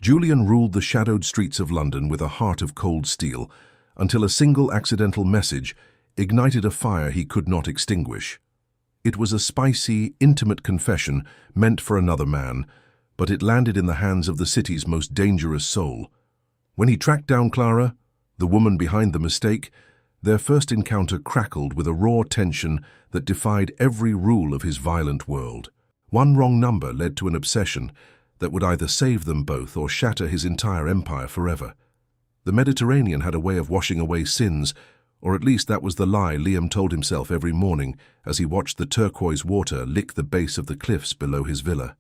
Julian ruled the shadowed streets of London with a heart of cold steel, until a single accidental message ignited a fire he could not extinguish. It was a spicy, intimate confession meant for another man, but it landed in the hands of the city's most dangerous soul. When he tracked down Clara, the woman behind the mistake, their first encounter crackled with a raw tension that defied every rule of his violent world. One wrong number led to an obsession that would either save them both or shatter his entire empire forever. The Mediterranean had a way of washing away sins, or at least that was the lie Liam told himself every morning as he watched the turquoise water lick the base of the cliffs below his villa.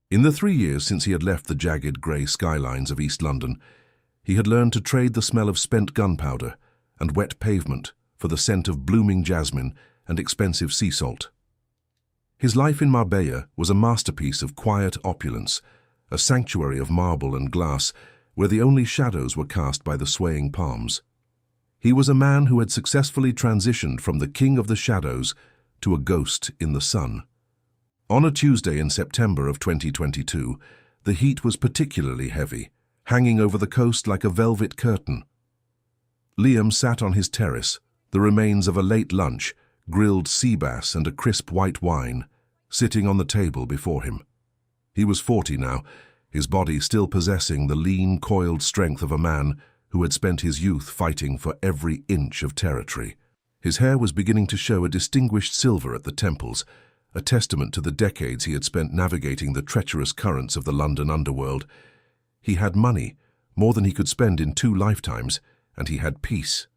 In the 3 years since he had left the jagged grey skylines of East London, he had learned to trade the smell of spent gunpowder and wet pavement for the scent of blooming jasmine and expensive sea salt. His life in Marbella was a masterpiece of quiet opulence, a sanctuary of marble and glass where the only shadows were cast by the swaying palms. He was a man who had successfully transitioned from the king of the shadows to a ghost in the sun. On a Tuesday in September of 2022, the heat was particularly heavy, hanging over the coast like a velvet curtain. Liam sat on his terrace, the remains of a late lunch, grilled sea bass and a crisp white wine, sitting on the table before him. He was 40 now, his body still possessing the lean, coiled strength of a man who had spent his youth fighting for every inch of territory. His hair was beginning to show a distinguished silver at the temples, a testament to the decades he had spent navigating the treacherous currents of the London underworld. He had money, more than he could spend in 2 lifetimes, and he had peace.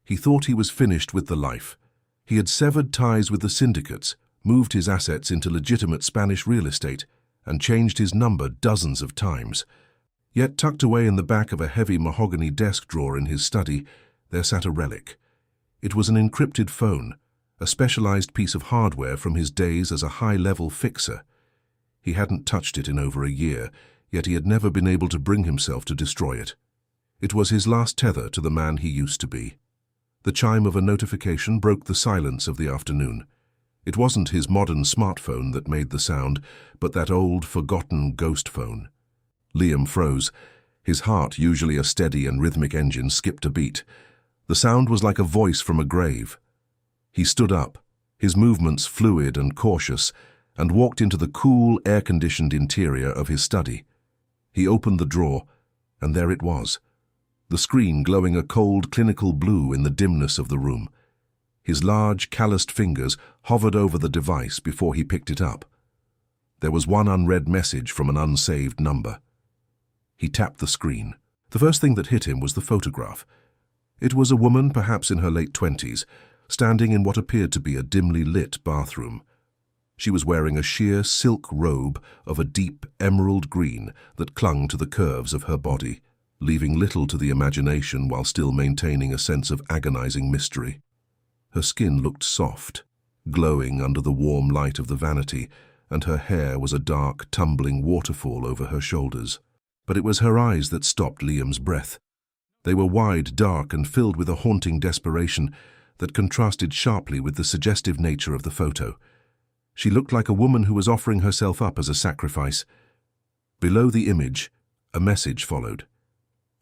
He thought he was finished with the life. He had severed ties with the syndicates, moved his assets into legitimate Spanish real estate, and changed his number dozens of times. Yet tucked away in the back of a heavy mahogany desk drawer in his study, there sat a relic. It was an encrypted phone, a specialized piece of hardware from his days as a high-level fixer. He hadn't touched it in over a year, yet he had never been able to bring himself to destroy it. It was his last tether to the man he used to be. The chime of a notification broke the silence of the afternoon. It wasn't his modern smartphone that made the sound, but that old, forgotten ghost phone. Liam froze. His heart, usually a steady and rhythmic engine, skipped a beat. The sound was like a voice from a grave. He stood up, his movements fluid and cautious, and walked into the cool, air-conditioned interior of his study. He opened the drawer, and there it was, the screen glowing a cold, clinical blue in the dimness of the room. His large, calloused fingers hovered over the device before he picked it up. There was one unread message from an unsaved number. He tapped the screen. The first thing that hit him was the photograph. It was a woman, perhaps in her late 20s, standing in what appeared to be a dimly lit bathroom. She was wearing a sheer silk robe of a deep emerald green that clung to the curves of her body, leaving little to the imagination while still maintaining a sense of agonizing mystery. Her skin looked soft, glowing under the warm light of the vanity, and her hair was a dark, tumbling waterfall over her shoulders. But it was her eyes that stopped Liam's breath. They were wide, dark, and filled with a haunting desperation that contrasted sharply with the suggestive nature of the photo. She looked like a woman who was offering herself up as a sacrifice. Below the image, a message followed.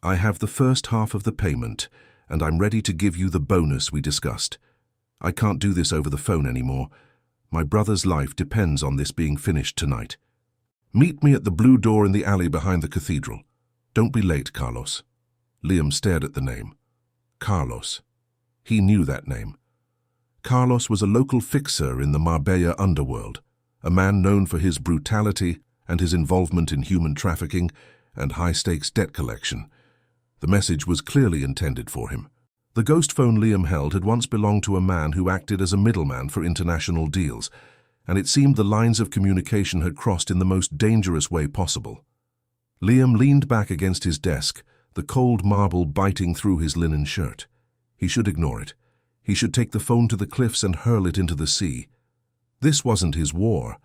"I have the first half of the payment, and I'm ready to give you the bonus we discussed. I can't do this over the phone anymore. My brother's life depends on this being finished tonight. Meet me at the blue door in the alley behind the cathedral. Don't be late, Carlos." Liam stared at the name. Carlos. He knew that name. Carlos was a local fixer in the Marbella underworld, a man known for his brutality and his involvement in human trafficking and high-stakes debt collection. The message was clearly intended for him. The ghost phone Liam held had once belonged to a man who acted as a middleman for international deals, and it seemed the lines of communication had crossed in the most dangerous way possible. Liam leaned back against his desk, the cold marble biting through his linen shirt. He should ignore it. He should take the phone to the cliffs and hurl it into the sea. This wasn't his war.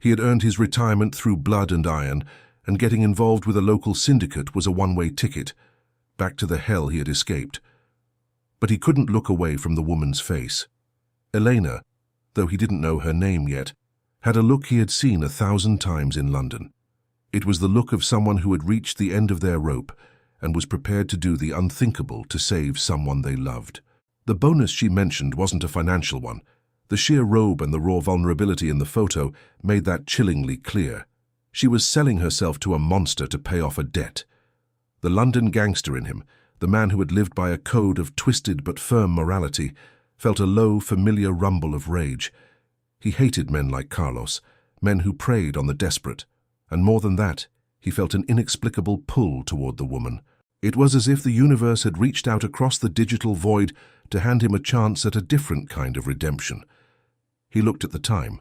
He had earned his retirement through blood and iron, and getting involved with a local syndicate was a one-way ticket, back to the hell he had escaped. But he couldn't look away from the woman's face. Elena, though he didn't know her name yet, had a look he had seen 1,000 times in London. It was the look of someone who had reached the end of their rope and was prepared to do the unthinkable to save someone they loved. The bonus she mentioned wasn't a financial one. The sheer robe and the raw vulnerability in the photo made that chillingly clear. She was selling herself to a monster to pay off a debt. The London gangster in him, the man who had lived by a code of twisted but firm morality, felt a low, familiar rumble of rage. He hated men like Carlos, men who preyed on the desperate, and more than that, he felt an inexplicable pull toward the woman. It was as if the universe had reached out across the digital void to hand him a chance at a different kind of redemption. He looked at the time.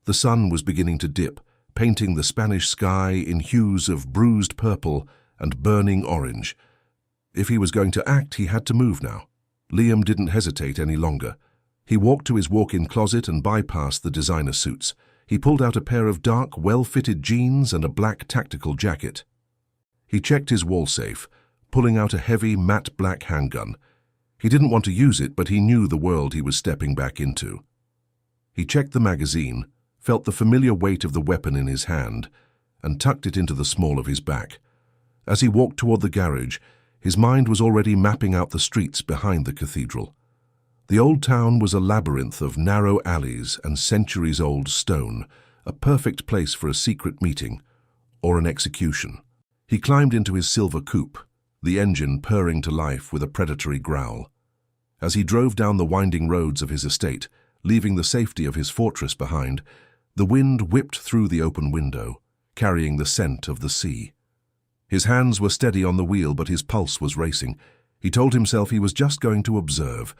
The sun was beginning to dip, painting the Spanish sky in hues of bruised purple and burning orange. If he was going to act, he had to move now. Liam didn't hesitate any longer. He walked to his walk-in closet and bypassed the designer suits. He pulled out a pair of dark, well-fitted jeans and a black tactical jacket. He checked his wall safe, pulling out a heavy, matte black handgun. He didn't want to use it, but he knew the world he was stepping back into. He checked the magazine, felt the familiar weight of the weapon in his hand, and tucked it into the small of his back. As he walked toward the garage, his mind was already mapping out the streets behind the cathedral. The old town was a labyrinth of narrow alleys and centuries-old stone, a perfect place for a secret meeting or an execution. He climbed into his silver coupe, the engine purring to life with a predatory growl. As he drove down the winding roads of his estate, leaving the safety of his fortress behind, the wind whipped through the open window, carrying the scent of the sea. His hands were steady on the wheel, but his pulse was racing. He told himself he was just going to observe.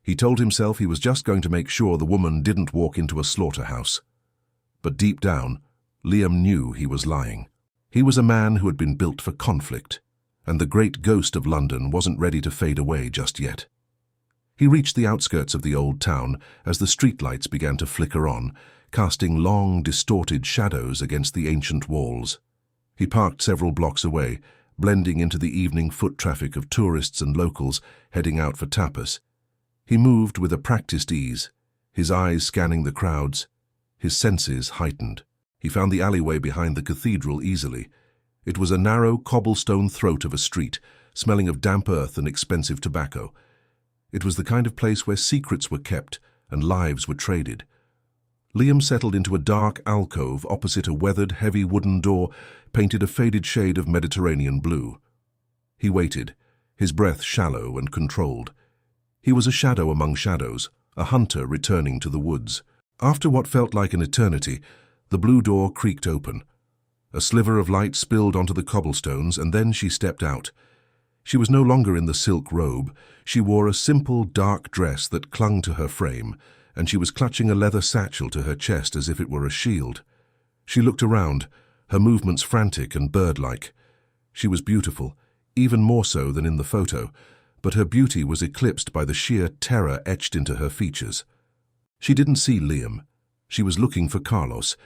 He told himself he was just going to make sure the woman didn't walk into a slaughterhouse. But deep down, Liam knew he was lying. He was a man who had been built for conflict, and the great ghost of London wasn't ready to fade away just yet. He reached the outskirts of the old town as the streetlights began to flicker on, casting long, distorted shadows against the ancient walls. He parked several blocks away, blending into the evening foot traffic of tourists and locals heading out for tapas. He moved with a practiced ease, his eyes scanning the crowds, his senses heightened. He found the alleyway behind the cathedral easily. It was a narrow cobblestone throat of a street, smelling of damp earth and expensive tobacco. It was the kind of place where secrets were kept and lives were traded. Liam settled into a dark alcove opposite a weathered, heavy wooden door painted a faded shade of Mediterranean blue. He waited, his breath shallow and controlled. He was a shadow among shadows, a hunter returning to the woods. After what felt like an eternity, the blue door creaked open. A sliver of light spilled onto the cobblestones, and then she stepped out. She was no longer in the silk robe. She wore a simple, dark dress that clung to her frame, and she was clutching a leather satchel to her chest as if it were a shield. She looked around, her movements frantic and bird-like. She was beautiful, even more so than in the photo, but her beauty was eclipsed by the sheer terror etched into her features. She didn't see Liam. She was looking for Carlos.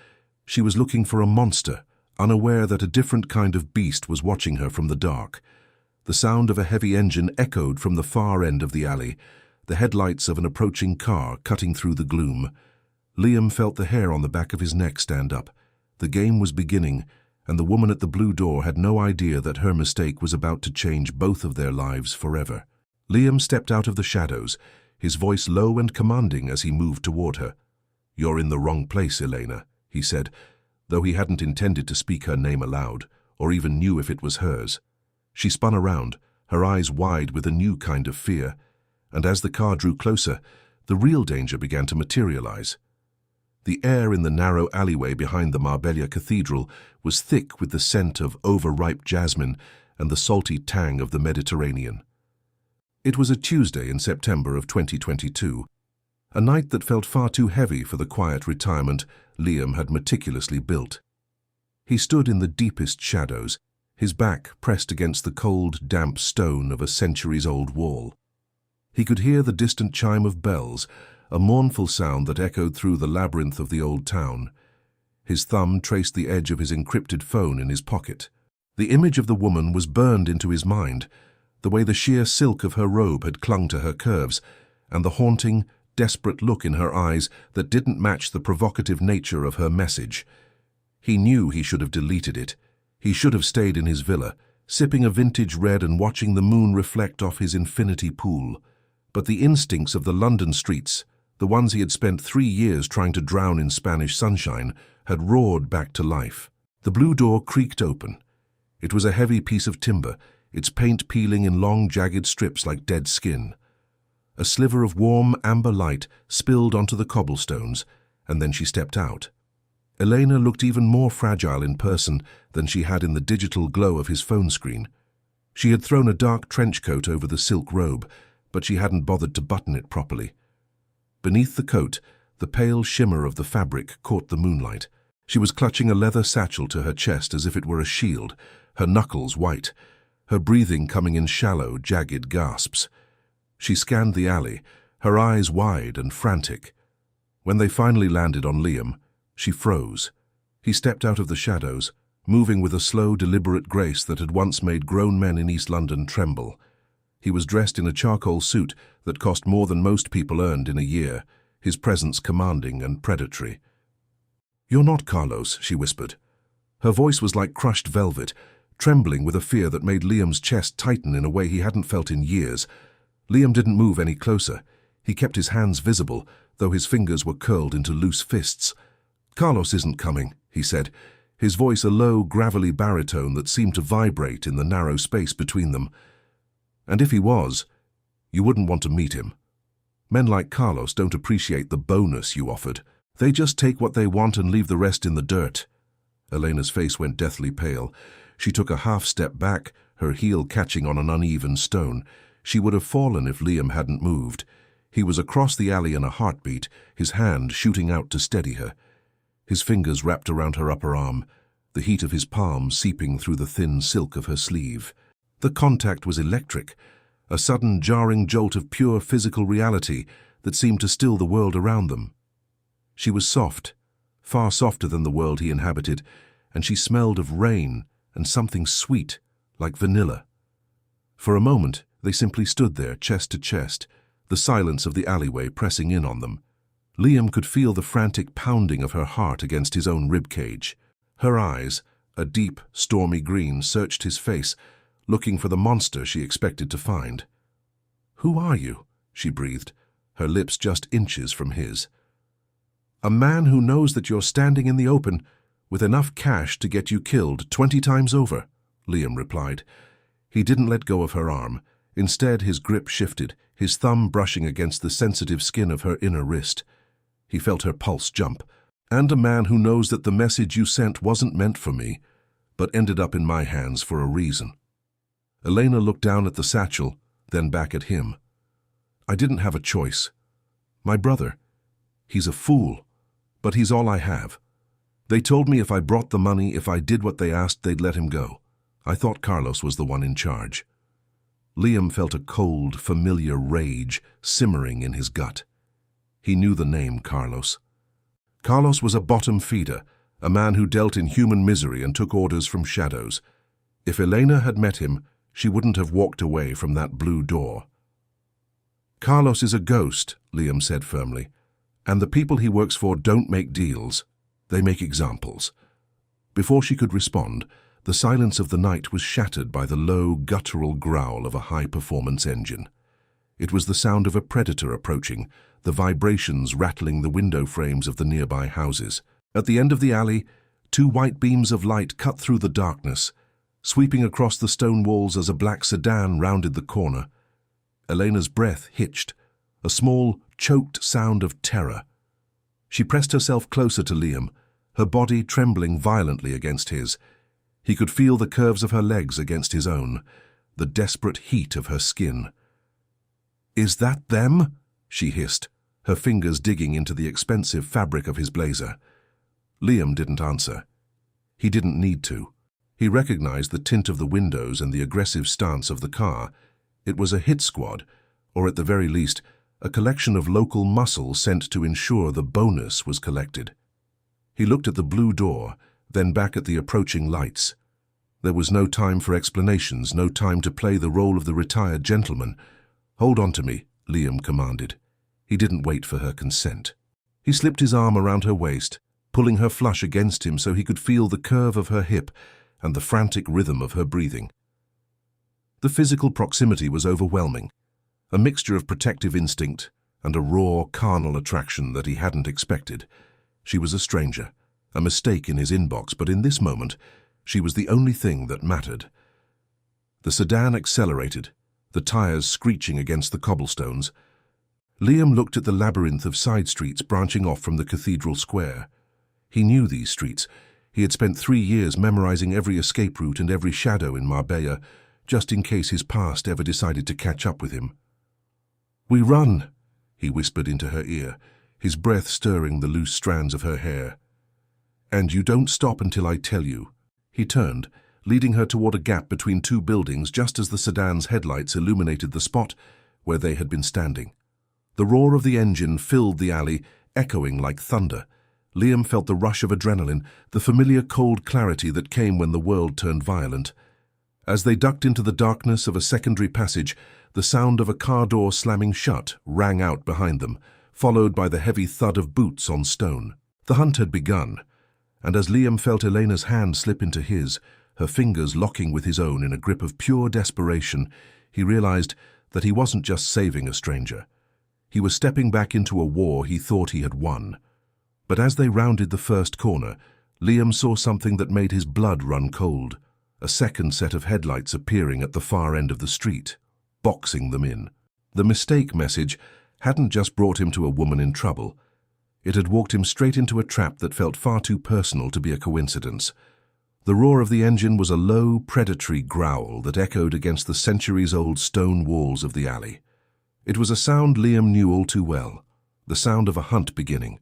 She was looking for a monster, unaware that a different kind of beast was watching her from the dark. The sound of a heavy engine echoed from the far end of the alley, the headlights of an approaching car cutting through the gloom. Liam felt the hair on the back of his neck stand up. The game was beginning, and the woman at the blue door had no idea that her mistake was about to change both of their lives forever. Liam stepped out of the shadows, his voice low and commanding as he moved toward her. "You're in the wrong place, Elena," he said, though he hadn't intended to speak her name aloud, or even knew if it was hers. She spun around, her eyes wide with a new kind of fear, and as the car drew closer, the real danger began to materialize. The air in the narrow alleyway behind the Marbella Cathedral was thick with the scent of overripe jasmine and the salty tang of the Mediterranean. It was a Tuesday in September of 2022, a night that felt far too heavy for the quiet retirement Liam had meticulously built. He stood in the deepest shadows, his back pressed against the cold, damp stone of a centuries-old wall. He could hear the distant chime of bells, a mournful sound that echoed through the labyrinth of the old town. His thumb traced the edge of his encrypted phone in his pocket. The image of the woman was burned into his mind, the way the sheer silk of her robe had clung to her curves, and the haunting, desperate look in her eyes that didn't match the provocative nature of her message. He knew he should have deleted it. He should have stayed in his villa, sipping a vintage red and watching the moon reflect off his infinity pool. But the instincts of the London streets, the ones he had spent 3 years trying to drown in Spanish sunshine, had roared back to life. The blue door creaked open. It was a heavy piece of timber, its paint peeling in long, jagged strips like dead skin. A sliver of warm, amber light spilled onto the cobblestones, and then she stepped out. Elena looked even more fragile in person than she had in the digital glow of his phone screen. She had thrown a dark trench coat over the silk robe, but she hadn't bothered to button it properly. Beneath the coat, the pale shimmer of the fabric caught the moonlight. She was clutching a leather satchel to her chest as if it were a shield, her knuckles white, her breathing coming in shallow, jagged gasps. She scanned the alley, her eyes wide and frantic. When they finally landed on Liam, she froze. He stepped out of the shadows, moving with a slow, deliberate grace that had once made grown men in East London tremble. He was dressed in a charcoal suit that cost more than most people earned in a year, his presence commanding and predatory. "You're not Carlos," she whispered. Her voice was like crushed velvet, trembling with a fear that made Liam's chest tighten in a way he hadn't felt in years. Liam didn't move any closer. He kept his hands visible, though his fingers were curled into loose fists. "Carlos isn't coming," he said, his voice a low, gravelly baritone that seemed to vibrate in the narrow space between them. "And if he was, you wouldn't want to meet him. Men like Carlos don't appreciate the bonus you offered. They just take what they want and leave the rest in the dirt." Elena's face went deathly pale. She took a half step back, her heel catching on an uneven stone. She would have fallen if Liam hadn't moved. He was across the alley in a heartbeat, his hand shooting out to steady her. His fingers wrapped around her upper arm, the heat of his palm seeping through the thin silk of her sleeve. The contact was electric, a sudden jarring jolt of pure physical reality that seemed to still the world around them. She was soft, far softer than the world he inhabited, and she smelled of rain and something sweet, like vanilla. For a moment, they simply stood there, chest to chest, the silence of the alleyway pressing in on them. Liam could feel the frantic pounding of her heart against his own ribcage. Her eyes, a deep, stormy green, searched his face, looking for the monster she expected to find. "Who are you?" she breathed, her lips just inches from his. "A man who knows that you're standing in the open with enough cash to get you killed 20 times over," Liam replied. He didn't let go of her arm. Instead, his grip shifted, his thumb brushing against the sensitive skin of her inner wrist. He felt her pulse jump. "And a man who knows that the message you sent wasn't meant for me, but ended up in my hands for a reason." Elena looked down at the satchel, then back at him. "I didn't have a choice. My brother, he's a fool, but he's all I have. They told me if I brought the money, if I did what they asked, they'd let him go. I thought Carlos was the one in charge." Liam felt a cold, familiar rage simmering in his gut. He knew the name Carlos. Carlos was a bottom feeder, a man who dealt in human misery and took orders from shadows. If Elena had met him, she wouldn't have walked away from that blue door. "Carlos is a ghost," Liam said firmly, "and the people he works for don't make deals. They make examples." Before she could respond, the silence of the night was shattered by the low, guttural growl of a high-performance engine. It was the sound of a predator approaching, the vibrations rattling the window frames of the nearby houses. At the end of the alley, 2 white beams of light cut through the darkness, sweeping across the stone walls as a black sedan rounded the corner. Elena's breath hitched, a small, choked sound of terror. She pressed herself closer to Liam, her body trembling violently against his. He could feel the curves of her legs against his own, the desperate heat of her skin. "Is that them?" she hissed, her fingers digging into the expensive fabric of his blazer. Liam didn't answer. He didn't need to. He recognized the tint of the windows and the aggressive stance of the car. It was a hit squad, or at the very least, a collection of local muscle sent to ensure the bonus was collected. He looked at the blue door, then back at the approaching lights. There was no time for explanations, no time to play the role of the retired gentleman. "Hold on to me," Liam commanded. He didn't wait for her consent. He slipped his arm around her waist, pulling her flush against him so he could feel the curve of her hip and the frantic rhythm of her breathing. The physical proximity was overwhelming, a mixture of protective instinct and a raw, carnal attraction that he hadn't expected. She was a stranger, a mistake in his inbox, but in this moment, she was the only thing that mattered. The sedan accelerated, the tires screeching against the cobblestones. Liam looked at the labyrinth of side streets branching off from the cathedral square. He knew these streets. He had spent 3 years memorizing every escape route and every shadow in Marbella, just in case his past ever decided to catch up with him. "We run," he whispered into her ear, his breath stirring the loose strands of her hair. "And you don't stop until I tell you." He turned, leading her toward a gap between 2 buildings just as the sedan's headlights illuminated the spot where they had been standing. The roar of the engine filled the alley, echoing like thunder. Liam felt the rush of adrenaline, the familiar cold clarity that came when the world turned violent. As they ducked into the darkness of a secondary passage, the sound of a car door slamming shut rang out behind them, followed by the heavy thud of boots on stone. The hunt had begun, and as Liam felt Elena's hand slip into his, her fingers locking with his own in a grip of pure desperation, he realized that he wasn't just saving a stranger. He was stepping back into a war he thought he had won. But as they rounded the first corner, Liam saw something that made his blood run cold, a second set of headlights appearing at the far end of the street, boxing them in. The mistake message hadn't just brought him to a woman in trouble. It had walked him straight into a trap that felt far too personal to be a coincidence. The roar of the engine was a low, predatory growl that echoed against the centuries-old stone walls of the alley. It was a sound Liam knew all too well, the sound of a hunt beginning.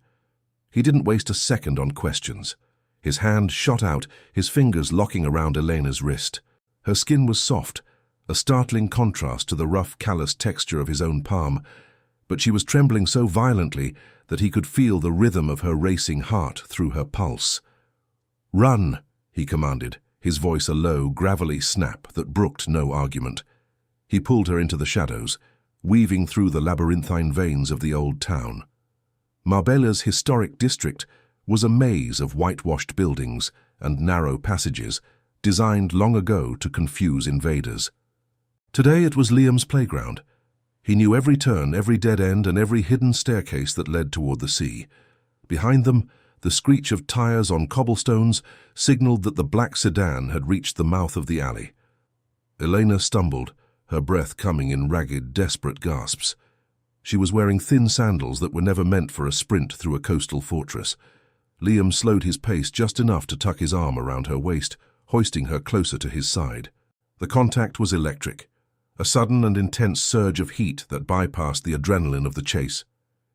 He didn't waste a second on questions. His hand shot out, his fingers locking around Elena's wrist. Her skin was soft, a startling contrast to the rough, callous texture of his own palm, but she was trembling so violently that he could feel the rhythm of her racing heart through her pulse. "Run!" he commanded, his voice a low, gravelly snap that brooked no argument. He pulled her into the shadows, weaving through the labyrinthine veins of the old town. Marbella's historic district was a maze of whitewashed buildings and narrow passages designed long ago to confuse invaders. Today it was Liam's playground. He knew every turn, every dead end, and every hidden staircase that led toward the sea. Behind them, the screech of tires on cobblestones signaled that the black sedan had reached the mouth of the alley. Elena stumbled, her breath coming in ragged, desperate gasps. She was wearing thin sandals that were never meant for a sprint through a coastal fortress. Liam slowed his pace just enough to tuck his arm around her waist, hoisting her closer to his side. The contact was electric, a sudden and intense surge of heat that bypassed the adrenaline of the chase.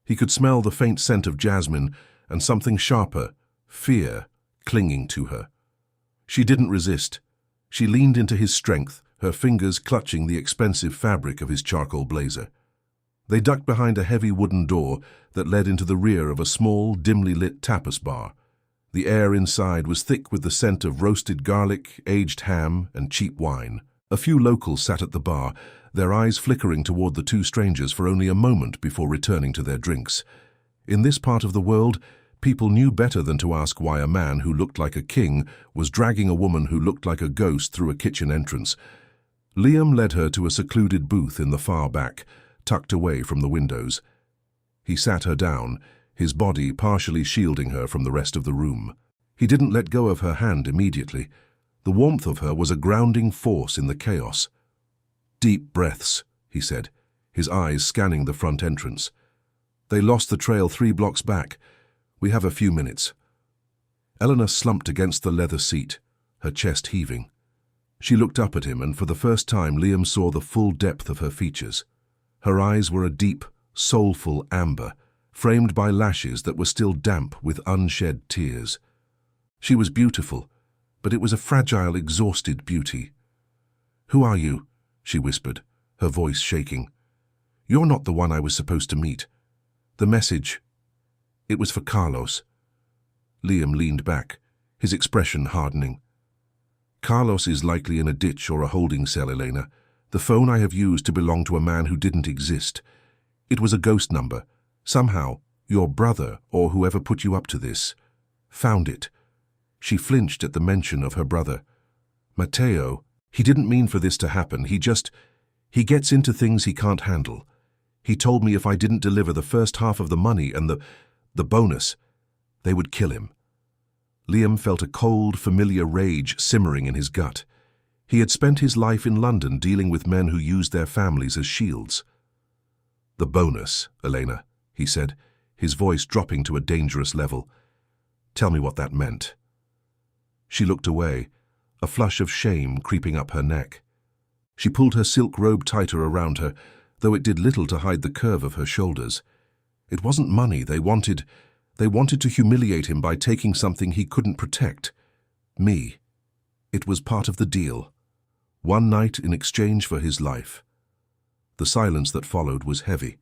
He could smell the faint scent of jasmine and something sharper, fear, clinging to her. She didn't resist. She leaned into his strength, her fingers clutching the expensive fabric of his charcoal blazer. They ducked behind a heavy wooden door that led into the rear of a small, dimly lit tapas bar. The air inside was thick with the scent of roasted garlic, aged ham, and cheap wine. A few locals sat at the bar, their eyes flickering toward the 2 strangers for only a moment before returning to their drinks. In this part of the world, people knew better than to ask why a man who looked like a king was dragging a woman who looked like a ghost through a kitchen entrance. Liam led her to a secluded booth in the far back, tucked away from the windows. He sat her down, his body partially shielding her from the rest of the room. He didn't let go of her hand immediately. The warmth of her was a grounding force in the chaos. "Deep breaths," he said, his eyes scanning the front entrance. "They lost the trail 3 blocks back. We have a few minutes." Eleanor slumped against the leather seat, her chest heaving. She looked up at him, and for the first time Liam saw the full depth of her features. Her eyes were a deep, soulful amber, framed by lashes that were still damp with unshed tears. She was beautiful, but it was a fragile, exhausted beauty. "Who are you?" she whispered, her voice shaking. "You're not the one I was supposed to meet. The message, it was for Carlos." Liam leaned back, his expression hardening. "Carlos is likely in a ditch or a holding cell, Elena. The phone I have used to belong to a man who didn't exist. It was a ghost number. Somehow, your brother, or whoever put you up to this, Found it. She flinched at the mention of her brother. Matteo, he didn't mean for this to happen. He gets into things he can't handle. He told me if I didn't deliver the first half of the money and the bonus, they would kill him. Liam felt a cold, familiar rage simmering in his gut. He had spent his life in London dealing with men who used their families as shields. "The bonus, Elena," he said, his voice dropping to a dangerous level. "Tell me what that meant." She looked away, a flush of shame creeping up her neck. She pulled her silk robe tighter around her, though it did little to hide the curve of her shoulders. It wasn't money they wanted. They wanted to humiliate him by taking something he couldn't protect. Me. It was part of the deal. One night in exchange for his life. The silence that followed was heavy.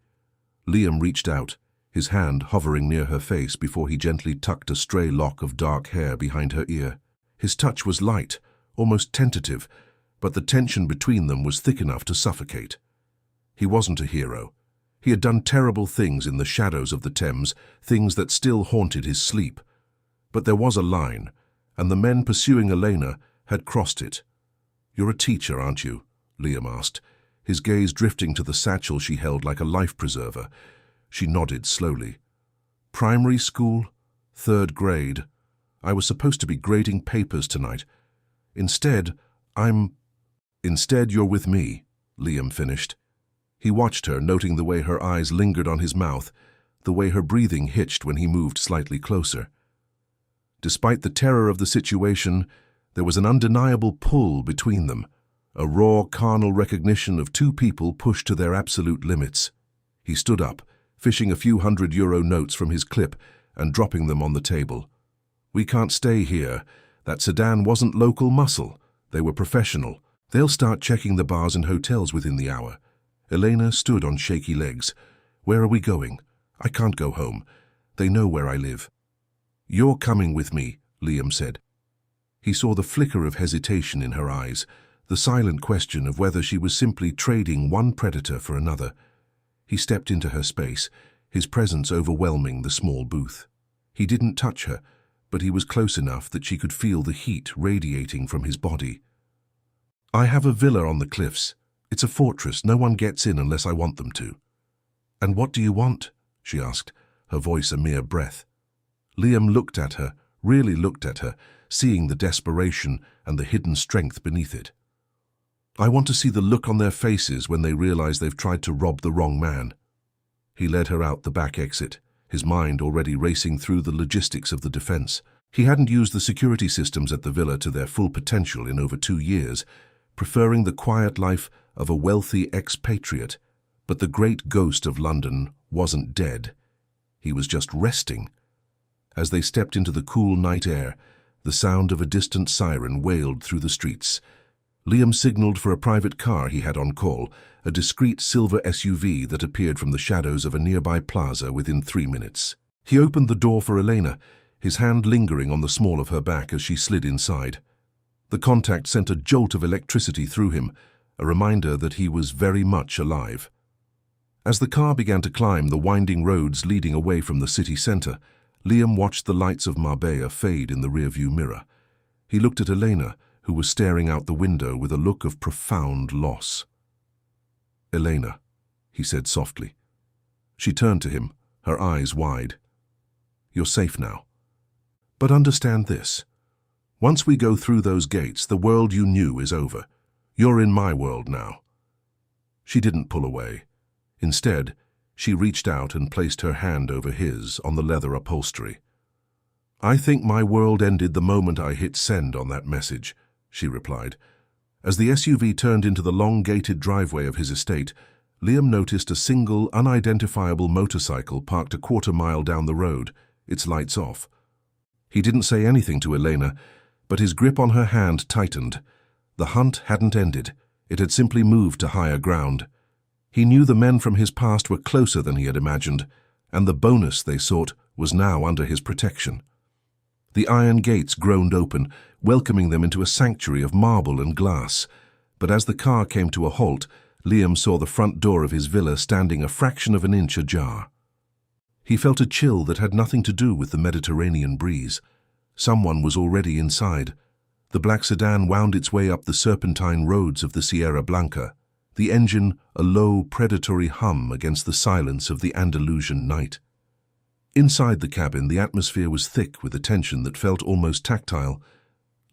Liam reached out, his hand hovering near her face before he gently tucked a stray lock of dark hair behind her ear. His touch was light, almost tentative, but the tension between them was thick enough to suffocate. He wasn't a hero. He had done terrible things in the shadows of the Thames, things that still haunted his sleep. But there was a line, and the men pursuing Elena had crossed it. "You're a teacher, aren't you?" Liam asked, his gaze drifting to the satchel she held like a life preserver. She nodded slowly. "Primary school, 3rd grade. I was supposed to be grading papers tonight. Instead, Instead, you're with me," Liam finished. He watched her, noting the way her eyes lingered on his mouth, the way her breathing hitched when he moved slightly closer. Despite the terror of the situation, there was an undeniable pull between them, a raw, carnal recognition of two people pushed to their absolute limits. He stood up, fishing a few €100 notes from his clip and dropping them on the table. "We can't stay here. That sedan wasn't local muscle. They were professional. They'll start checking the bars and hotels within the hour." Elena stood on shaky legs. "Where are we going? I can't go home. They know where I live." "You're coming with me," Liam said. He saw the flicker of hesitation in her eyes, the silent question of whether she was simply trading one predator for another. He stepped into her space, his presence overwhelming the small booth. He didn't touch her, but he was close enough that she could feel the heat radiating from his body. "I have a villa on the cliffs. It's a fortress. No one gets in unless I want them to." "And what do you want?" she asked, her voice a mere breath. Liam looked at her, really looked at her, seeing the desperation and the hidden strength beneath it. "I want to see the look on their faces when they realize they've tried to rob the wrong man." He led her out the back exit, his mind already racing through the logistics of the defense. He hadn't used the security systems at the villa to their full potential in over 2 years, preferring the quiet life of a wealthy expatriate. But the great ghost of London wasn't dead. He was just resting. As they stepped into the cool night air, the sound of a distant siren wailed through the streets. Liam signaled for a private car he had on call, a discreet silver SUV that appeared from the shadows of a nearby plaza within 3 minutes. He opened the door for Elena, his hand lingering on the small of her back as she slid inside. The contact sent a jolt of electricity through him, a reminder that he was very much alive. As the car began to climb the winding roads leading away from the city centre, Liam watched the lights of Marbella fade in the rearview mirror. He looked at Elena, who was staring out the window with a look of profound loss. "Elena," he said softly. She turned to him, her eyes wide. "You're safe now. But understand this. Once we go through those gates, the world you knew is over. You're in my world now." She didn't pull away. Instead, she reached out and placed her hand over his on the leather upholstery. "I think my world ended the moment I hit send on that message," she replied. As the SUV turned into the long gated driveway of his estate, Liam noticed a single, unidentifiable motorcycle parked a quarter-mile down the road, its lights off. He didn't say anything to Elena, but his grip on her hand tightened. The hunt hadn't ended. It had simply moved to higher ground. He knew the men from his past were closer than he had imagined, and the bonus they sought was now under his protection. The iron gates groaned open, welcoming them into a sanctuary of marble and glass. But as the car came to a halt, Liam saw the front door of his villa standing a fraction of an inch ajar. He felt a chill that had nothing to do with the Mediterranean breeze. Someone was already inside. The black sedan wound its way up the serpentine roads of the Sierra Blanca, the engine a low, predatory hum against the silence of the Andalusian night. Inside the cabin, the atmosphere was thick with a tension that felt almost tactile.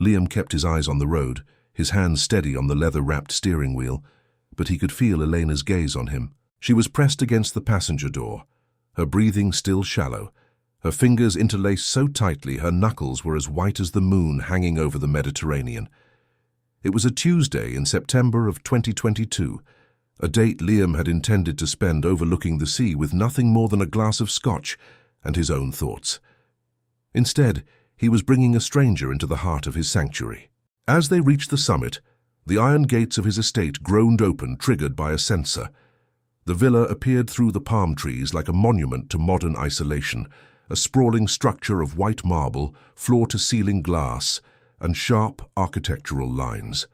Liam kept his eyes on the road, his hands steady on the leather-wrapped steering wheel, but he could feel Elena's gaze on him. She was pressed against the passenger door, her breathing still shallow, her fingers interlaced so tightly her knuckles were as white as the moon hanging over the Mediterranean. It was a Tuesday in September of 2022, a date Liam had intended to spend overlooking the sea with nothing more than a glass of scotch and his own thoughts. Instead, he was bringing a stranger into the heart of his sanctuary. As they reached the summit, the iron gates of his estate groaned open, triggered by a sensor. The villa appeared through the palm trees like a monument to modern isolation, a sprawling structure of white marble, floor-to-ceiling glass, and sharp architectural lines.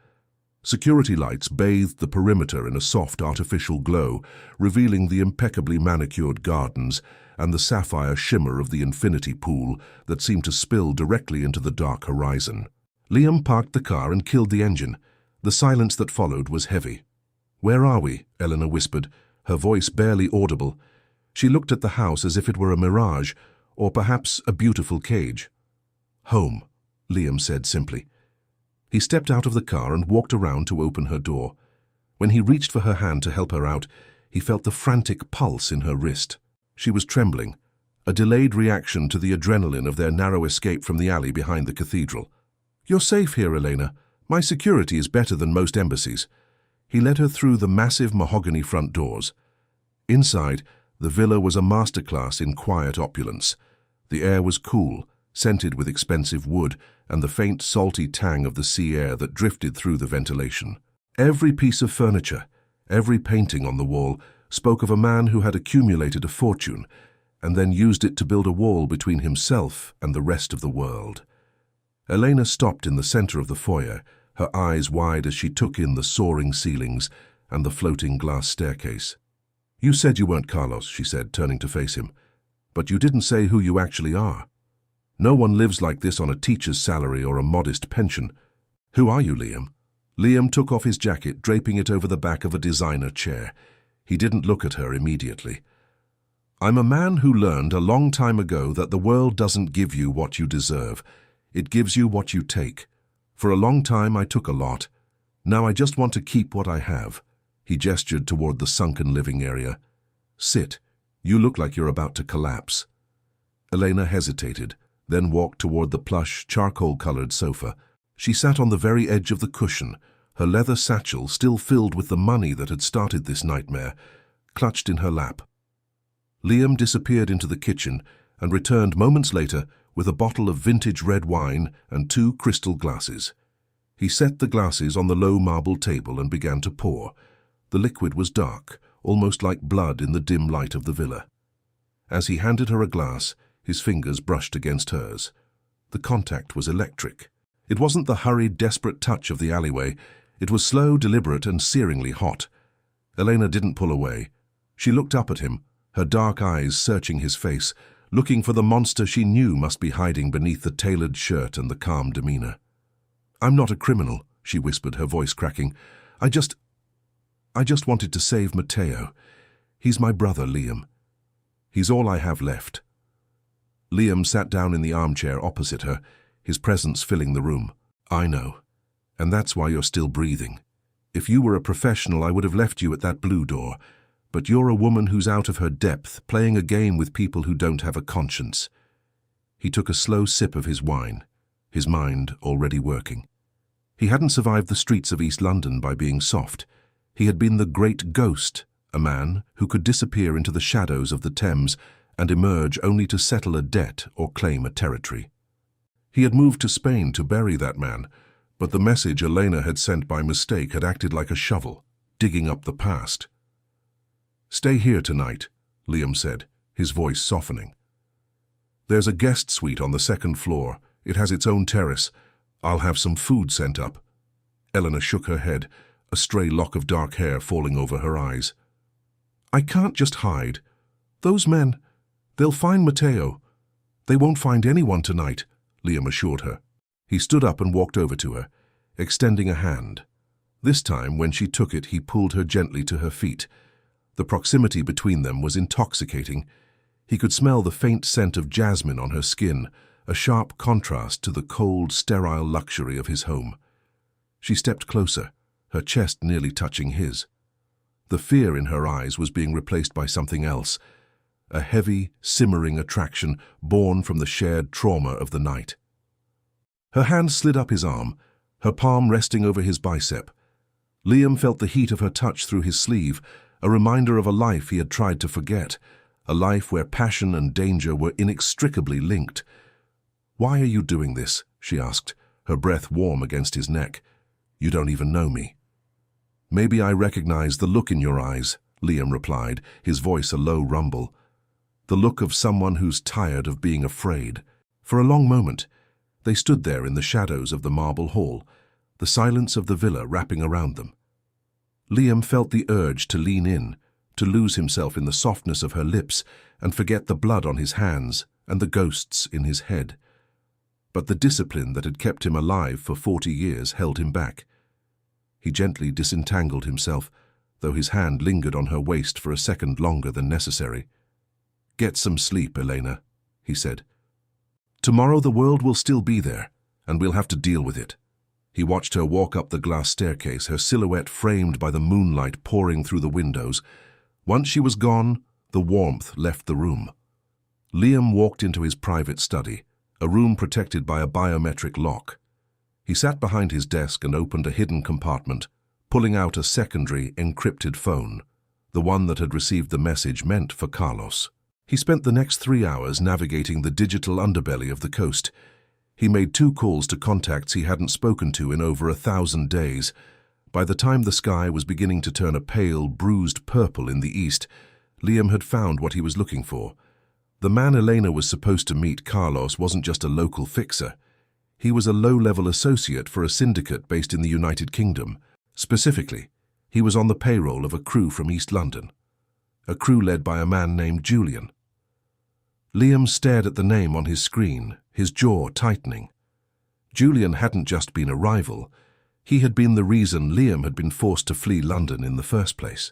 Security lights bathed the perimeter in a soft artificial glow, revealing the impeccably manicured gardens and the sapphire shimmer of the infinity pool that seemed to spill directly into the dark horizon. Liam parked the car and killed the engine. The silence that followed was heavy. "Where are we?" Eleanor whispered, her voice barely audible. She looked at the house as if it were a mirage, or perhaps a beautiful cage. "Home," Liam said simply. He stepped out of the car and walked around to open her door. When he reached for her hand to help her out, he felt the frantic pulse in her wrist. She was trembling, a delayed reaction to the adrenaline of their narrow escape from the alley behind the cathedral. "You're safe here, Elena. My security is better than most embassies." He led her through the massive mahogany front doors. Inside, the villa was a masterclass in quiet opulence. The air was cool, scented with expensive wood and the faint salty tang of the sea air that drifted through the ventilation. Every piece of furniture, every painting on the wall, spoke of a man who had accumulated a fortune and then used it to build a wall between himself and the rest of the world. Elena stopped in the center of the foyer, her eyes wide as she took in the soaring ceilings and the floating glass staircase. "You said you weren't Carlos," she said, turning to face him, "but you didn't say who you actually are. No one lives like this on a teacher's salary or a modest pension. Who are you, Liam?" Liam took off his jacket, draping it over the back of a designer chair. He didn't look at her immediately. "I'm a man who learned a long time ago that the world doesn't give you what you deserve. It gives you what you take. For a long time I took a lot. Now I just want to keep what I have." He gestured toward the sunken living area. "Sit. You look like you're about to collapse." Elena hesitated, then walked toward the plush, charcoal-colored sofa. She sat on the very edge of the cushion, her leather satchel, still filled with the money that had started this nightmare, clutched in her lap. Liam disappeared into the kitchen and returned moments later with a bottle of vintage red wine and 2 crystal glasses. He set the glasses on the low marble table and began to pour. The liquid was dark, almost like blood in the dim light of the villa. As he handed her a glass, his fingers brushed against hers. The contact was electric. It wasn't the hurried, desperate touch of the alleyway. It was slow, deliberate, and searingly hot. Elena didn't pull away. She looked up at him, her dark eyes searching his face, looking for the monster she knew must be hiding beneath the tailored shirt and the calm demeanor. "I'm not a criminal," she whispered, her voice cracking. I just wanted to save Matteo. He's my brother, Liam. He's all I have left." Liam sat down in the armchair opposite her, his presence filling the room. "I know. And that's why you're still breathing. If you were a professional, I would have left you at that blue door. But you're a woman who's out of her depth, playing a game with people who don't have a conscience." He took a slow sip of his wine, his mind already working. He hadn't survived the streets of East London by being soft. He had been the great ghost, a man who could disappear into the shadows of the Thames and emerge only to settle a debt or claim a territory. He had moved to Spain to bury that man, but the message Elena had sent by mistake had acted like a shovel, digging up the past. "Stay here tonight," Liam said, his voice softening. "There's a guest suite on the 2nd floor. It has its own terrace. I'll have some food sent up." Eleanor shook her head, a stray lock of dark hair falling over her eyes. "I can't just hide. Those men, they'll find Matteo. They won't find anyone tonight," Liam assured her. He stood up and walked over to her, extending a hand. This time, when she took it, he pulled her gently to her feet. The proximity between them was intoxicating. He could smell the faint scent of jasmine on her skin, a sharp contrast to the cold, sterile luxury of his home. She stepped closer, her chest nearly touching his. The fear in her eyes was being replaced by something else, a heavy, simmering attraction born from the shared trauma of the night. Her hand slid up his arm, her palm resting over his bicep. Liam felt the heat of her touch through his sleeve, a reminder of a life he had tried to forget, a life where passion and danger were inextricably linked. "Why are you doing this?" she asked, her breath warm against his neck. "You don't even know me." "Maybe I recognize the look in your eyes," Liam replied, his voice a low rumble. The look of someone who's tired of being afraid. For a long moment, they stood there in the shadows of the marble hall, the silence of the villa wrapping around them. Liam felt the urge to lean in, to lose himself in the softness of her lips and forget the blood on his hands and the ghosts in his head. But the discipline that had kept him alive for 40 years held him back. He gently disentangled himself, though his hand lingered on her waist for a second longer than necessary. "Get some sleep, Elena," he said. "Tomorrow the world will still be there, and we'll have to deal with it." He watched her walk up the glass staircase, her silhouette framed by the moonlight pouring through the windows. Once she was gone, the warmth left the room. Liam walked into his private study, a room protected by a biometric lock. He sat behind his desk and opened a hidden compartment, pulling out a secondary, encrypted phone, the one that had received the message meant for Carlos. He spent the next 3 hours navigating the digital underbelly of the coast. He made 2 calls to contacts he hadn't spoken to in over 1,000 days. By the time the sky was beginning to turn a pale, bruised purple in the east, Liam had found what he was looking for. The man Elena was supposed to meet, Carlos, wasn't just a local fixer. He was a low-level associate for a syndicate based in the United Kingdom. Specifically, he was on the payroll of a crew from East London, a crew led by a man named Julian. Liam stared at the name on his screen, his jaw tightening. Julian hadn't just been a rival. He had been the reason Liam had been forced to flee London in the first place.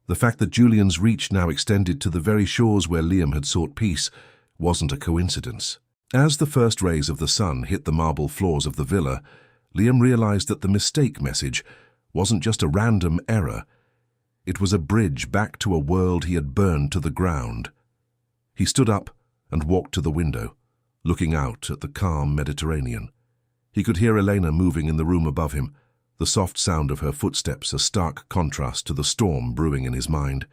The fact that Julian's reach now extended to the very shores where Liam had sought peace wasn't a coincidence. As the first rays of the sun hit the marble floors of the villa, Liam realized that the mistake message wasn't just a random error. It was a bridge back to a world he had burned to the ground. He stood up and walked to the window, looking out at the calm Mediterranean. He could hear Elena moving in the room above him, the soft sound of her footsteps a stark contrast to the storm brewing in his mind.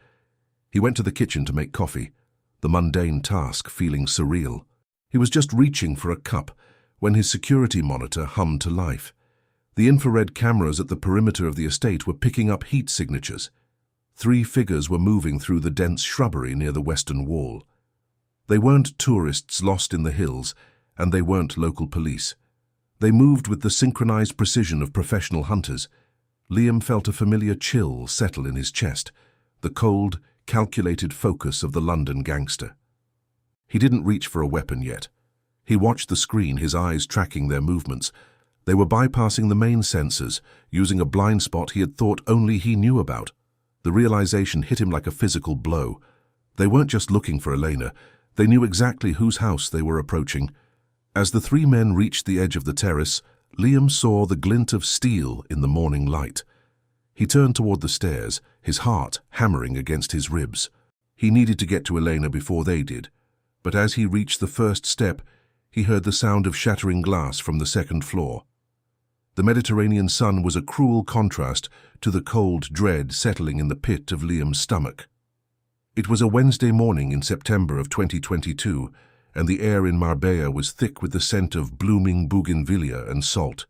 He went to the kitchen to make coffee, the mundane task feeling surreal. He was just reaching for a cup when his security monitor hummed to life. The infrared cameras at the perimeter of the estate were picking up heat signatures. 3 figures were moving through the dense shrubbery near the western wall. They weren't tourists lost in the hills, and they weren't local police. They moved with the synchronized precision of professional hunters. Liam felt a familiar chill settle in his chest, the cold, calculated focus of the London gangster. He didn't reach for a weapon yet. He watched the screen, his eyes tracking their movements. They were bypassing the main sensors, using a blind spot he had thought only he knew about. The realization hit him like a physical blow. They weren't just looking for Elena. They knew exactly whose house they were approaching. As the 3 men reached the edge of the terrace, Liam saw the glint of steel in the morning light. He turned toward the stairs, his heart hammering against his ribs. He needed to get to Elena before they did, but as he reached the first step, he heard the sound of shattering glass from the second floor. The Mediterranean sun was a cruel contrast to the cold dread settling in the pit of Liam's stomach. It was a Wednesday morning in September of 2022, and the air in Marbella was thick with the scent of blooming bougainvillea and salt.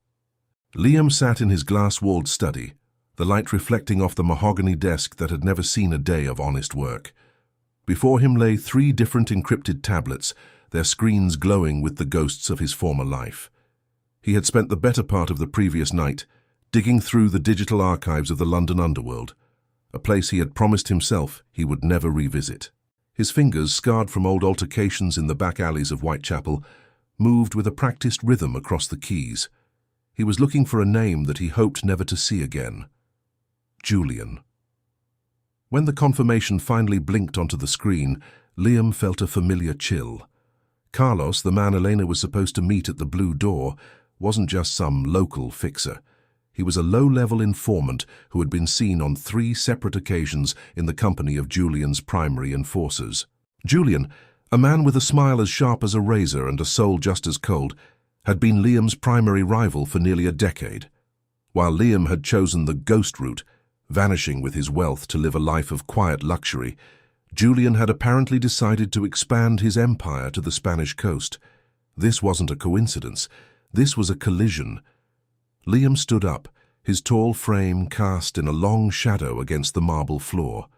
Liam sat in his glass-walled study, the light reflecting off the mahogany desk that had never seen a day of honest work. Before him lay 3 different encrypted tablets, their screens glowing with the ghosts of his former life. He had spent the better part of the previous night digging through the digital archives of the London underworld, a place he had promised himself he would never revisit. His fingers, scarred from old altercations in the back alleys of Whitechapel, moved with a practiced rhythm across the keys. He was looking for a name that he hoped never to see again. Julian. When the confirmation finally blinked onto the screen, Liam felt a familiar chill. Carlos, the man Elena was supposed to meet at the Blue Door, wasn't just some local fixer. He was a low-level informant who had been seen on 3 separate occasions in the company of Julian's primary enforcers. Julian, a man with a smile as sharp as a razor and a soul just as cold, had been Liam's primary rival for nearly a decade. While Liam had chosen the ghost route, vanishing with his wealth to live a life of quiet luxury, Julian had apparently decided to expand his empire to the Spanish coast. This wasn't a coincidence. This was a collision. Liam stood up, his tall frame cast in a long shadow against the marble floor.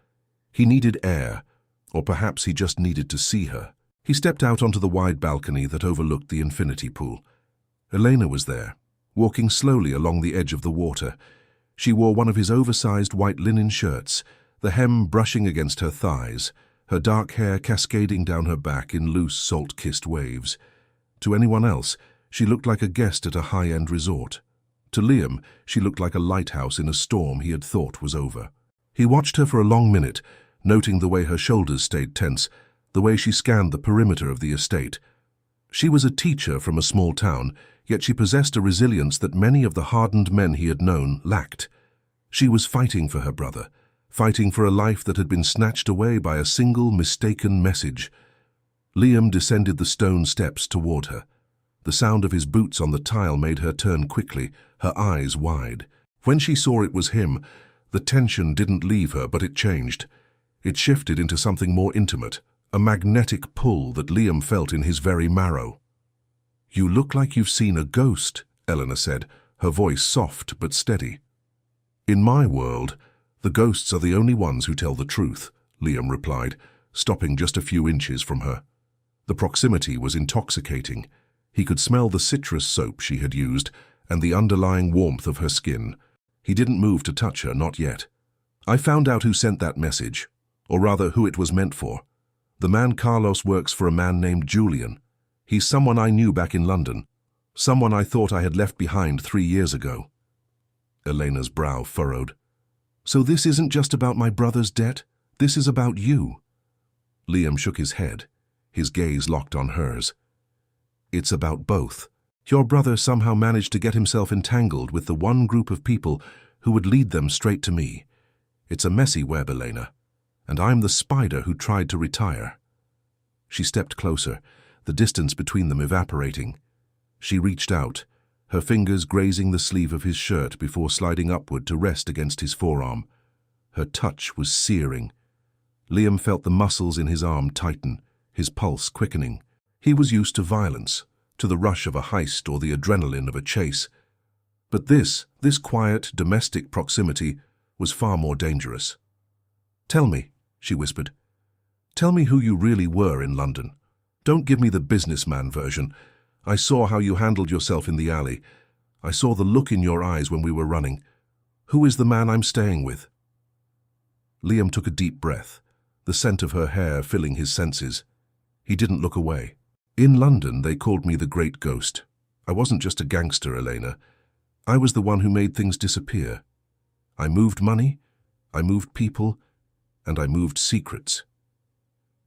He needed air, or perhaps he just needed to see her. He stepped out onto the wide balcony that overlooked the infinity pool. Elena was there, walking slowly along the edge of the water. She wore one of his oversized white linen shirts, the hem brushing against her thighs, her dark hair cascading down her back in loose, salt-kissed waves. To anyone else, she looked like a guest at a high-end resort. To Liam, she looked like a lighthouse in a storm he had thought was over. He watched her for a long minute, noting the way her shoulders stayed tense, the way she scanned the perimeter of the estate. She was a teacher from a small town, yet she possessed a resilience that many of the hardened men he had known lacked. She was fighting for her brother, fighting for a life that had been snatched away by a single mistaken message. Liam descended the stone steps toward her. The sound of his boots on the tile made her turn quickly, her eyes wide. When she saw it was him, the tension didn't leave her, but it changed. It shifted into something more intimate, a magnetic pull that Liam felt in his very marrow. "You look like you've seen a ghost," Eleanor said, her voice soft but steady. "In my world, the ghosts are the only ones who tell the truth," Liam replied, stopping just a few inches from her. The proximity was intoxicating. He could smell the citrus soap she had used and the underlying warmth of her skin. He didn't move to touch her, not yet. "I found out who sent that message, or rather who it was meant for. The man Carlos works for a man named Julian. He's someone I knew back in London, someone I thought I had left behind 3 years ago." Elena's brow furrowed. "So this isn't just about my brother's debt, this is about you." Liam shook his head, his gaze locked on hers. "It's about both. Your brother somehow managed to get himself entangled with the one group of people who would lead them straight to me. It's a messy web, Elena, and I'm the spider who tried to retire." She stepped closer, the distance between them evaporating. She reached out, her fingers grazing the sleeve of his shirt before sliding upward to rest against his forearm. Her touch was searing. Liam felt the muscles in his arm tighten, his pulse quickening. He was used to violence, to the rush of a heist or the adrenaline of a chase. But this quiet, domestic proximity was far more dangerous. "Tell me," she whispered. "Tell me who you really were in London. Don't give me the businessman version. I saw how you handled yourself in the alley. I saw the look in your eyes when we were running. Who is the man I'm staying with?" Liam took a deep breath, the scent of her hair filling his senses. He didn't look away. "In London, they called me the Great Ghost. I wasn't just a gangster, Elena. I was the one who made things disappear. I moved money, I moved people, and I moved secrets.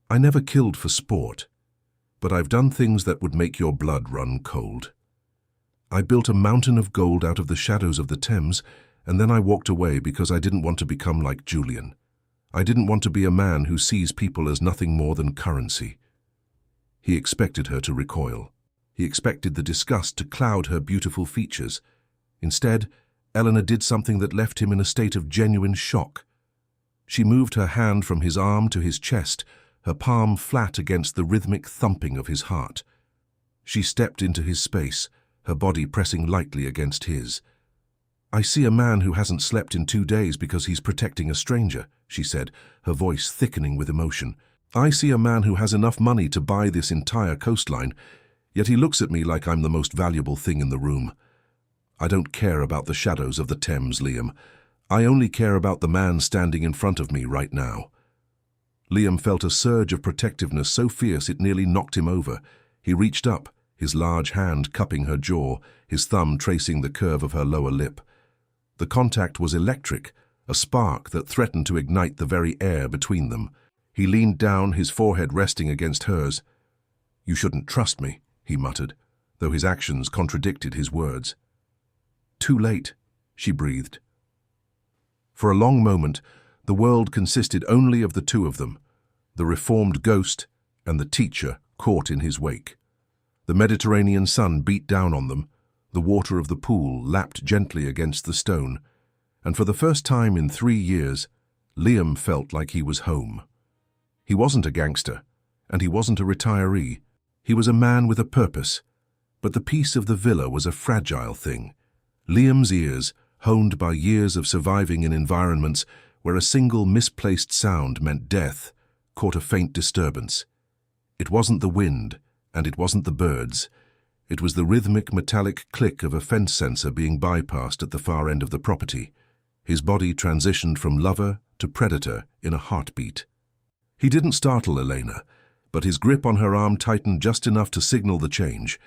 I never killed for sport, but I've done things that would make your blood run cold. I built a mountain of gold out of the shadows of the Thames, and then I walked away because I didn't want to become like Julian. I didn't want to be a man who sees people as nothing more than currency." He expected her to recoil. He expected the disgust to cloud her beautiful features. Instead, Eleanor did something that left him in a state of genuine shock. She moved her hand from his arm to his chest, her palm flat against the rhythmic thumping of his heart. She stepped into his space, her body pressing lightly against his. "I see a man who hasn't slept in 2 days because he's protecting a stranger," she said, her voice thickening with emotion. "I see a man who has enough money to buy this entire coastline, yet he looks at me like I'm the most valuable thing in the room. I don't care about the shadows of the Thames, Liam. I only care about the man standing in front of me right now." Liam felt a surge of protectiveness so fierce it nearly knocked him over. He reached up, his large hand cupping her jaw, his thumb tracing the curve of her lower lip. The contact was electric, a spark that threatened to ignite the very air between them. He leaned down, his forehead resting against hers. "You shouldn't trust me," he muttered, though his actions contradicted his words. "Too late," she breathed. For a long moment, the world consisted only of the two of them, the reformed ghost and the teacher caught in his wake. The Mediterranean sun beat down on them, the water of the pool lapped gently against the stone, and for the first time in 3 years, Liam felt like he was home. He wasn't a gangster, and he wasn't a retiree. He was a man with a purpose, but the peace of the villa was a fragile thing. Liam's ears, honed by years of surviving in environments where a single misplaced sound meant death, caught a faint disturbance. It wasn't the wind, and it wasn't the birds. It was the rhythmic metallic click of a fence sensor being bypassed at the far end of the property. His body transitioned from lover to predator in a heartbeat. He didn't startle Elena, but his grip on her arm tightened just enough to signal the change.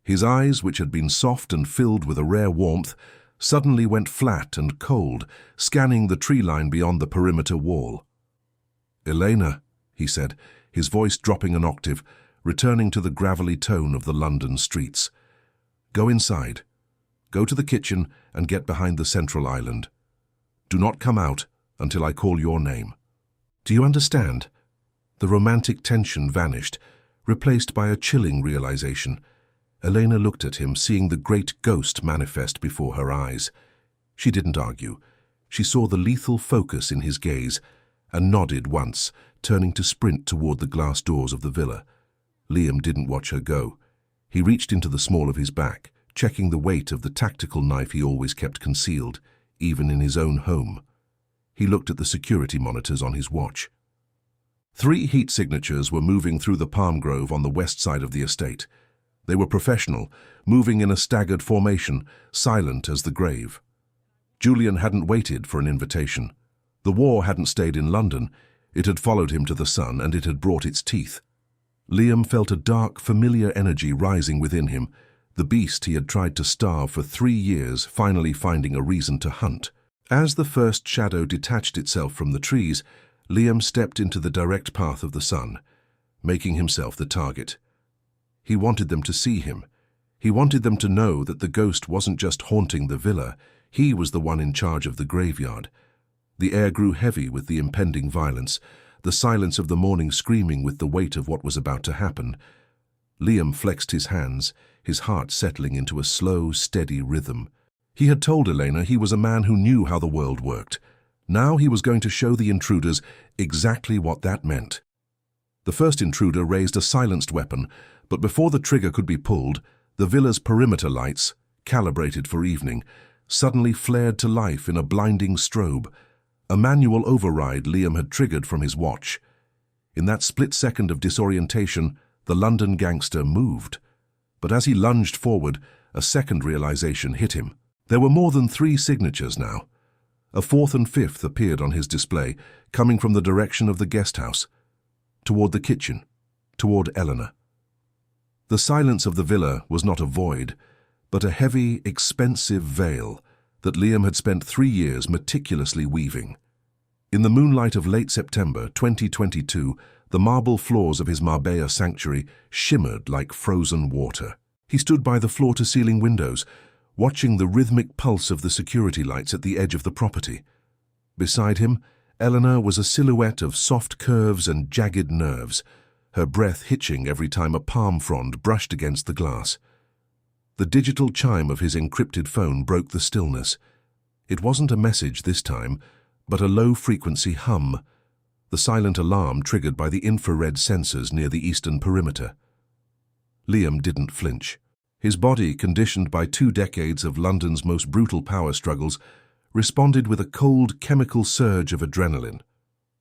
His eyes, which had been soft and filled with a rare warmth, suddenly went flat and cold, scanning the tree line beyond the perimeter wall. "Elena," he said, his voice dropping an octave, returning to the gravelly tone of the London streets. "Go inside. Go to the kitchen and get behind the central island. Do not come out until I call your name. Do you understand?" The romantic tension vanished, replaced by a chilling realization. Elena looked at him, seeing the great ghost manifest before her eyes. She didn't argue. She saw the lethal focus in his gaze and nodded once, turning to sprint toward the glass doors of the villa. Liam didn't watch her go. He reached into the small of his back, checking the weight of the tactical knife he always kept concealed, even in his own home. He looked at the security monitors on his watch. 3 heat signatures were moving through the palm grove on the west side of the estate. They were professional, moving in a staggered formation, silent as the grave. Julian hadn't waited for an invitation. The war hadn't stayed in London. It had followed him to the sun, and it had brought its teeth. Liam felt a dark, familiar energy rising within him, the beast he had tried to starve for 3 years finally finding a reason to hunt. As the first shadow detached itself from the trees, Liam stepped into the direct path of the sun, making himself the target. He wanted them to see him. He wanted them to know that the ghost wasn't just haunting the villa, he was the one in charge of the graveyard. The air grew heavy with the impending violence, the silence of the morning screaming with the weight of what was about to happen. Liam flexed his hands, his heart settling into a slow, steady rhythm. He had told Elena he was a man who knew how the world worked. Now he was going to show the intruders exactly what that meant. The first intruder raised a silenced weapon, but before the trigger could be pulled, the villa's perimeter lights, calibrated for evening, suddenly flared to life in a blinding strobe, a manual override Liam had triggered from his watch. In that split second of disorientation, the London gangster moved. But as he lunged forward, a second realization hit him. There were more than 3 signatures now. A 4th and 5th appeared on his display, coming from the direction of the guest house, toward the kitchen, toward Eleanor. The silence of the villa was not a void, but a heavy, expensive veil that Liam had spent 3 years meticulously weaving. In the moonlight of late September 2022, the marble floors of his Marbella sanctuary shimmered like frozen water. He stood by the floor-to-ceiling windows, watching the rhythmic pulse of the security lights at the edge of the property. Beside him, Eleanor was a silhouette of soft curves and jagged nerves, her breath hitching every time a palm frond brushed against the glass. The digital chime of his encrypted phone broke the stillness. It wasn't a message this time, but a low-frequency hum, the silent alarm triggered by the infrared sensors near the eastern perimeter. Liam didn't flinch. His body, conditioned by 2 decades of London's most brutal power struggles, responded with a cold chemical surge of adrenaline.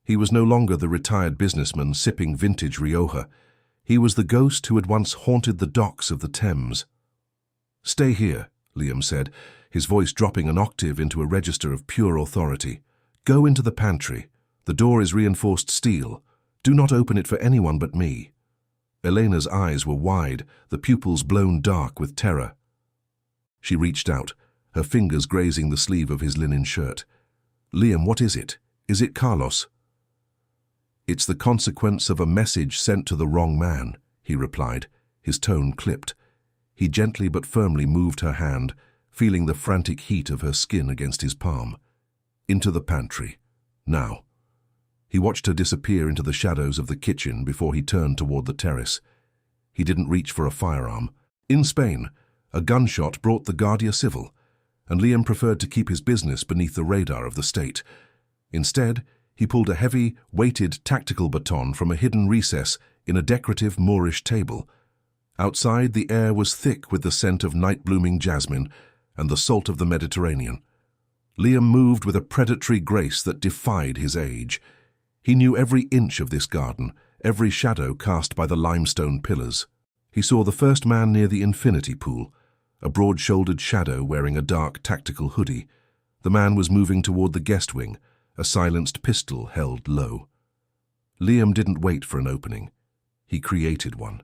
He was no longer the retired businessman sipping vintage Rioja. He was the ghost who had once haunted the docks of the Thames. "Stay here," Liam said, his voice dropping an octave into a register of pure authority. "Go into the pantry. The door is reinforced steel. Do not open it for anyone but me." Elena's eyes were wide, the pupils blown dark with terror. She reached out, her fingers grazing the sleeve of his linen shirt. "Liam, what is it? Is it Carlos?" "It's the consequence of a message sent to the wrong man," he replied, his tone clipped. He gently but firmly moved her hand, feeling the frantic heat of her skin against his palm. "Into the pantry. Now." He watched her disappear into the shadows of the kitchen before he turned toward the terrace. He didn't reach for a firearm. In Spain, a gunshot brought the Guardia Civil, and Liam preferred to keep his business beneath the radar of the state. Instead, he pulled a heavy, weighted tactical baton from a hidden recess in a decorative Moorish table. Outside, the air was thick with the scent of night-blooming jasmine and the salt of the Mediterranean. Liam moved with a predatory grace that defied his age. He knew every inch of this garden, every shadow cast by the limestone pillars. He saw the first man near the infinity pool, a broad-shouldered shadow wearing a dark tactical hoodie. The man was moving toward the guest wing, a silenced pistol held low. Liam didn't wait for an opening. He created one.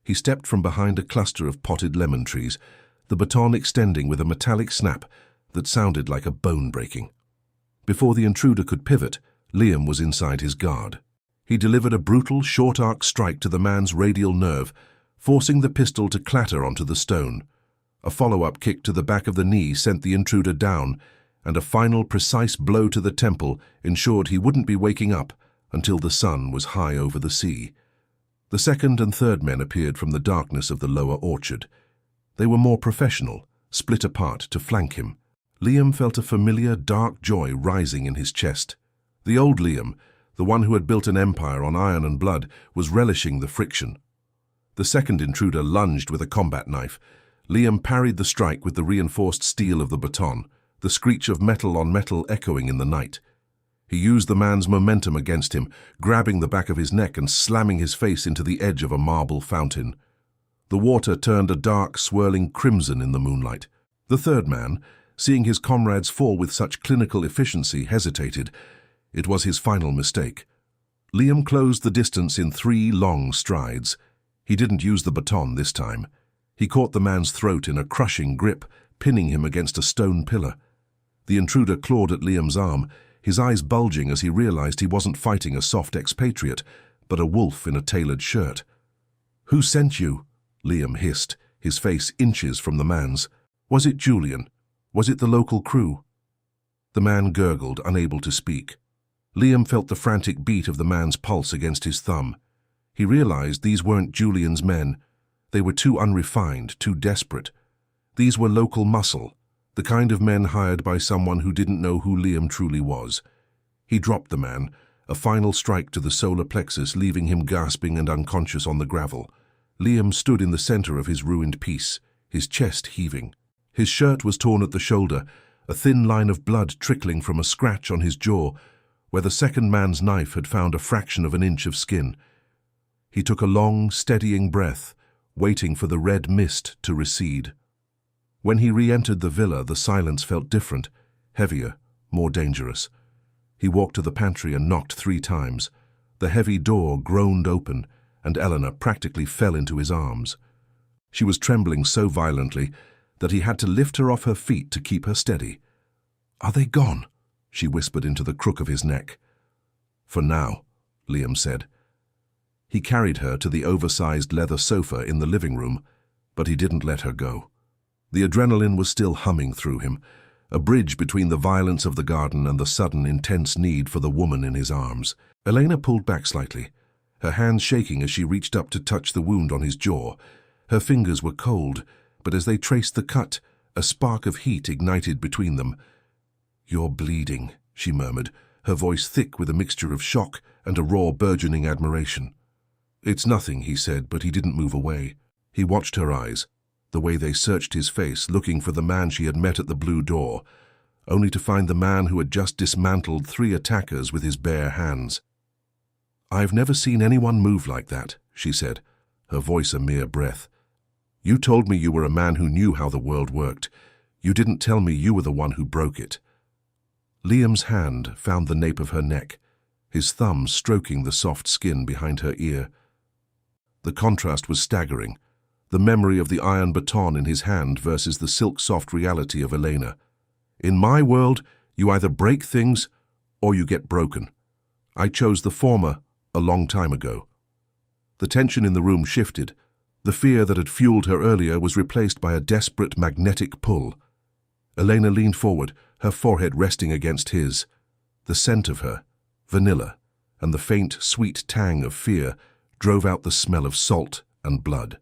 He stepped from behind a cluster of potted lemon trees, the baton extending with a metallic snap that sounded like a bone breaking. Before the intruder could pivot, Liam was inside his guard. He delivered a brutal, short-arc strike to the man's radial nerve, forcing the pistol to clatter onto the stone. A follow-up kick to the back of the knee sent the intruder down, and a final precise blow to the temple ensured he wouldn't be waking up until the sun was high over the sea. The second and third men appeared from the darkness of the lower orchard. They were more professional, split apart to flank him. Liam felt a familiar, dark joy rising in his chest. The old Liam, the one who had built an empire on iron and blood, was relishing the friction. The second intruder lunged with a combat knife. Liam parried the strike with the reinforced steel of the baton, the screech of metal on metal echoing in the night. He used the man's momentum against him, grabbing the back of his neck and slamming his face into the edge of a marble fountain. The water turned a dark, swirling crimson in the moonlight. The third man, seeing his comrades fall with such clinical efficiency, hesitated. It was his final mistake. Liam closed the distance in 3 long strides. He didn't use the baton this time. He caught the man's throat in a crushing grip, pinning him against a stone pillar. The intruder clawed at Liam's arm, his eyes bulging as he realized he wasn't fighting a soft expatriate, but a wolf in a tailored shirt. "Who sent you?" Liam hissed, his face inches from the man's. "Was it Julian? Was it the local crew?" The man gurgled, unable to speak. Liam felt the frantic beat of the man's pulse against his thumb. He realized these weren't Julian's men. They were too unrefined, too desperate. These were local muscle, the kind of men hired by someone who didn't know who Liam truly was. He dropped the man, a final strike to the solar plexus, leaving him gasping and unconscious on the gravel. Liam stood in the center of his ruined piece, his chest heaving. His shirt was torn at the shoulder, a thin line of blood trickling from a scratch on his jaw, where the second man's knife had found a fraction of an inch of skin. He took a long, steadying breath, waiting for the red mist to recede. When he re-entered the villa, the silence felt different, heavier, more dangerous. He walked to the pantry and knocked 3 times. The heavy door groaned open, and Eleanor practically fell into his arms. She was trembling so violently that he had to lift her off her feet to keep her steady. "Are they gone?" she whispered into the crook of his neck. "For now," Liam said. He carried her to the oversized leather sofa in the living room, but he didn't let her go. The adrenaline was still humming through him, a bridge between the violence of the garden and the sudden, intense need for the woman in his arms. Elena pulled back slightly, her hands shaking as she reached up to touch the wound on his jaw. Her fingers were cold, but as they traced the cut, a spark of heat ignited between them. "You're bleeding," she murmured, her voice thick with a mixture of shock and a raw, burgeoning admiration. "It's nothing," he said, but he didn't move away. He watched her eyes, the way they searched his face, looking for the man she had met at the blue door, only to find the man who had just dismantled 3 attackers with his bare hands. "I've never seen anyone move like that," she said, her voice a mere breath. "You told me you were a man who knew how the world worked. You didn't tell me you were the one who broke it." Liam's hand found the nape of her neck, his thumb stroking the soft skin behind her ear. The contrast was staggering. The memory of the iron baton in his hand versus the silk-soft reality of Elena. In my world, you either break things or you get broken. I chose the former a long time ago. The tension in the room shifted. The fear that had fueled her earlier was replaced by a desperate magnetic pull. Elena leaned forward, her forehead resting against his. The scent of her, vanilla, and the faint, sweet tang of fear drove out the smell of salt and blood.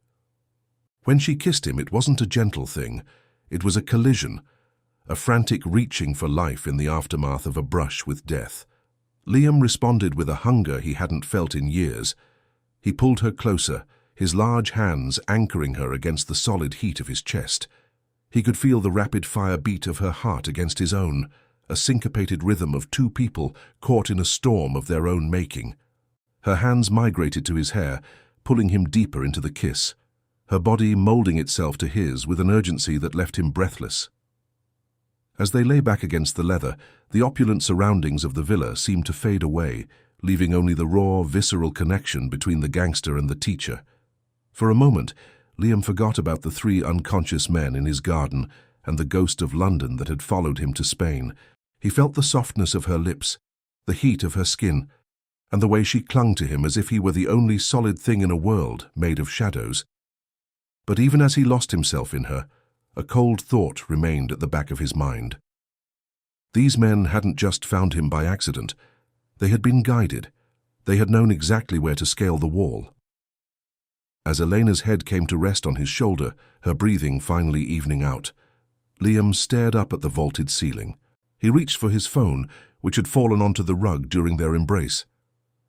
When she kissed him, it wasn't a gentle thing. It was a collision, a frantic reaching for life in the aftermath of a brush with death. Liam responded with a hunger he hadn't felt in years. He pulled her closer, his large hands anchoring her against the solid heat of his chest. He could feel the rapid-fire beat of her heart against his own, a syncopated rhythm of two people caught in a storm of their own making. Her hands migrated to his hair, pulling him deeper into the kiss, her body molding itself to his with an urgency that left him breathless. As they lay back against the leather, the opulent surroundings of the villa seemed to fade away, leaving only the raw, visceral connection between the gangster and the teacher. For a moment, Liam forgot about the three unconscious men in his garden and the ghost of London that had followed him to Spain. He felt the softness of her lips, the heat of her skin, and the way she clung to him as if he were the only solid thing in a world made of shadows. But even as he lost himself in her, a cold thought remained at the back of his mind. These men hadn't just found him by accident. They had been guided. They had known exactly where to scale the wall. As Elena's head came to rest on his shoulder, her breathing finally evening out, Liam stared up at the vaulted ceiling. He reached for his phone, which had fallen onto the rug during their embrace.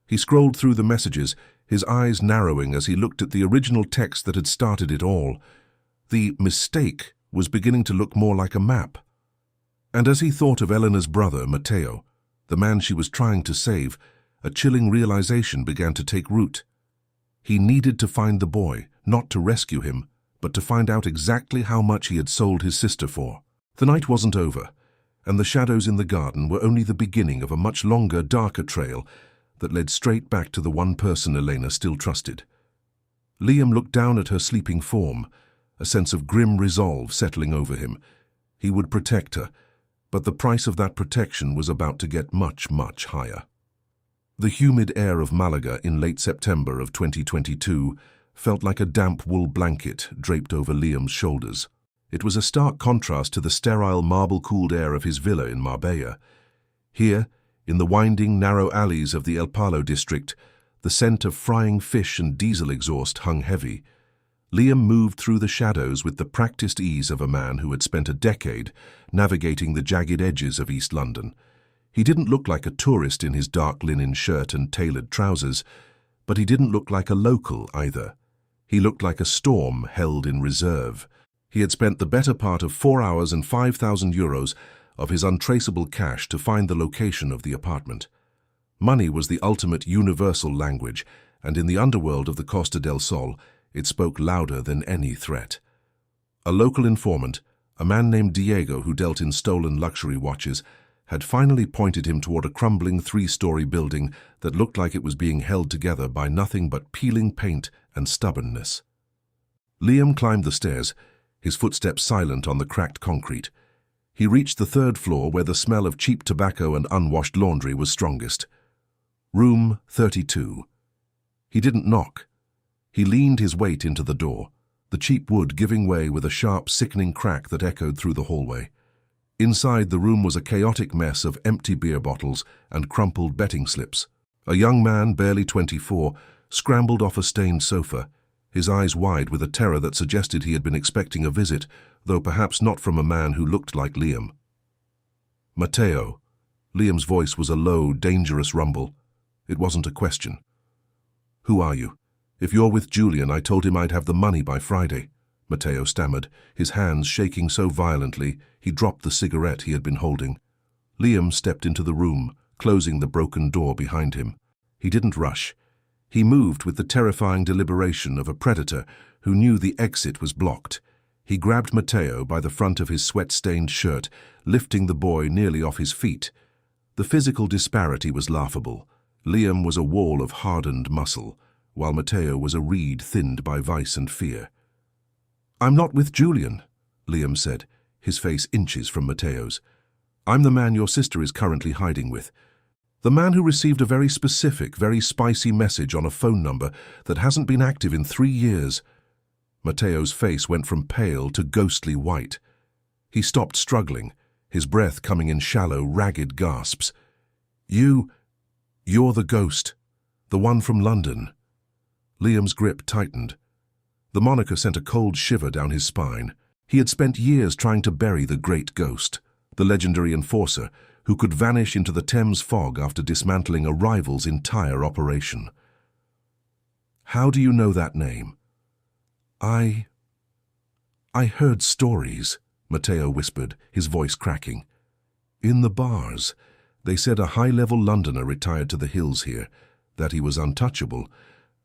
He scrolled through the messages, his eyes narrowing as he looked at the original text that had started it all. The mistake was beginning to look more like a map. And as he thought of Elena's brother, Matteo, the man she was trying to save, a chilling realization began to take root. He needed to find the boy, not to rescue him, but to find out exactly how much he had sold his sister for. The night wasn't over, and the shadows in the garden were only the beginning of a much longer, darker trail that led straight back to the one person Elena still trusted. Liam looked down at her sleeping form, a sense of grim resolve settling over him. He would protect her, but the price of that protection was about to get much, much higher. The humid air of Malaga in late September of 2022 felt like a damp wool blanket draped over Liam's shoulders. It was a stark contrast to the sterile, marble-cooled air of his villa in Marbella. Here, in the winding, narrow alleys of the El Palo district, the scent of frying fish and diesel exhaust hung heavy. Liam moved through the shadows with the practiced ease of a man who had spent a decade navigating the jagged edges of East London. He didn't look like a tourist in his dark linen shirt and tailored trousers, but he didn't look like a local either. He looked like a storm held in reserve. He had spent the better part of 4 hours and €5,000 of his untraceable cash to find the location of the apartment. Money was the ultimate universal language, and in the underworld of the Costa del Sol, it spoke louder than any threat. A local informant, a man named Diego who dealt in stolen luxury watches, had finally pointed him toward a crumbling 3-story building that looked like it was being held together by nothing but peeling paint and stubbornness. Liam climbed the stairs, his footsteps silent on the cracked concrete. He reached the 3rd floor where the smell of cheap tobacco and unwashed laundry was strongest. Room 32. He didn't knock. He leaned his weight into the door, the cheap wood giving way with a sharp, sickening crack that echoed through the hallway. Inside, the room was a chaotic mess of empty beer bottles and crumpled betting slips. A young man, barely 24, scrambled off a stained sofa, his eyes wide with a terror that suggested he had been expecting a visit, though perhaps not from a man who looked like Liam. Matteo. Liam's voice was a low, dangerous rumble. It wasn't a question. Who are you? If you're with Julian, I told him I'd have the money by Friday, Matteo stammered, his hands shaking so violently he dropped the cigarette he had been holding. Liam stepped into the room, closing the broken door behind him. He didn't rush. He moved with the terrifying deliberation of a predator who knew the exit was blocked. He grabbed Matteo by the front of his sweat-stained shirt, lifting the boy nearly off his feet. The physical disparity was laughable. Liam was a wall of hardened muscle, while Matteo was a reed thinned by vice and fear. "I'm not with Julian," Liam said, his face inches from Matteo's. "I'm the man your sister is currently hiding with. The man who received a very specific, very spicy message on a phone number that hasn't been active in 3 years. Matteo's face went from pale to ghostly white. He stopped struggling, his breath coming in shallow, ragged gasps. You're the ghost, the one from London." Liam's grip tightened. The moniker sent a cold shiver down his spine. He had spent years trying to bury the great ghost, the legendary enforcer, who could vanish into the Thames fog after dismantling a rival's entire operation. "How do you know that name?" I heard stories," Matteo whispered, his voice cracking. "In the bars, they said a high-level Londoner retired to the hills here, that he was untouchable.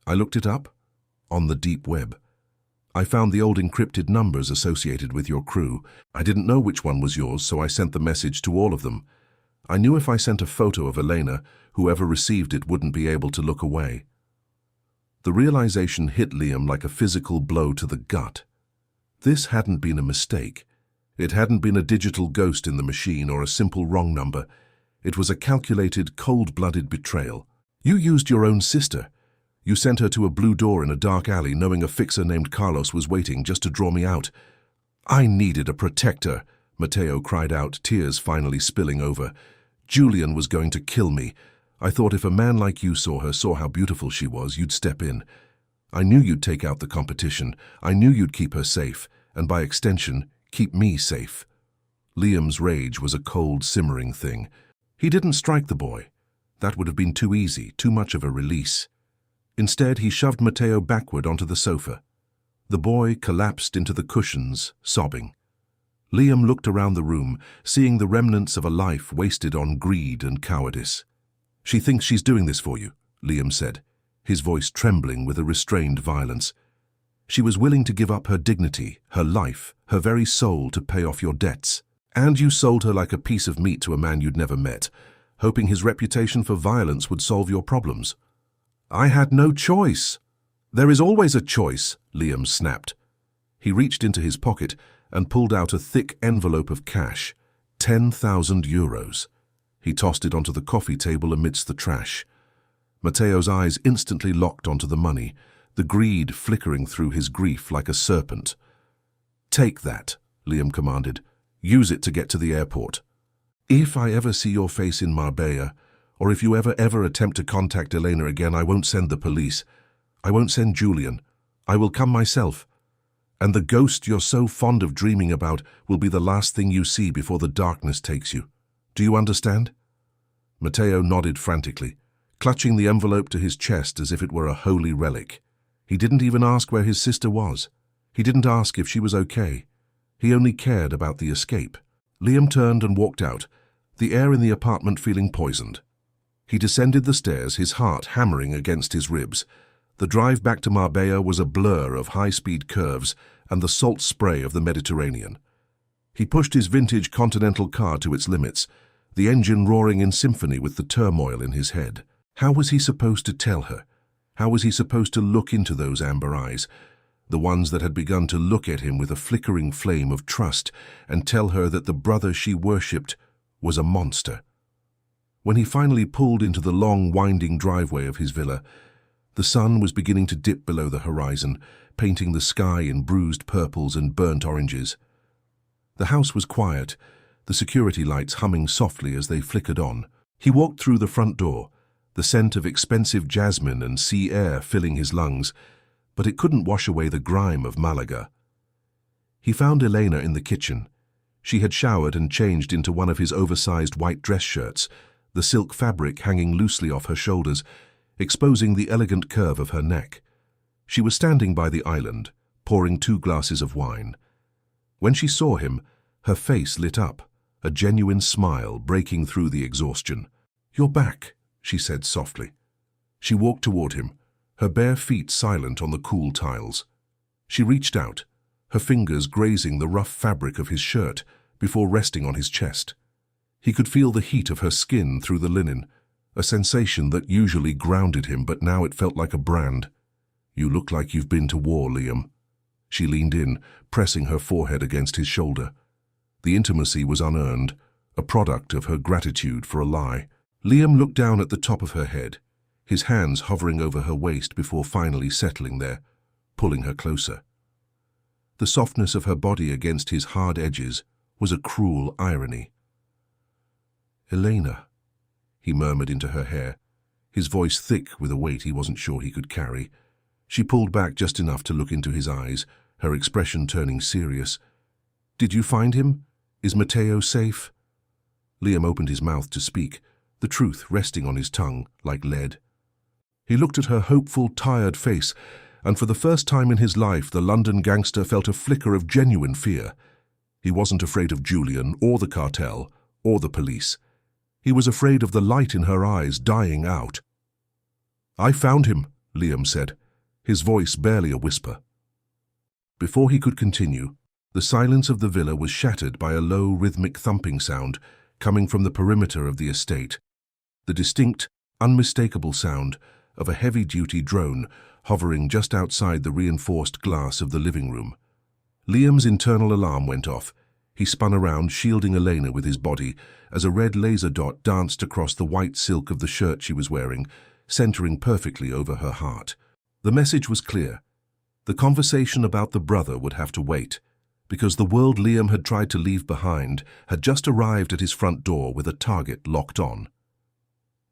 I looked it up, on the deep web. I found the old encrypted numbers associated with your crew. I didn't know which one was yours, so I sent the message to all of them. I knew if I sent a photo of Elena, whoever received it wouldn't be able to look away." The realization hit Liam like a physical blow to the gut. This hadn't been a mistake. It hadn't been a digital ghost in the machine or a simple wrong number. It was a calculated, cold-blooded betrayal. "You used your own sister. You sent her to a blue door in a dark alley knowing a fixer named Carlos was waiting just to draw me out. I needed a protector," Matteo cried out, tears finally spilling over. "Julian was going to kill me. I thought if a man like you saw her, saw how beautiful she was, you'd step in. I knew you'd take out the competition. I knew you'd keep her safe, and by extension, keep me safe." Liam's rage was a cold, simmering thing. He didn't strike the boy. That would have been too easy, too much of a release. Instead, he shoved Matteo backward onto the sofa. The boy collapsed into the cushions, sobbing. Liam looked around the room, seeing the remnants of a life wasted on greed and cowardice. "She thinks she's doing this for you," Liam said, his voice trembling with a restrained violence. "She was willing to give up her dignity, her life, her very soul to pay off your debts. And you sold her like a piece of meat to a man you'd never met, hoping his reputation for violence would solve your problems." "I had no choice." "There is always a choice," Liam snapped. He reached into his pocket and pulled out a thick envelope of cash, 10,000 euros. He tossed it onto the coffee table amidst the trash. Matteo's eyes instantly locked onto the money, the greed flickering through his grief like a serpent. "Take that," Liam commanded. "Use it to get to the airport. If I ever see your face in Marbella, or if you ever attempt to contact Elena again, I won't send the police. I won't send Julian. I will come myself. And the ghost you're so fond of dreaming about will be the last thing you see before the darkness takes you. Do you understand?" Matteo nodded frantically, clutching the envelope to his chest as if it were a holy relic. He didn't even ask where his sister was. He didn't ask if she was okay. He only cared about the escape. Liam turned and walked out, the air in the apartment feeling poisoned. He descended the stairs, his heart hammering against his ribs. The drive back to Marbella was a blur of high-speed curves and the salt spray of the Mediterranean. He pushed his vintage Continental car to its limits, the engine roaring in symphony with the turmoil in his head. How was he supposed to tell her? How was he supposed to look into those amber eyes, the ones that had begun to look at him with a flickering flame of trust, and tell her that the brother she worshipped was a monster? When he finally pulled into the long, winding driveway of his villa, the sun was beginning to dip below the horizon, painting the sky in bruised purples and burnt oranges. The house was quiet, the security lights humming softly as they flickered on. He walked through the front door, the scent of expensive jasmine and sea air filling his lungs, but it couldn't wash away the grime of Malaga. He found Elena in the kitchen. She had showered and changed into one of his oversized white dress shirts, the silk fabric hanging loosely off her shoulders, exposing the elegant curve of her neck. She was standing by the island, pouring 2 glasses of wine. When she saw him, her face lit up, a genuine smile breaking through the exhaustion. "You're back," she said softly. She walked toward him, her bare feet silent on the cool tiles. She reached out, her fingers grazing the rough fabric of his shirt before resting on his chest. He could feel the heat of her skin through the linen, a sensation that usually grounded him, but now it felt like a brand. You look like you've been to war, Liam. She leaned in, pressing her forehead against his shoulder. The intimacy was unearned, a product of her gratitude for a lie. Liam looked down at the top of her head, his hands hovering over her waist before finally settling there, pulling her closer. The softness of her body against his hard edges was a cruel irony. "Elena," he murmured into her hair, his voice thick with a weight he wasn't sure he could carry. She pulled back just enough to look into his eyes, her expression turning serious. "Did you find him? Is Matteo safe?" Liam opened his mouth to speak, the truth resting on his tongue like lead. He looked at her hopeful, tired face, and for the first time in his life the London gangster felt a flicker of genuine fear. He wasn't afraid of Julian or the cartel or the police. He was afraid of the light in her eyes dying out. "I found him," Liam said, his voice barely a whisper. Before he could continue, the silence of the villa was shattered by a low, rhythmic thumping sound coming from the perimeter of the estate, the distinct, unmistakable sound of a heavy-duty drone hovering just outside the reinforced glass of the living room. Liam's internal alarm went off. He spun around, shielding Elena with his body, as a red laser dot danced across the white silk of the shirt she was wearing, centering perfectly over her heart. The message was clear. The conversation about the brother would have to wait, because the world Liam had tried to leave behind had just arrived at his front door with a target locked on.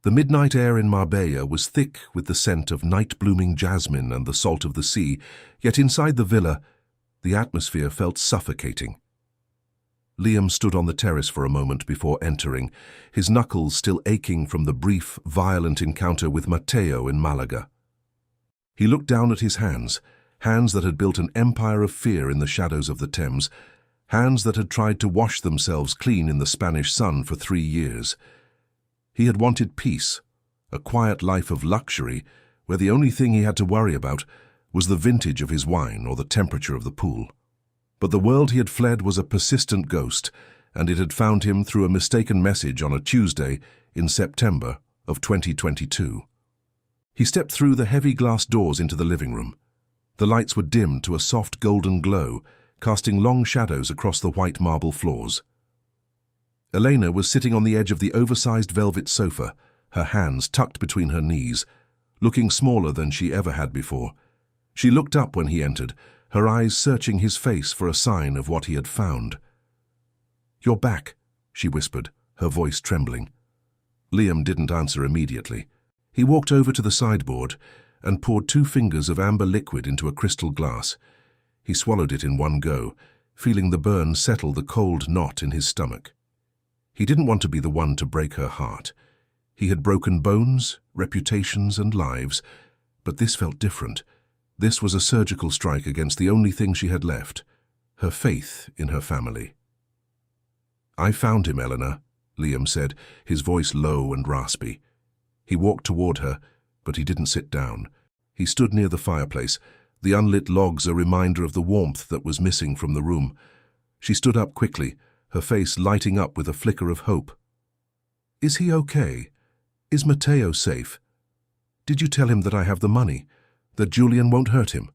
The midnight air in Marbella was thick with the scent of night-blooming jasmine and the salt of the sea, yet inside the villa, the atmosphere felt suffocating. Liam stood on the terrace for a moment before entering, his knuckles still aching from the brief, violent encounter with Matteo in Malaga. He looked down at his hands, hands that had built an empire of fear in the shadows of the Thames, hands that had tried to wash themselves clean in the Spanish sun for 3 years. He had wanted peace, a quiet life of luxury, where the only thing he had to worry about was the vintage of his wine or the temperature of the pool. But the world he had fled was a persistent ghost, and it had found him through a mistaken message on a Tuesday in September of 2022. He stepped through the heavy glass doors into the living room. The lights were dimmed to a soft golden glow, casting long shadows across the white marble floors. Elena was sitting on the edge of the oversized velvet sofa, her hands tucked between her knees, looking smaller than she ever had before. She looked up when he entered, her eyes searching his face for a sign of what he had found. "You're back," she whispered, her voice trembling. Liam didn't answer immediately. He walked over to the sideboard and poured 2 fingers of amber liquid into a crystal glass. He swallowed it in one go, feeling the burn settle the cold knot in his stomach. He didn't want to be the one to break her heart. He had broken bones, reputations, and lives, but this felt different. This was a surgical strike against the only thing she had left, her faith in her family. "I found him, Eleanor," Liam said, his voice low and raspy. He walked toward her, but he didn't sit down. He stood near the fireplace, the unlit logs a reminder of the warmth that was missing from the room. She stood up quickly, her face lighting up with a flicker of hope. "Is he okay? Is Matteo safe? Did you tell him that I have the money? That Julian won't hurt him?"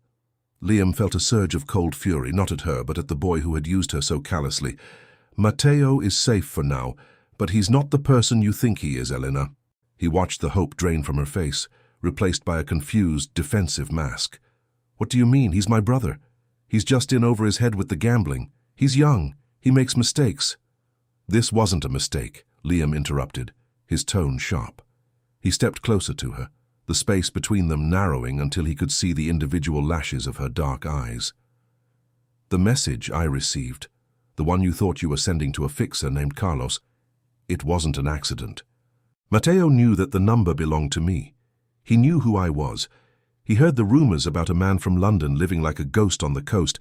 Liam felt a surge of cold fury, not at her, but at the boy who had used her so callously. "Matteo is safe for now, but he's not the person you think he is, Elena." He watched the hope drain from her face, replaced by a confused, defensive mask. "What do you mean? He's my brother. He's just in over his head with the gambling. He's young. He makes mistakes." "This wasn't a mistake," Liam interrupted, his tone sharp. He stepped closer to her, the space between them narrowing until he could see the individual lashes of her dark eyes. "The message I received, the one you thought you were sending to a fixer named Carlos, it wasn't an accident. Matteo knew that the number belonged to me. He knew who I was. He heard the rumors about a man from London living like a ghost on the coast,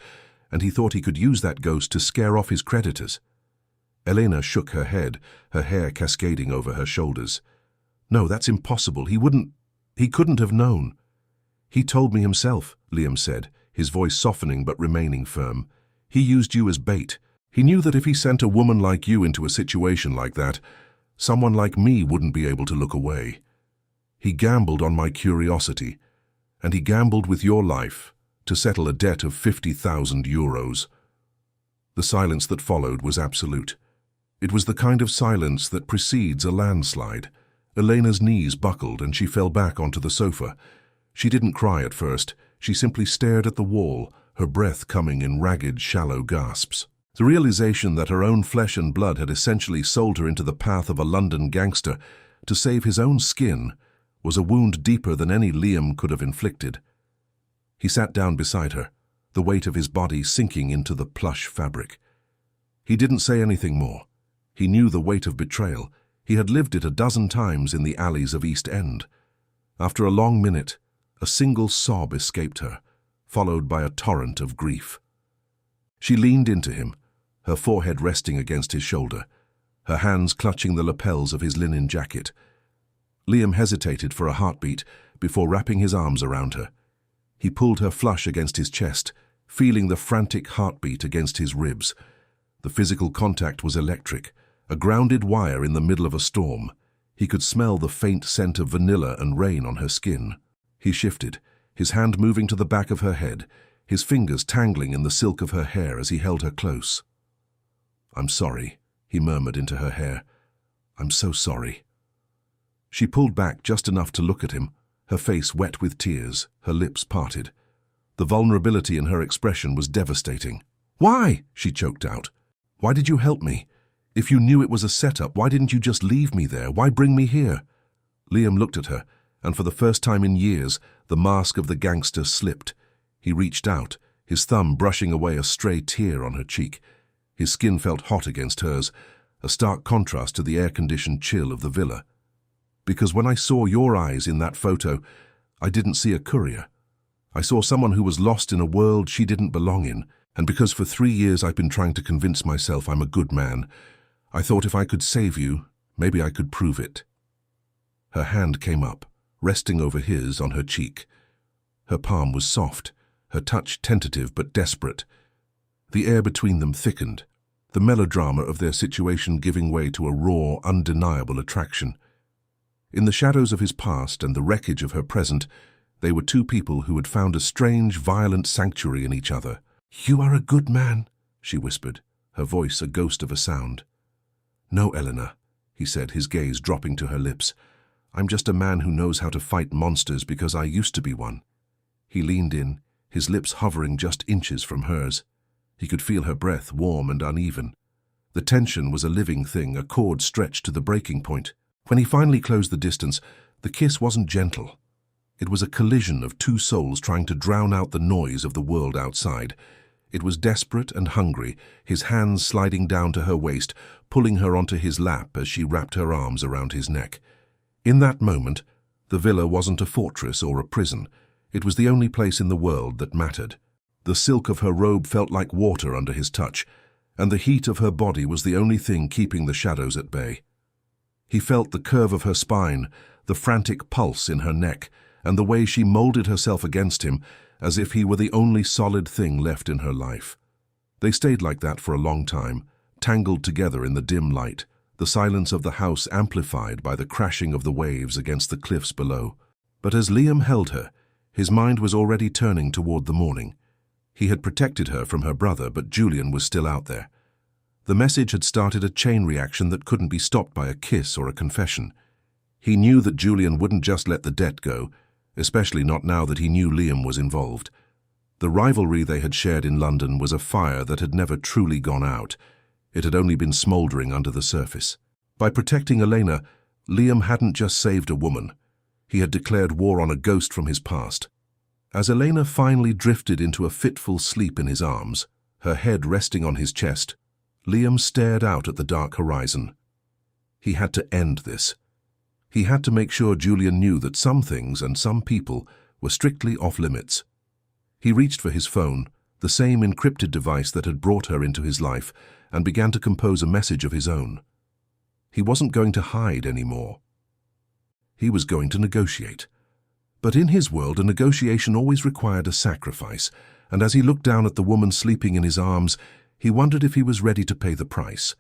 and he thought he could use that ghost to scare off his creditors." Elena shook her head, her hair cascading over her shoulders. "No, that's impossible. He couldn't have known." "He told me himself," Liam said, his voice softening but remaining firm. "He used you as bait. He knew that if he sent a woman like you into a situation like that, someone like me wouldn't be able to look away. He gambled on my curiosity, and he gambled with your life to settle a debt of 50,000 euros. The silence that followed was absolute. It was the kind of silence that precedes a landslide. Elena's knees buckled and she fell back onto the sofa. She didn't cry at first. She simply stared at the wall, her breath coming in ragged, shallow gasps. The realization that her own flesh and blood had essentially sold her into the path of a London gangster to save his own skin was a wound deeper than any Liam could have inflicted. He sat down beside her, the weight of his body sinking into the plush fabric. He didn't say anything more. He knew the weight of betrayal. He had lived it a dozen times in the alleys of East End. After a long minute, a single sob escaped her, followed by a torrent of grief. She leaned into him, her forehead resting against his shoulder, her hands clutching the lapels of his linen jacket. Liam hesitated for a heartbeat before wrapping his arms around her. He pulled her flush against his chest, feeling the frantic heartbeat against his ribs. The physical contact was electric, a grounded wire in the middle of a storm. He could smell the faint scent of vanilla and rain on her skin. He shifted, his hand moving to the back of her head, his fingers tangling in the silk of her hair as he held her close. "I'm sorry," he murmured into her hair. "I'm so sorry." She pulled back just enough to look at him, her face wet with tears, her lips parted. The vulnerability in her expression was devastating. "Why?" she choked out. "Why did you help me? If you knew it was a setup, why didn't you just leave me there? Why bring me here?" Liam looked at her, and for the first time in years, the mask of the gangster slipped. He reached out, his thumb brushing away a stray tear on her cheek. His skin felt hot against hers, a stark contrast to the air-conditioned chill of the villa. "Because when I saw your eyes in that photo, I didn't see a courier. I saw someone who was lost in a world she didn't belong in, and because for 3 years I've been trying to convince myself I'm a good man, I thought if I could save you, maybe I could prove it." Her hand came up, resting over his on her cheek. Her palm was soft, her touch tentative but desperate. The air between them thickened, the melodrama of their situation giving way to a raw, undeniable attraction. In the shadows of his past and the wreckage of her present, they were two people who had found a strange, violent sanctuary in each other. "You are a good man," she whispered, her voice a ghost of a sound. "No, Eleanor," he said, his gaze dropping to her lips. "I'm just a man who knows how to fight monsters because I used to be one." He leaned in, his lips hovering just inches from hers. He could feel her breath, warm and uneven. The tension was a living thing, a cord stretched to the breaking point. When he finally closed the distance, the kiss wasn't gentle. It was a collision of two souls trying to drown out the noise of the world outside. It was desperate and hungry, his hands sliding down to her waist, pulling her onto his lap as she wrapped her arms around his neck. In that moment, the villa wasn't a fortress or a prison. It was the only place in the world that mattered. The silk of her robe felt like water under his touch, and the heat of her body was the only thing keeping the shadows at bay. He felt the curve of her spine, the frantic pulse in her neck, and the way she molded herself against him, as if he were the only solid thing left in her life. They stayed like that for a long time, tangled together in the dim light, the silence of the house amplified by the crashing of the waves against the cliffs below. But as Liam held her, his mind was already turning toward the morning. He had protected her from her brother, but Julian was still out there. The message had started a chain reaction that couldn't be stopped by a kiss or a confession. He knew that Julian wouldn't just let the debt go, especially not now that he knew Liam was involved. The rivalry they had shared in London was a fire that had never truly gone out. It had only been smouldering under the surface. By protecting Elena, Liam hadn't just saved a woman. He had declared war on a ghost from his past. As Elena finally drifted into a fitful sleep in his arms, her head resting on his chest, Liam stared out at the dark horizon. He had to end this. He had to make sure Julian knew that some things and some people were strictly off-limits. He reached for his phone, the same encrypted device that had brought her into his life, and began to compose a message of his own. He wasn't going to hide anymore. He was going to negotiate. But in his world, a negotiation always required a sacrifice, and as he looked down at the woman sleeping in his arms, he wondered if he was ready to pay the price.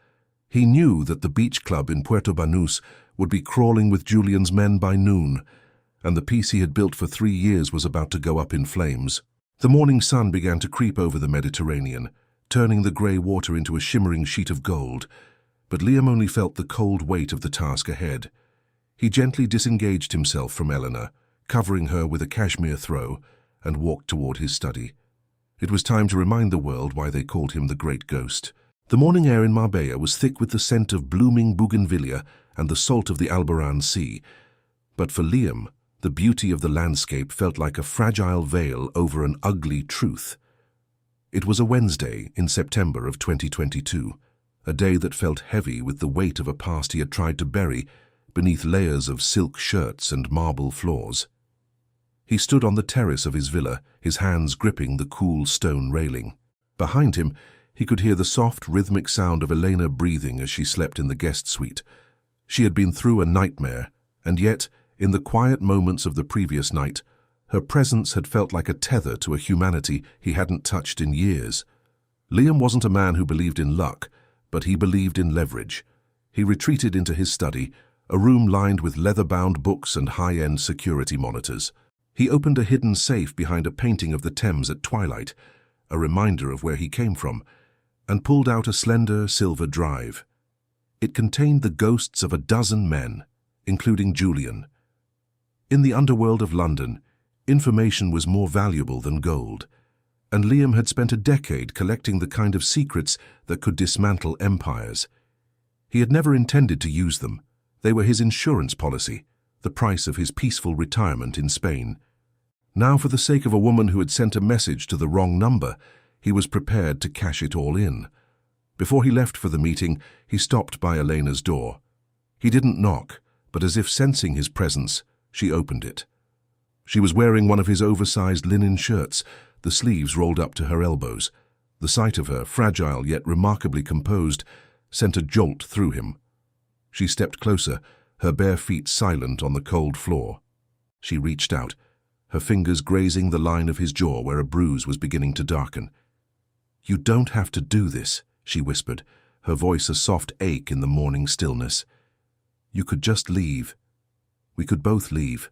He knew that the beach club in Puerto Banús would be crawling with Julian's men by noon, and the peace he had built for 3 years was about to go up in flames. The morning sun began to creep over the Mediterranean, turning the grey water into a shimmering sheet of gold, but Liam only felt the cold weight of the task ahead. He gently disengaged himself from Eleanor, covering her with a cashmere throw, and walked toward his study. It was time to remind the world why they called him the Great Ghost. The morning air in Marbella was thick with the scent of blooming bougainvillea and the salt of the Alboran Sea, but for Liam, the beauty of the landscape felt like a fragile veil over an ugly truth. It was a Wednesday in September of 2022, a day that felt heavy with the weight of a past he had tried to bury beneath layers of silk shirts and marble floors. He stood on the terrace of his villa, his hands gripping the cool stone railing. Behind him, he could hear the soft, rhythmic sound of Elena breathing as she slept in the guest suite. She had been through a nightmare, and yet, in the quiet moments of the previous night, her presence had felt like a tether to a humanity he hadn't touched in years. Liam wasn't a man who believed in luck, but he believed in leverage. He retreated into his study, a room lined with leather-bound books and high-end security monitors. He opened a hidden safe behind a painting of the Thames at twilight, a reminder of where he came from, and pulled out a slender silver drive. It contained the ghosts of a dozen men, including Julian. In the underworld of London, information was more valuable than gold, and Liam had spent a decade collecting the kind of secrets that could dismantle empires. He had never intended to use them. They were his insurance policy, the price of his peaceful retirement in Spain. Now, for the sake of a woman who had sent a message to the wrong number, he was prepared to cash it all in. Before he left for the meeting, he stopped by Elena's door. He didn't knock, but as if sensing his presence, she opened it. She was wearing one of his oversized linen shirts, the sleeves rolled up to her elbows. The sight of her, fragile yet remarkably composed, sent a jolt through him. She stepped closer, her bare feet silent on the cold floor. She reached out, her fingers grazing the line of his jaw where a bruise was beginning to darken. "You don't have to do this," she whispered, her voice a soft ache in the morning stillness. "You could just leave. We could both leave."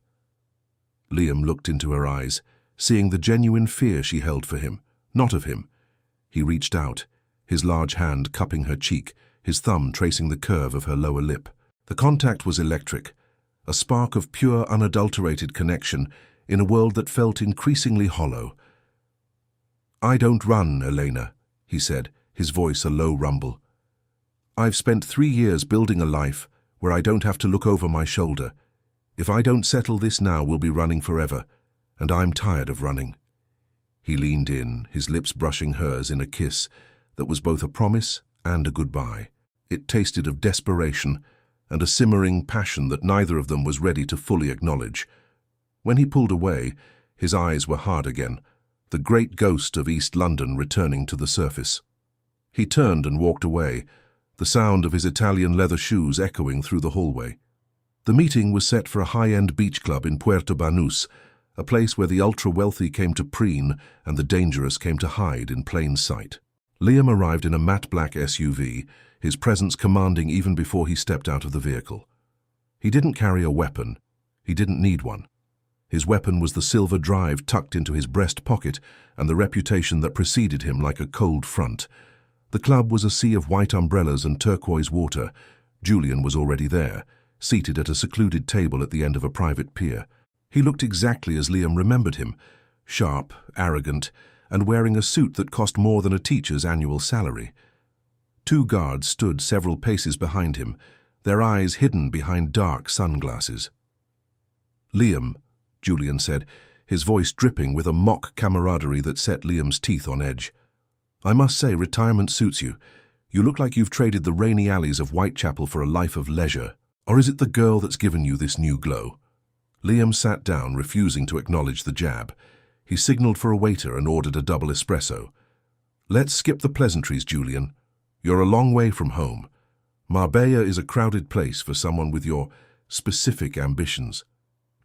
Liam looked into her eyes, seeing the genuine fear she held for him, not of him. He reached out, his large hand cupping her cheek, his thumb tracing the curve of her lower lip. The contact was electric, a spark of pure, unadulterated connection in a world that felt increasingly hollow. "I don't run, Elena," he said, his voice a low rumble. "I've spent 3 years building a life where I don't have to look over my shoulder. If I don't settle this now, we'll be running forever, and I'm tired of running." He leaned in, his lips brushing hers in a kiss that was both a promise and a goodbye. It tasted of desperation and a simmering passion that neither of them was ready to fully acknowledge. When he pulled away, his eyes were hard again, the great ghost of East London returning to the surface. He turned and walked away, the sound of his Italian leather shoes echoing through the hallway. The meeting was set for a high-end beach club in Puerto Banús, a place where the ultra-wealthy came to preen and the dangerous came to hide in plain sight. Liam arrived in a matte black SUV, his presence commanding even before he stepped out of the vehicle. He didn't carry a weapon. He didn't need one. His weapon was the silver drive tucked into his breast pocket and the reputation that preceded him like a cold front. The club was a sea of white umbrellas and turquoise water. Julian was already there, seated at a secluded table at the end of a private pier. He looked exactly as Liam remembered him, sharp, arrogant, and wearing a suit that cost more than a teacher's annual salary. 2 guards stood several paces behind him, their eyes hidden behind dark sunglasses. "Liam," Julian said, his voice dripping with a mock camaraderie that set Liam's teeth on edge. "I must say, retirement suits you. You look like you've traded the rainy alleys of Whitechapel for a life of leisure. Or is it the girl that's given you this new glow?" Liam sat down, refusing to acknowledge the jab. He signaled for a waiter and ordered a double espresso. "Let's skip the pleasantries, Julian. You're a long way from home. Marbella is a crowded place for someone with your specific ambitions."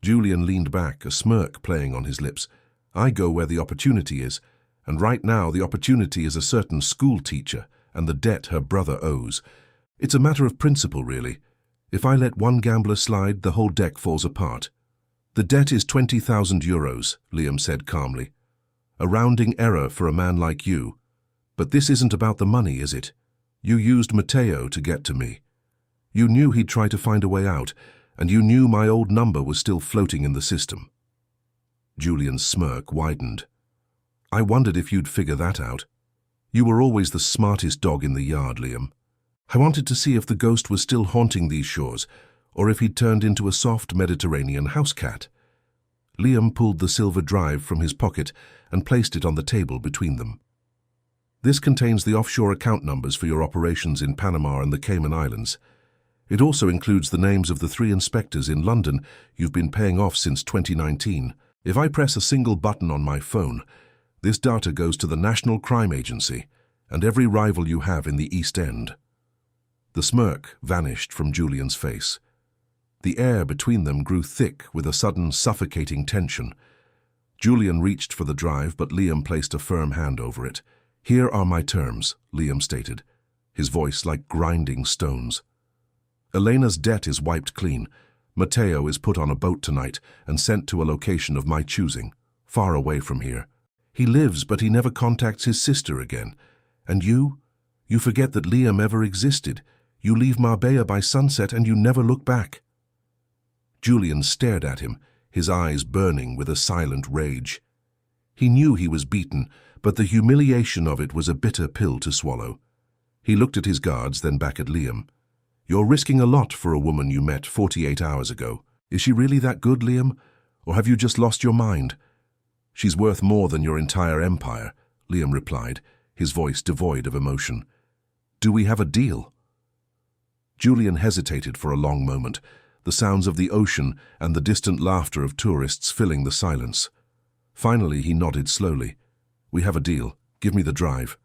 Julian leaned back, a smirk playing on his lips. "I go where the opportunity is, and right now the opportunity is a certain school teacher and the debt her brother owes. It's a matter of principle, really. If I let one gambler slide, the whole deck falls apart." The debt is 20,000 euros, Liam said calmly. A rounding error for a man like you. But this isn't about the money, is it? You used Matteo to get to me. You knew he'd try to find a way out, and you knew my old number was still floating in the system. Julian's smirk widened. I wondered if you'd figure that out. You were always the smartest dog in the yard, Liam. I wanted to see if the ghost was still haunting these shores, or if he'd turned into a soft Mediterranean house cat. Liam pulled the silver drive from his pocket and placed it on the table between them. This contains the offshore account numbers for your operations in Panama and the Cayman Islands. It also includes the names of the 3 inspectors in London you've been paying off since 2019. If I press a single button on my phone, this data goes to the National Crime Agency and every rival you have in the East End. The smirk vanished from Julian's face. The air between them grew thick with a sudden suffocating tension. Julian reached for the drive, but Liam placed a firm hand over it. Here are my terms, Liam stated, his voice like grinding stones. Elena's debt is wiped clean. Matteo is put on a boat tonight and sent to a location of my choosing, far away from here. He lives, but he never contacts his sister again. And you? You forget that Liam ever existed. You leave Marbella by sunset and you never look back. Julian stared at him, his eyes burning with a silent rage. He knew he was beaten, but the humiliation of it was a bitter pill to swallow. He looked at his guards, then back at Liam. You're risking a lot for a woman you met 48 hours ago. Is she really that good, Liam? Or have you just lost your mind? She's worth more than your entire empire, Liam replied, his voice devoid of emotion. Do we have a deal? Julian hesitated for a long moment, the sounds of the ocean and the distant laughter of tourists filling the silence. Finally, he nodded slowly. We have a deal. Give me the drive.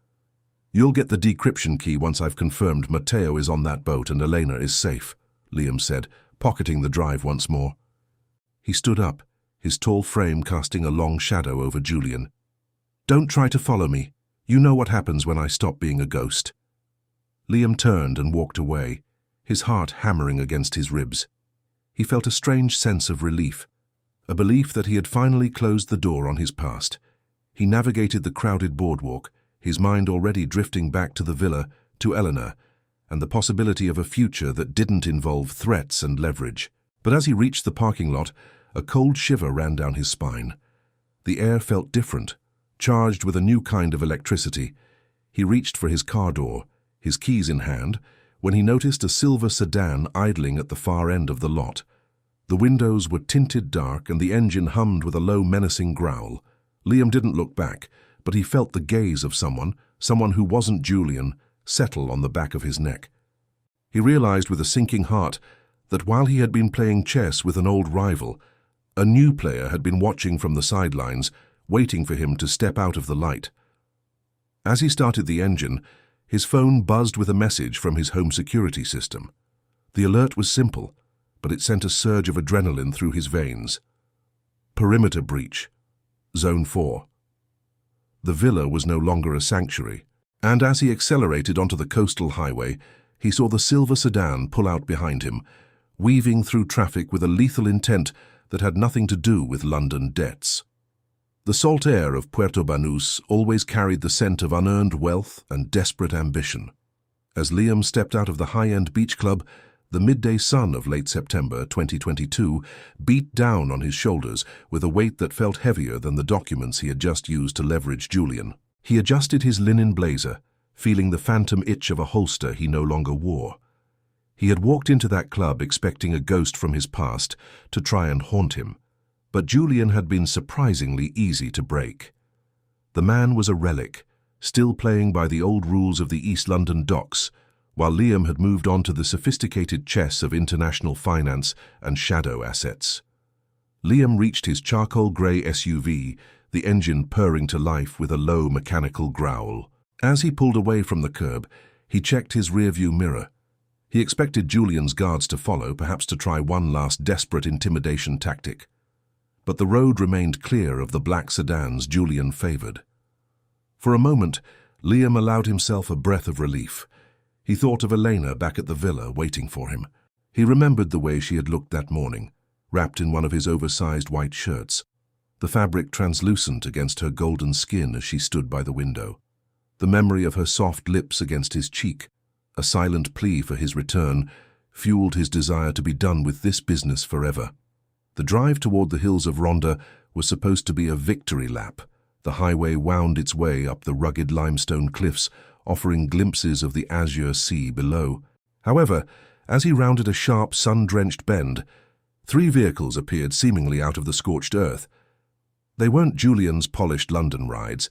You'll get the decryption key once I've confirmed Matteo is on that boat and Elena is safe, Liam said, pocketing the drive once more. He stood up, his tall frame casting a long shadow over Julian. Don't try to follow me. You know what happens when I stop being a ghost. Liam turned and walked away, his heart hammering against his ribs. He felt a strange sense of relief, a belief that he had finally closed the door on his past. He navigated the crowded boardwalk, his mind already drifting back to the villa, to Eleanor, and the possibility of a future that didn't involve threats and leverage. But as he reached the parking lot, a cold shiver ran down his spine. The air felt different, charged with a new kind of electricity. He reached for his car door, his keys in hand, when he noticed a silver sedan idling at the far end of the lot. The windows were tinted dark and the engine hummed with a low, menacing growl. Liam didn't look back, but he felt the gaze of someone who wasn't Julian, settle on the back of his neck. He realized with a sinking heart that while he had been playing chess with an old rival, a new player had been watching from the sidelines, waiting for him to step out of the light. As he started the engine, his phone buzzed with a message from his home security system. The alert was simple, but it sent a surge of adrenaline through his veins. Perimeter breach. Zone 4. The villa was no longer a sanctuary, and as he accelerated onto the coastal highway, he saw the silver sedan pull out behind him, weaving through traffic with a lethal intent that had nothing to do with London debts. The salt air of Puerto Banús always carried the scent of unearned wealth and desperate ambition. As Liam stepped out of the high-end beach club, the midday sun of late September 2022 beat down on his shoulders with a weight that felt heavier than the documents he had just used to leverage Julian. He adjusted his linen blazer, feeling the phantom itch of a holster he no longer wore. He had walked into that club expecting a ghost from his past to try and haunt him, but Julian had been surprisingly easy to break. The man was a relic, still playing by the old rules of the East London docks, while Liam had moved on to the sophisticated chess of international finance and shadow assets. Liam reached his charcoal grey SUV, the engine purring to life with a low mechanical growl. As he pulled away from the curb, he checked his rearview mirror. He expected Julian's guards to follow, perhaps to try one last desperate intimidation tactic. But the road remained clear of the black sedans Julian favoured. For a moment, Liam allowed himself a breath of relief. He thought of Elena back at the villa waiting for him. He remembered the way she had looked that morning, wrapped in one of his oversized white shirts, the fabric translucent against her golden skin as she stood by the window. The memory of her soft lips against his cheek, a silent plea for his return, fueled his desire to be done with this business forever. The drive toward the hills of Rhondda was supposed to be a victory lap. The highway wound its way up the rugged limestone cliffs, offering glimpses of the azure sea below. However, as he rounded a sharp, sun-drenched bend, 3 vehicles appeared seemingly out of the scorched earth. They weren't Julian's polished London rides.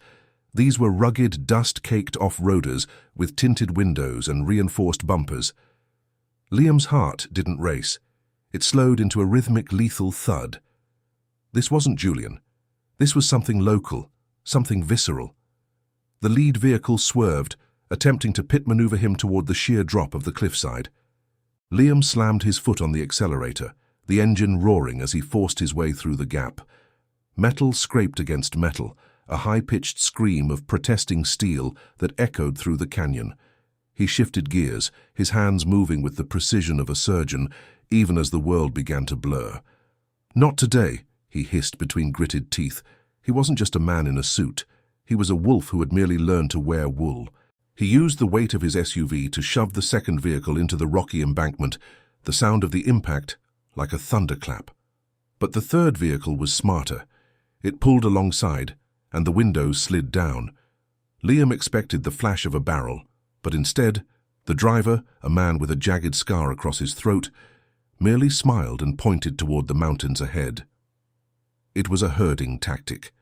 These were rugged, dust-caked off-roaders with tinted windows and reinforced bumpers. Liam's heart didn't race. It slowed into a rhythmic, lethal thud. This wasn't Julian. This was something local, something visceral. The lead vehicle swerved, attempting to pit maneuver him toward the sheer drop of the cliffside. Liam slammed his foot on the accelerator, the engine roaring as he forced his way through the gap. Metal scraped against metal, a high-pitched scream of protesting steel that echoed through the canyon. He shifted gears, his hands moving with the precision of a surgeon, even as the world began to blur. "Not today," he hissed between gritted teeth. He wasn't just a man in a suit. He was a wolf who had merely learned to wear wool. He used the weight of his SUV to shove the second vehicle into the rocky embankment, the sound of the impact like a thunderclap. But the third vehicle was smarter. It pulled alongside, and the windows slid down. Liam expected the flash of a barrel, but instead, the driver, a man with a jagged scar across his throat, merely smiled and pointed toward the mountains ahead. It was a herding tactic.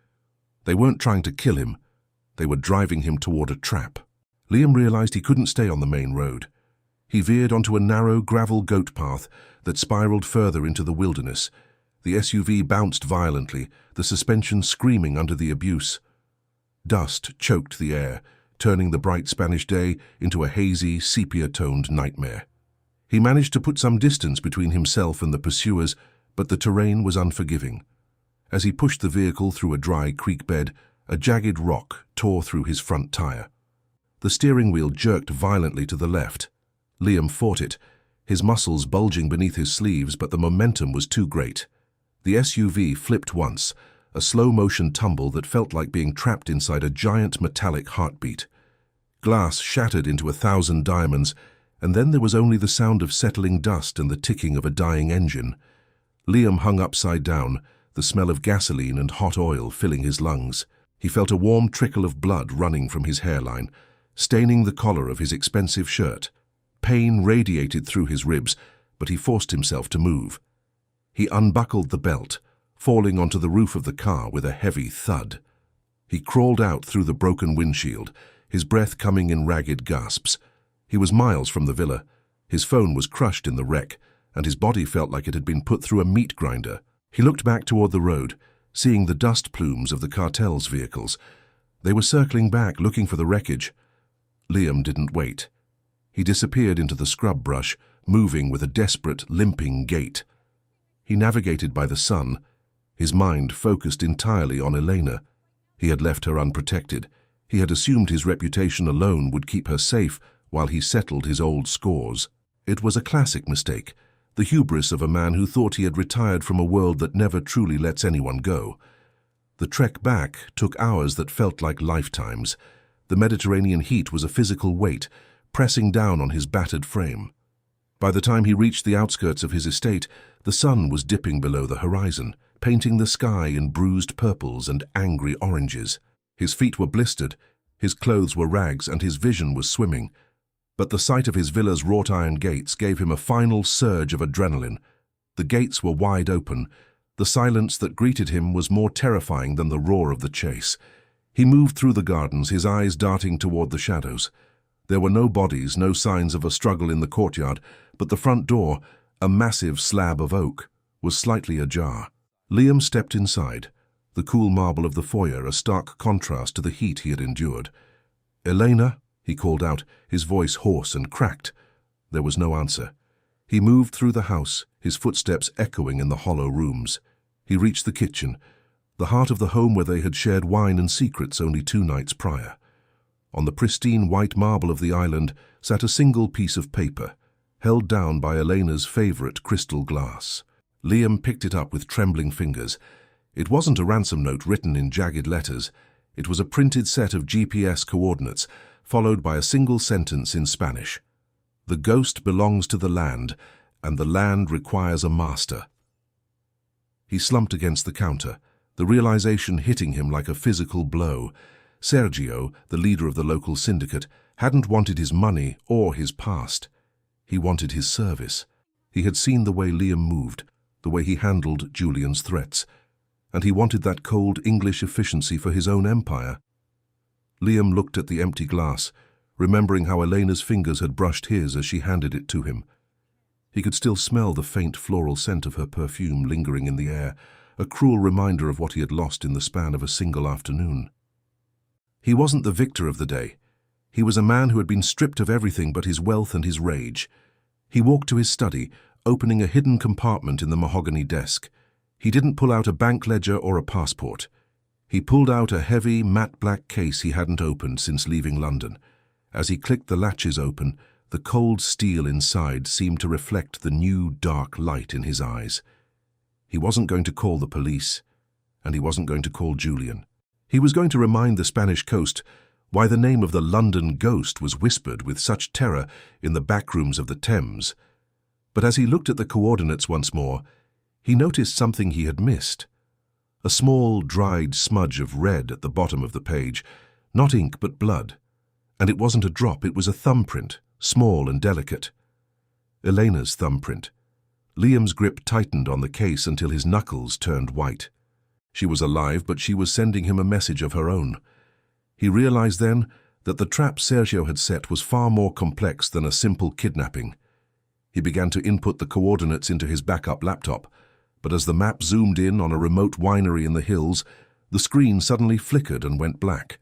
They weren't trying to kill him. They were driving him toward a trap. Liam realized he couldn't stay on the main road. He veered onto a narrow gravel goat path that spiraled further into the wilderness. The SUV bounced violently, the suspension screaming under the abuse. Dust choked the air, turning the bright Spanish day into a hazy, sepia-toned nightmare. He managed to put some distance between himself and the pursuers, but the terrain was unforgiving. As he pushed the vehicle through a dry creek bed, a jagged rock tore through his front tire. The steering wheel jerked violently to the left. Liam fought it, his muscles bulging beneath his sleeves, but the momentum was too great. The SUV flipped once, a slow-motion tumble that felt like being trapped inside a giant metallic heartbeat. Glass shattered into 1,000 diamonds, and then there was only the sound of settling dust and the ticking of a dying engine. Liam hung upside down, the smell of gasoline and hot oil filling his lungs. He felt a warm trickle of blood running from his hairline, staining the collar of his expensive shirt. Pain radiated through his ribs, but he forced himself to move. He unbuckled the belt, falling onto the roof of the car with a heavy thud. He crawled out through the broken windshield, his breath coming in ragged gasps. He was miles from the villa. His phone was crushed in the wreck, and his body felt like it had been put through a meat grinder. He looked back toward the road, seeing the dust plumes of the cartel's vehicles. They were circling back, looking for the wreckage. Liam didn't wait. He disappeared into the scrub brush, moving with a desperate, limping gait. He navigated by the sun, his mind focused entirely on Elena. He had left her unprotected. He had assumed his reputation alone would keep her safe while he settled his old scores. It was a classic mistake, the hubris of a man who thought he had retired from a world that never truly lets anyone go. The trek back took hours that felt like lifetimes. The Mediterranean heat was a physical weight, pressing down on his battered frame. By the time he reached the outskirts of his estate, the sun was dipping below the horizon, painting the sky in bruised purples and angry oranges. His feet were blistered, his clothes were rags, and his vision was swimming. But the sight of his villa's wrought-iron gates gave him a final surge of adrenaline. The gates were wide open. The silence that greeted him was more terrifying than the roar of the chase. He moved through the gardens, his eyes darting toward the shadows. There were no bodies, no signs of a struggle in the courtyard, but the front door, a massive slab of oak, was slightly ajar. Liam stepped inside, the cool marble of the foyer a stark contrast to the heat he had endured. "Elena?" he called out, his voice hoarse and cracked. There was no answer. He moved through the house, his footsteps echoing in the hollow rooms. He reached the kitchen, the heart of the home where they had shared wine and secrets only 2 nights prior. On the pristine white marble of the island sat a single piece of paper, held down by Elena's favorite crystal glass. Liam picked it up with trembling fingers. It wasn't a ransom note written in jagged letters. It was a printed set of GPS coordinates, followed by a single sentence in Spanish. "The ghost belongs to the land, and the land requires a master." He slumped against the counter, the realization hitting him like a physical blow. Sergio, the leader of the local syndicate, hadn't wanted his money or his past. He wanted his service. He had seen the way Liam moved, the way he handled Julian's threats, and he wanted that cold English efficiency for his own empire. Liam looked at the empty glass, remembering how Elena's fingers had brushed his as she handed it to him. He could still smell the faint floral scent of her perfume lingering in the air, a cruel reminder of what he had lost in the span of a single afternoon. He wasn't the victor of the day. He was a man who had been stripped of everything but his wealth and his rage. He walked to his study, opening a hidden compartment in the mahogany desk. He didn't pull out a bank ledger or a passport. He pulled out a heavy, matte black case he hadn't opened since leaving London. As he clicked the latches open, the cold steel inside seemed to reflect the new, dark light in his eyes. He wasn't going to call the police, and he wasn't going to call Julian. He was going to remind the Spanish coast why the name of the London ghost was whispered with such terror in the backrooms of the Thames. But as he looked at the coordinates once more, he noticed something he had missed. A small, dried smudge of red at the bottom of the page, not ink but blood. And it wasn't a drop, it was a thumbprint, small and delicate. Elena's thumbprint. Liam's grip tightened on the case until his knuckles turned white. She was alive, but she was sending him a message of her own. He realized then that the trap Sergio had set was far more complex than a simple kidnapping. He began to input the coordinates into his backup laptop, but as the map zoomed in on a remote winery in the hills, the screen suddenly flickered and went black.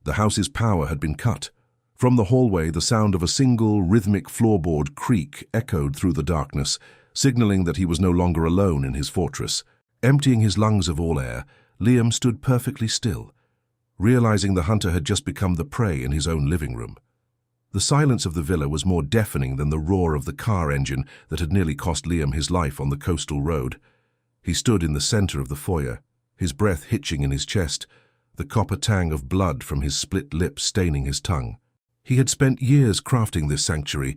The house's power had been cut. From the hallway, the sound of a single, rhythmic floorboard creak echoed through the darkness, signaling that he was no longer alone in his fortress. Emptying his lungs of all air, Liam stood perfectly still, realizing the hunter had just become the prey in his own living room. The silence of the villa was more deafening than the roar of the car engine that had nearly cost Liam his life on the coastal road. He stood in the center of the foyer, his breath hitching in his chest, the copper tang of blood from his split lip staining his tongue. He had spent years crafting this sanctuary,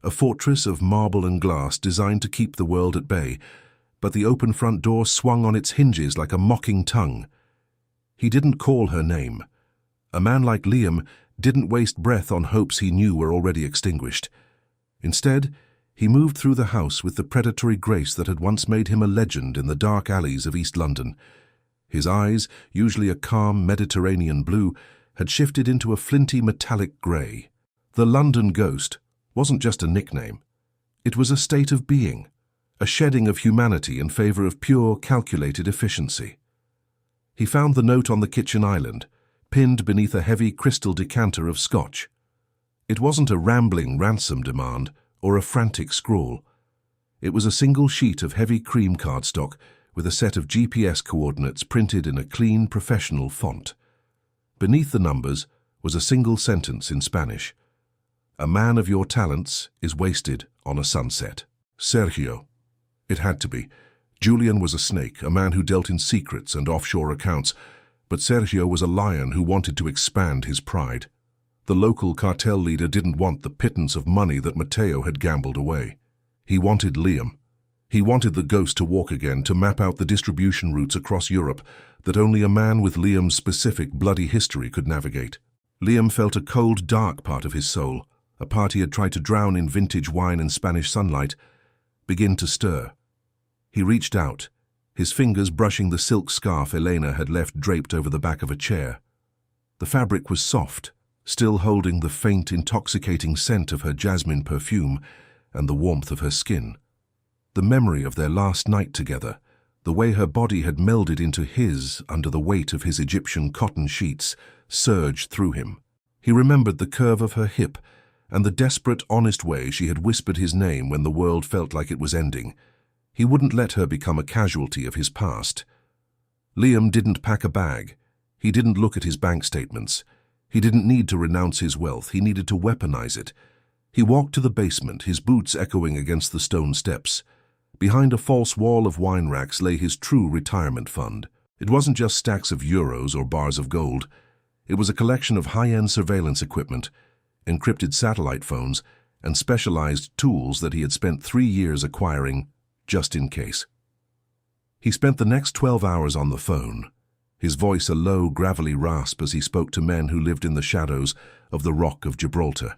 a fortress of marble and glass designed to keep the world at bay, but the open front door swung on its hinges like a mocking tongue. He didn't call her name. A man like Liam didn't waste breath on hopes he knew were already extinguished. Instead, he moved through the house with the predatory grace that had once made him a legend in the dark alleys of East London. His eyes, usually a calm Mediterranean blue, had shifted into a flinty metallic grey. The London ghost wasn't just a nickname. It was a state of being, a shedding of humanity in favor of pure, calculated efficiency. He found the note on the kitchen island, pinned beneath a heavy crystal decanter of scotch. It wasn't a rambling ransom demand or a frantic scrawl. It was a single sheet of heavy cream cardstock with a set of GPS coordinates printed in a clean, professional font. Beneath the numbers was a single sentence in Spanish. "A man of your talents is wasted on a sunset." Sergio. It had to be. Julian was a snake, a man who dealt in secrets and offshore accounts, but Sergio was a lion who wanted to expand his pride. The local cartel leader didn't want the pittance of money that Mateo had gambled away. He wanted Liam. He wanted the ghost to walk again, to map out the distribution routes across Europe that only a man with Liam's specific bloody history could navigate. Liam felt a cold, dark part of his soul, a part he had tried to drown in vintage wine and Spanish sunlight, begin to stir. He reached out, his fingers brushing the silk scarf Elena had left draped over the back of a chair. The fabric was soft, still holding the faint, intoxicating scent of her jasmine perfume and the warmth of her skin. The memory of their last night together, the way her body had melded into his under the weight of his Egyptian cotton sheets, surged through him. He remembered the curve of her hip and the desperate, honest way she had whispered his name when the world felt like it was ending. He wouldn't let her become a casualty of his past. Liam didn't pack a bag. He didn't look at his bank statements. He didn't need to renounce his wealth. He needed to weaponize it. He walked to the basement, his boots echoing against the stone steps. Behind a false wall of wine racks lay his true retirement fund. It wasn't just stacks of euros or bars of gold. It was a collection of high-end surveillance equipment, encrypted satellite phones, and specialized tools that he had spent 3 years acquiring just in case. He spent the next 12 hours on the phone, his voice a low, gravelly rasp as he spoke to men who lived in the shadows of the Rock of Gibraltar.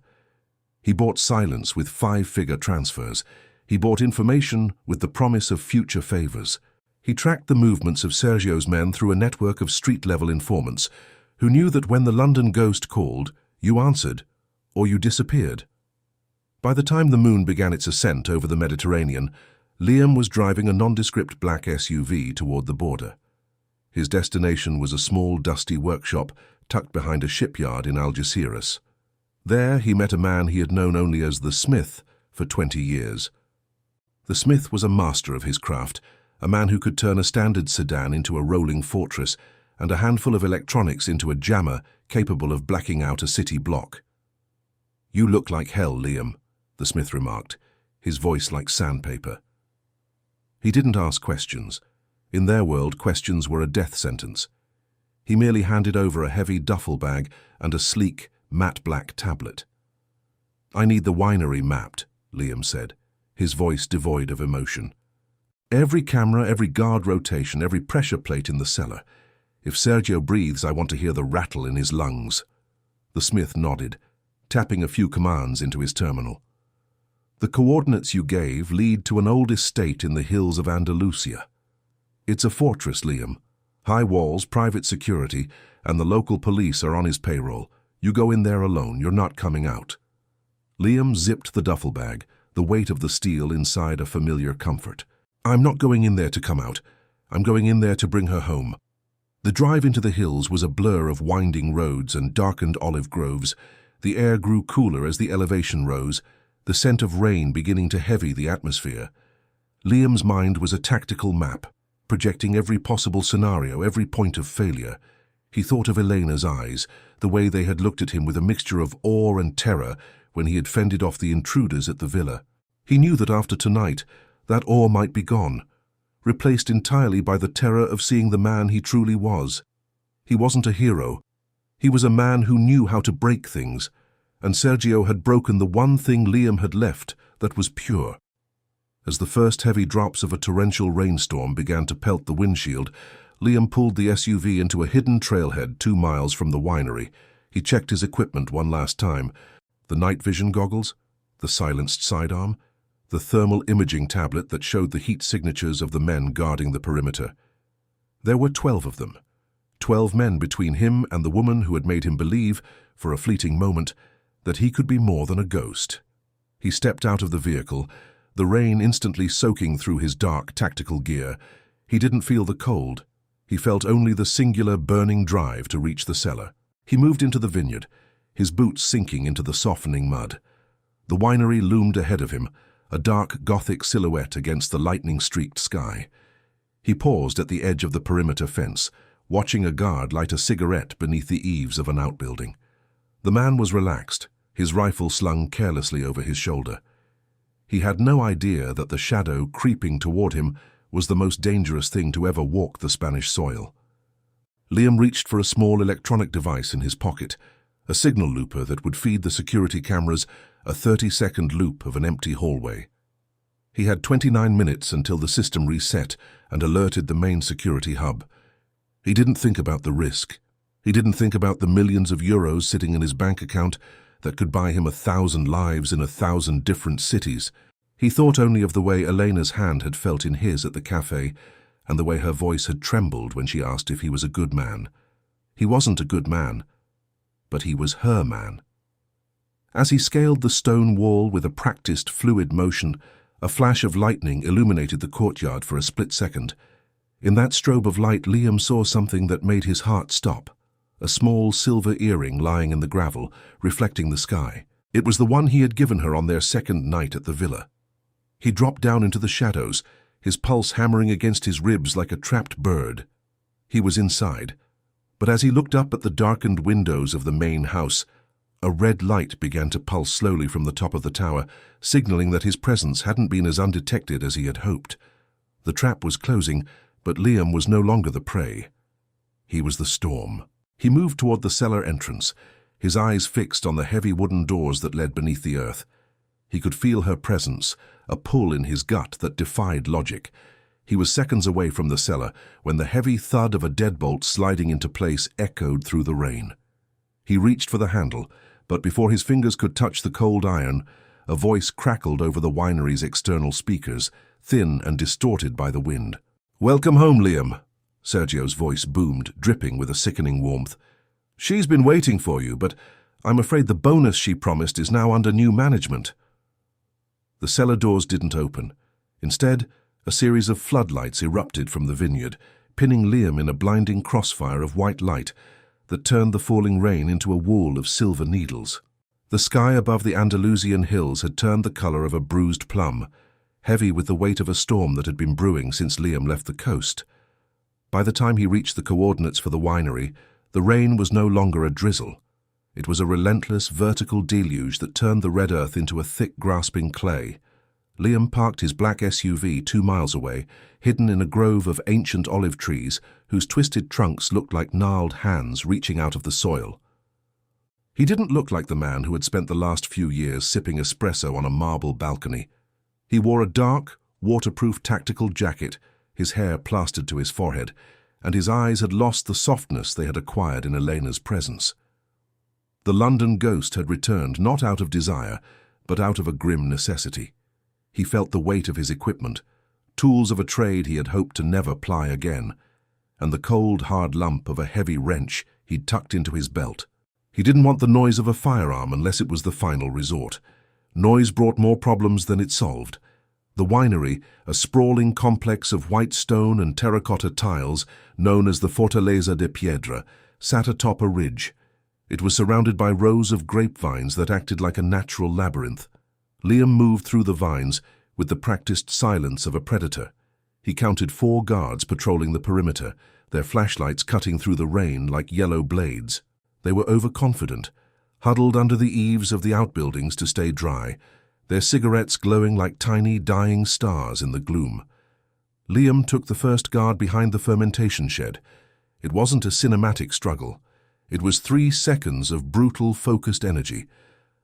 He bought silence with 5-figure transfers. He bought information with the promise of future favors. He tracked the movements of Sergio's men through a network of street-level informants who knew that when the London ghost called, you answered or you disappeared. By the time the moon began its ascent over the Mediterranean, Liam was driving a nondescript black SUV toward the border. His destination was a small, dusty workshop tucked behind a shipyard in Algeciras. There he met a man he had known only as the Smith for 20 years. The Smith was a master of his craft, a man who could turn a standard sedan into a rolling fortress and a handful of electronics into a jammer capable of blacking out a city block. "You look like hell, Liam," the Smith remarked, his voice like sandpaper. He didn't ask questions. In their world, questions were a death sentence. He merely handed over a heavy duffel bag and a sleek, matte black tablet. "I need the winery mapped," Liam said, his voice devoid of emotion. "Every camera, every guard rotation, every pressure plate in the cellar. If Sergio breathes, I want to hear the rattle in his lungs." The Smith nodded, tapping a few commands into his terminal. "The coordinates you gave lead to an old estate in the hills of Andalusia. It's a fortress, Liam. High walls, private security, and the local police are on his payroll. You go in there alone, you're not coming out." Liam zipped the duffel bag, the weight of the steel inside a familiar comfort. "I'm not going in there to come out. I'm going in there to bring her home." The drive into the hills was a blur of winding roads and darkened olive groves. The air grew cooler as the elevation rose, the scent of rain beginning to heavy the atmosphere. Liam's mind was a tactical map, projecting every possible scenario, every point of failure. He thought of Elena's eyes, the way they had looked at him with a mixture of awe and terror when he had fended off the intruders at the villa. He knew that after tonight, that awe might be gone, replaced entirely by the terror of seeing the man he truly was. He wasn't a hero. He was a man who knew how to break things, and Sergio had broken the one thing Liam had left that was pure. As the first heavy drops of a torrential rainstorm began to pelt the windshield, Liam pulled the SUV into a hidden trailhead 2 miles from the winery. He checked his equipment one last time. The night vision goggles, the silenced sidearm, the thermal imaging tablet that showed the heat signatures of the men guarding the perimeter. There were 12 of them. 12 men between him and the woman who had made him believe, for a fleeting moment, that he could be more than a ghost. He stepped out of the vehicle, the rain instantly soaking through his dark tactical gear. He didn't feel the cold. He felt only the singular burning drive to reach the cellar. He moved into the vineyard, his boots sinking into the softening mud. The winery loomed ahead of him, a dark Gothic silhouette against the lightning-streaked sky. He paused at the edge of the perimeter fence, watching a guard light a cigarette beneath the eaves of an outbuilding. The man was relaxed, his rifle slung carelessly over his shoulder. He had no idea that the shadow creeping toward him was the most dangerous thing to ever walk the Spanish soil. Liam reached for a small electronic device in his pocket, a signal looper that would feed the security cameras a 30-second loop of an empty hallway. He had 29 minutes until the system reset and alerted the main security hub. He didn't think about the risk. He didn't think about the millions of euros sitting in his bank account that could buy him 1,000 lives in 1,000 different cities. He thought only of the way Elena's hand had felt in his at the cafe and the way her voice had trembled when she asked if he was a good man. He wasn't a good man, but he was her man. As he scaled the stone wall with a practiced, fluid motion, a flash of lightning illuminated the courtyard for a split second. In that strobe of light, Liam saw something that made his heart stop. A small silver earring lying in the gravel, reflecting the sky. It was the one he had given her on their second night at the villa. He dropped down into the shadows, his pulse hammering against his ribs like a trapped bird. He was inside, but as he looked up at the darkened windows of the main house, A red light began to pulse slowly from the top of the tower, signaling that his presence hadn't been as undetected as he had hoped. The trap was closing, but Liam was no longer the prey. He was the storm. He moved toward the cellar entrance, his eyes fixed on the heavy wooden doors that led beneath the earth. He could feel her presence, a pull in his gut that defied logic. He was seconds away from the cellar when the heavy thud of a deadbolt sliding into place echoed through the rain. He reached for the handle, but before his fingers could touch the cold iron, a voice crackled over the winery's external speakers, thin and distorted by the wind. "Welcome home, Liam," Sergio's voice boomed, dripping with a sickening warmth. "She's been waiting for you, but I'm afraid the bonus she promised is now under new management." The cellar doors didn't open. Instead, a series of floodlights erupted from the vineyard, pinning Liam in a blinding crossfire of white light that turned the falling rain into a wall of silver needles. The sky above the Andalusian hills had turned the color of a bruised plum, heavy with the weight of a storm that had been brewing since Liam left the coast. By the time he reached the coordinates for the winery, the rain was no longer a drizzle. It was a relentless, vertical deluge that turned the red earth into a thick, grasping clay. Liam parked his black SUV 2 miles away, hidden in a grove of ancient olive trees whose twisted trunks looked like gnarled hands reaching out of the soil. He didn't look like the man who had spent the last few years sipping espresso on a marble balcony. He wore a dark, waterproof tactical jacket, his hair plastered to his forehead, and his eyes had lost the softness they had acquired in Elena's presence. The London ghost had returned not out of desire, but out of a grim necessity. He felt the weight of his equipment, tools of a trade he had hoped to never ply again, and the cold, hard lump of a heavy wrench he'd tucked into his belt. He didn't want the noise of a firearm unless it was the final resort. Noise brought more problems than it solved. The winery, a sprawling complex of white stone and terracotta tiles known as the Fortaleza de Piedra, sat atop a ridge. It was surrounded by rows of grapevines that acted like a natural labyrinth. Liam moved through the vines with the practiced silence of a predator. He counted 4 guards patrolling the perimeter, their flashlights cutting through the rain like yellow blades. They were overconfident, huddled under the eaves of the outbuildings to stay dry, their cigarettes glowing like tiny dying stars in the gloom. Liam took the first guard behind the fermentation shed. It wasn't a cinematic struggle. It was 3 seconds of brutal, focused energy.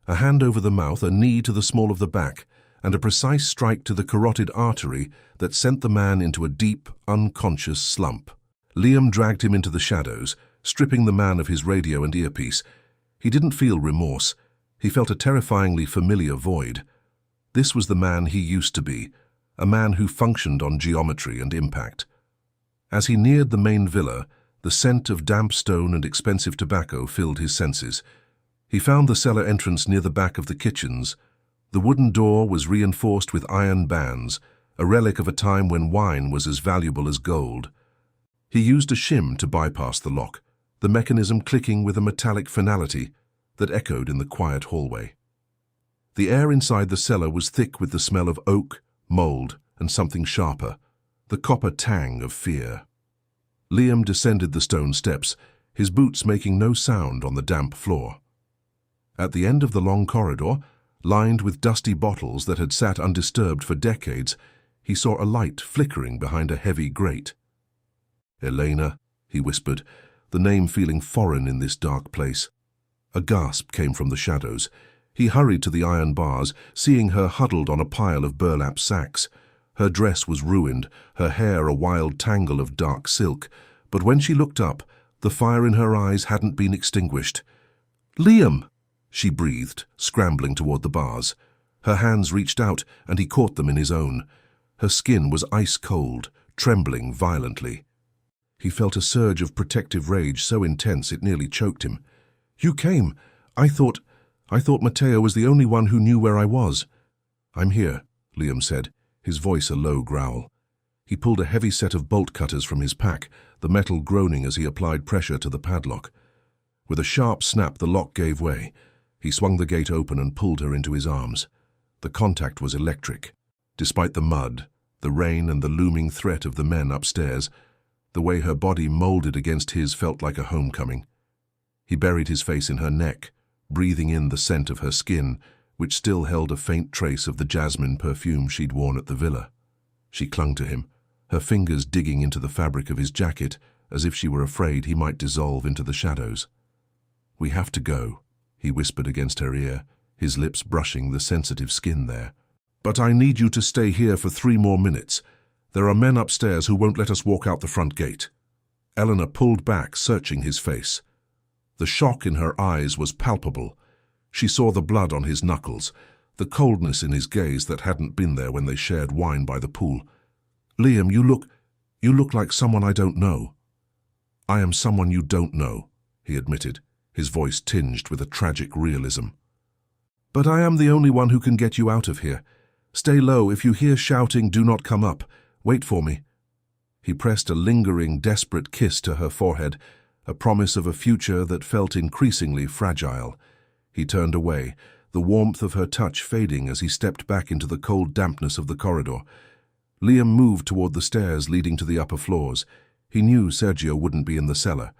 A hand over the mouth, a knee to the small of the back, and a precise strike to the carotid artery that sent the man into a deep, unconscious slump. Liam dragged him into the shadows, stripping the man of his radio and earpiece. He didn't feel remorse. He felt a terrifyingly familiar void. This was the man he used to be, a man who functioned on geometry and impact. As he neared the main villa, the scent of damp stone and expensive tobacco filled his senses. He found the cellar entrance near the back of the kitchens. The wooden door was reinforced with iron bands, a relic of a time when wine was as valuable as gold. He used a shim to bypass the lock, the mechanism clicking with a metallic finality that echoed in the quiet hallway. The air inside the cellar was thick with the smell of oak, mold, and something sharper, the copper tang of fear. Liam descended the stone steps, his boots making no sound on the damp floor. At the end of the long corridor, lined with dusty bottles that had sat undisturbed for decades, he saw a light flickering behind a heavy grate. "Elena," he whispered, the name feeling foreign in this dark place. A gasp came from the shadows. He hurried to the iron bars, seeing her huddled on a pile of burlap sacks. Her dress was ruined, her hair a wild tangle of dark silk, but when she looked up, the fire in her eyes hadn't been extinguished. "Liam!" she breathed, scrambling toward the bars. Her hands reached out, and he caught them in his own. Her skin was ice-cold, trembling violently. He felt a surge of protective rage so intense it nearly choked him. "You came. I thought Matteo was the only one who knew where I was." "I'm here," Liam said, his voice a low growl. He pulled a heavy set of bolt cutters from his pack, the metal groaning as he applied pressure to the padlock. With a sharp snap, the lock gave way. He swung the gate open and pulled her into his arms. The contact was electric. Despite the mud, the rain, and the looming threat of the men upstairs, the way her body molded against his felt like a homecoming. He buried his face in her neck, breathing in the scent of her skin, which still held a faint trace of the jasmine perfume she'd worn at the villa. She clung to him, her fingers digging into the fabric of his jacket, as if she were afraid he might dissolve into the shadows. "We have to go," he whispered against her ear, his lips brushing the sensitive skin there. "But I need you to stay here for 3 more minutes. There are men upstairs who won't let us walk out the front gate." Eleanor pulled back, searching his face. The shock in her eyes was palpable. She saw the blood on his knuckles, the coldness in his gaze that hadn't been there when they shared wine by the pool. "Liam, you look like someone I don't know." "I am someone you don't know," he admitted, his voice tinged with a tragic realism. "But I am the only one who can get you out of here. Stay low. If you hear shouting, do not come up. Wait for me." He pressed a lingering, desperate kiss to her forehead, a promise of a future that felt increasingly fragile. He turned away, the warmth of her touch fading as he stepped back into the cold dampness of the corridor. Liam moved toward the stairs leading to the upper floors. He knew Sergio wouldn't be in the cellar.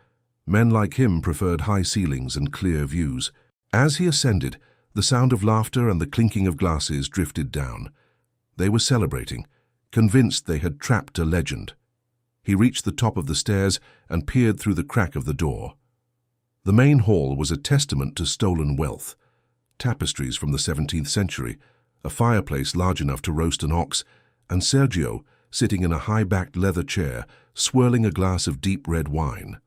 Men like him preferred high ceilings and clear views. As he ascended, the sound of laughter and the clinking of glasses drifted down. They were celebrating, convinced they had trapped a legend. He reached the top of the stairs and peered through the crack of the door. The main hall was a testament to stolen wealth. Tapestries from the 17th century, a fireplace large enough to roast an ox, and Sergio sitting in a high-backed leather chair, swirling a glass of deep red wine.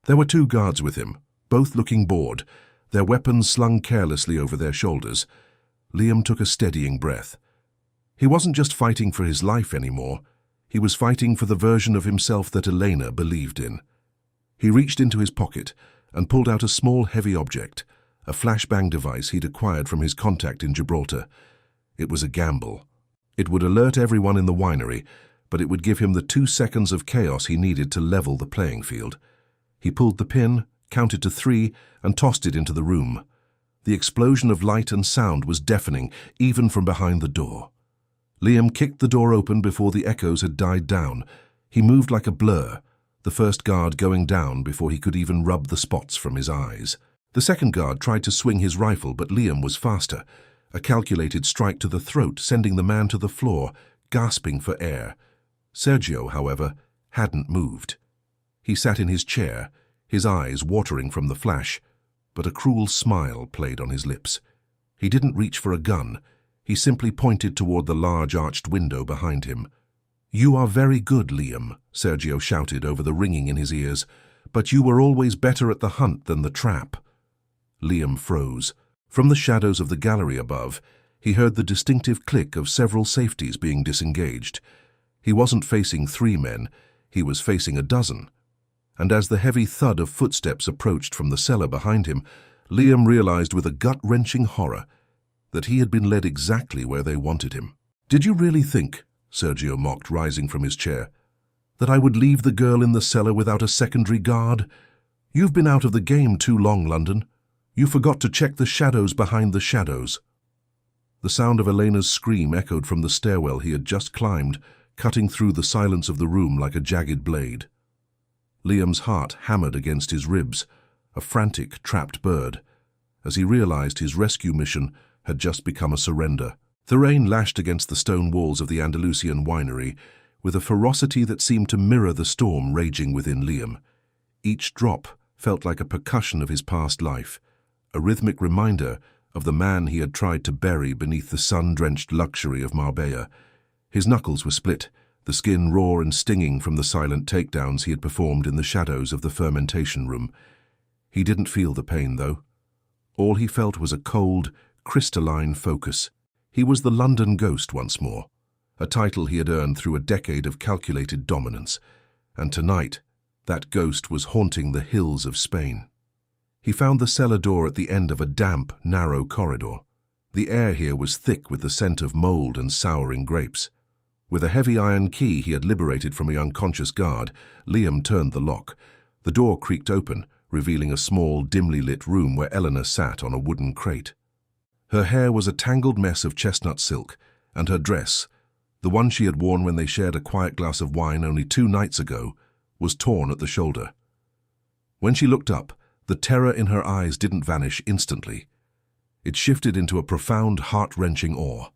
There were 2 guards with him, both looking bored, their weapons slung carelessly over their shoulders. Liam took a steadying breath. He wasn't just fighting for his life anymore. He was fighting for the version of himself that Elena believed in. He reached into his pocket and pulled out a small, heavy object, a flashbang device he'd acquired from his contact in Gibraltar. It was a gamble. It would alert everyone in the winery, but it would give him the 2 seconds of chaos he needed to level the playing field. He pulled the pin, counted to 3, and tossed it into the room. The explosion of light and sound was deafening, even from behind the door. Liam kicked the door open before the echoes had died down. He moved like a blur, the first guard going down before he could even rub the spots from his eyes. The second guard tried to swing his rifle, but Liam was faster. A calculated strike to the throat, sending the man to the floor, gasping for air. Sergio, however, hadn't moved. He sat in his chair, his eyes watering from the flash, but a cruel smile played on his lips. He didn't reach for a gun. He simply pointed toward the large arched window behind him. "You are very good, Liam," Sergio shouted over the ringing in his ears, "but you were always better at the hunt than the trap." Liam froze. From the shadows of the gallery above, he heard the distinctive click of several safeties being disengaged. He wasn't facing 3 men, he was facing a dozen. And as the heavy thud of footsteps approached from the cellar behind him, Liam realized with a gut-wrenching horror that he had been led exactly where they wanted him. "Did you really think," Sergio mocked, rising from his chair, "that I would leave the girl in the cellar without a secondary guard? You've been out of the game too long, London. You forgot to check the shadows behind the shadows." The sound of Elena's scream echoed from the stairwell he had just climbed, cutting through the silence of the room like a jagged blade. Liam's heart hammered against his ribs, a frantic, trapped bird, as he realized his rescue mission had just become a surrender. The rain lashed against the stone walls of the Andalusian winery with a ferocity that seemed to mirror the storm raging within Liam. Each drop felt like a percussion of his past life, a rhythmic reminder of the man he had tried to bury beneath the sun-drenched luxury of Marbella. His knuckles were split, the skin raw and stinging from the silent takedowns he had performed in the shadows of the fermentation room. He didn't feel the pain, though. All he felt was a cold, crystalline focus. He was the London Ghost once more, a title he had earned through a decade of calculated dominance, and tonight that ghost was haunting the hills of Spain. He found the cellar door at the end of a damp, narrow corridor. The air here was thick with the scent of mold and souring grapes. With a heavy iron key he had liberated from a unconscious guard, Liam turned the lock. The door creaked open, revealing a small, dimly lit room where Eleanor sat on a wooden crate. Her hair was a tangled mess of chestnut silk, and her dress, the one she had worn when they shared a quiet glass of wine only 2 nights ago, was torn at the shoulder. When she looked up, The terror in her eyes didn't vanish instantly. It shifted into a profound, heart-wrenching awe.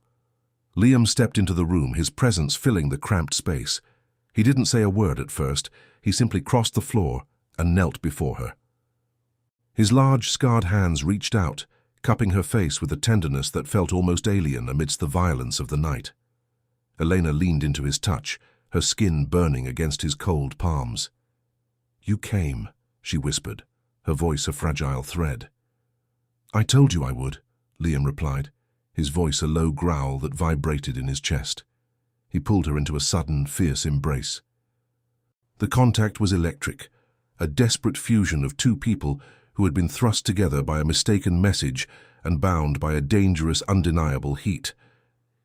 Liam stepped into the room, his presence filling the cramped space. He didn't say a word at first. He simply crossed the floor and knelt before her. His large, scarred hands reached out, cupping her face with a tenderness that felt almost alien amidst the violence of the night. Elena leaned into his touch, her skin burning against his cold palms. "You came," she whispered, her voice a fragile thread. "I told you I would," Liam replied, his voice a low growl that vibrated in his chest. He pulled her into a sudden, fierce embrace. The contact was electric, a desperate fusion of two people who had been thrust together by a mistaken message and bound by a dangerous, undeniable heat.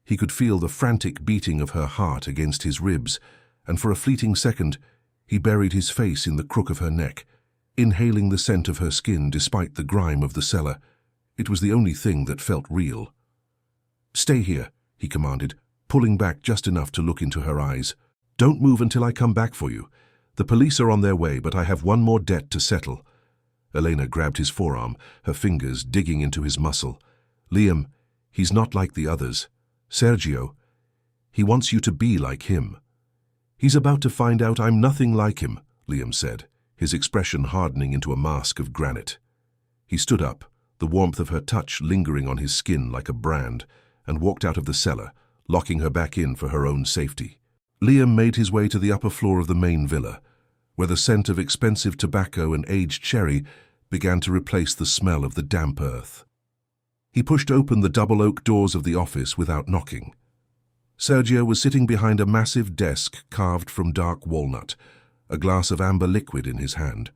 He could feel the frantic beating of her heart against his ribs, and for a fleeting second, he buried his face in the crook of her neck, inhaling the scent of her skin despite the grime of the cellar. It was the only thing that felt real. "Stay here," he commanded, pulling back just enough to look into her eyes. "Don't move until I come back for you. The police are on their way, but I have one more debt to settle." Elena grabbed his forearm, her fingers digging into his muscle. "Liam, he's not like the others. Sergio, he wants you to be like him." "He's about to find out I'm nothing like him," Liam said, his expression hardening into a mask of granite. He stood up, the warmth of her touch lingering on his skin like a brand, and walked out of the cellar, locking her back in for her own safety. Liam made his way to the upper floor of the main villa, where the scent of expensive tobacco and aged cherry began to replace the smell of the damp earth. He pushed open the double oak doors of the office without knocking. Sergio was sitting behind a massive desk carved from dark walnut, a glass of amber liquid in his hand.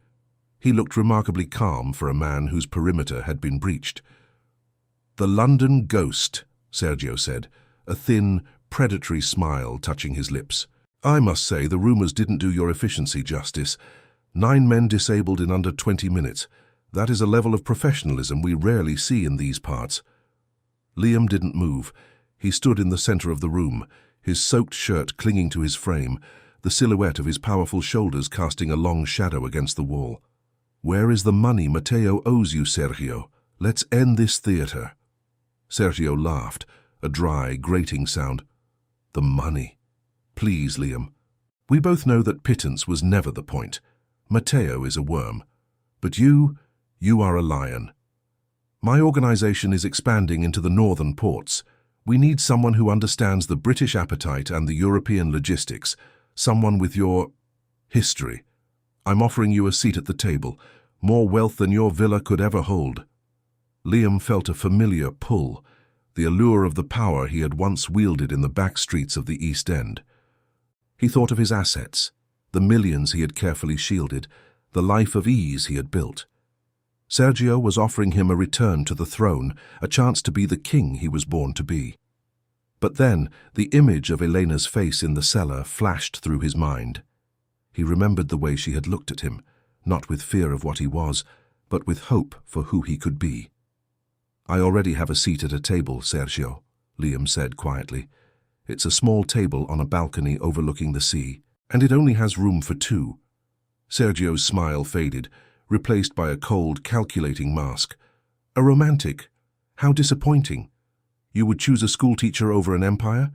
He looked remarkably calm for a man whose perimeter had been breached. "The London ghost," Sergio said, a thin, predatory smile touching his lips. "I must say the rumors didn't do your efficiency justice. 9 men disabled in under 20 minutes. That is a level of professionalism we rarely see in these parts." Liam didn't move. He stood in the center of the room, his soaked shirt clinging to his frame, the silhouette of his powerful shoulders casting a long shadow against the wall. "Where is the money Matteo owes you, Sergio? Let's end this theater." Sergio laughed, a dry, grating sound. "The money. Please, Liam. We both know that pittance was never the point. Matteo is a worm. But you are a lion. My organization is expanding into the northern ports. We need someone who understands the British appetite and the European logistics, someone with your history. I'm offering you a seat at the table, more wealth than your villa could ever hold." Liam felt a familiar pull, the allure of the power he had once wielded in the back streets of the East End. He thought of his assets, the millions he had carefully shielded, the life of ease he had built. Sergio was offering him a return to the throne, a chance to be the king he was born to be. But then, the image of Elena's face in the cellar flashed through his mind. He remembered the way she had looked at him, not with fear of what he was, but with hope for who he could be. "I already have a seat at a table, Sergio," Liam said quietly. "It's a small table on a balcony overlooking the sea, and it only has room for 2. Sergio's smile faded, replaced by a cold, calculating mask. "A romantic? How disappointing. You would choose a schoolteacher over an empire?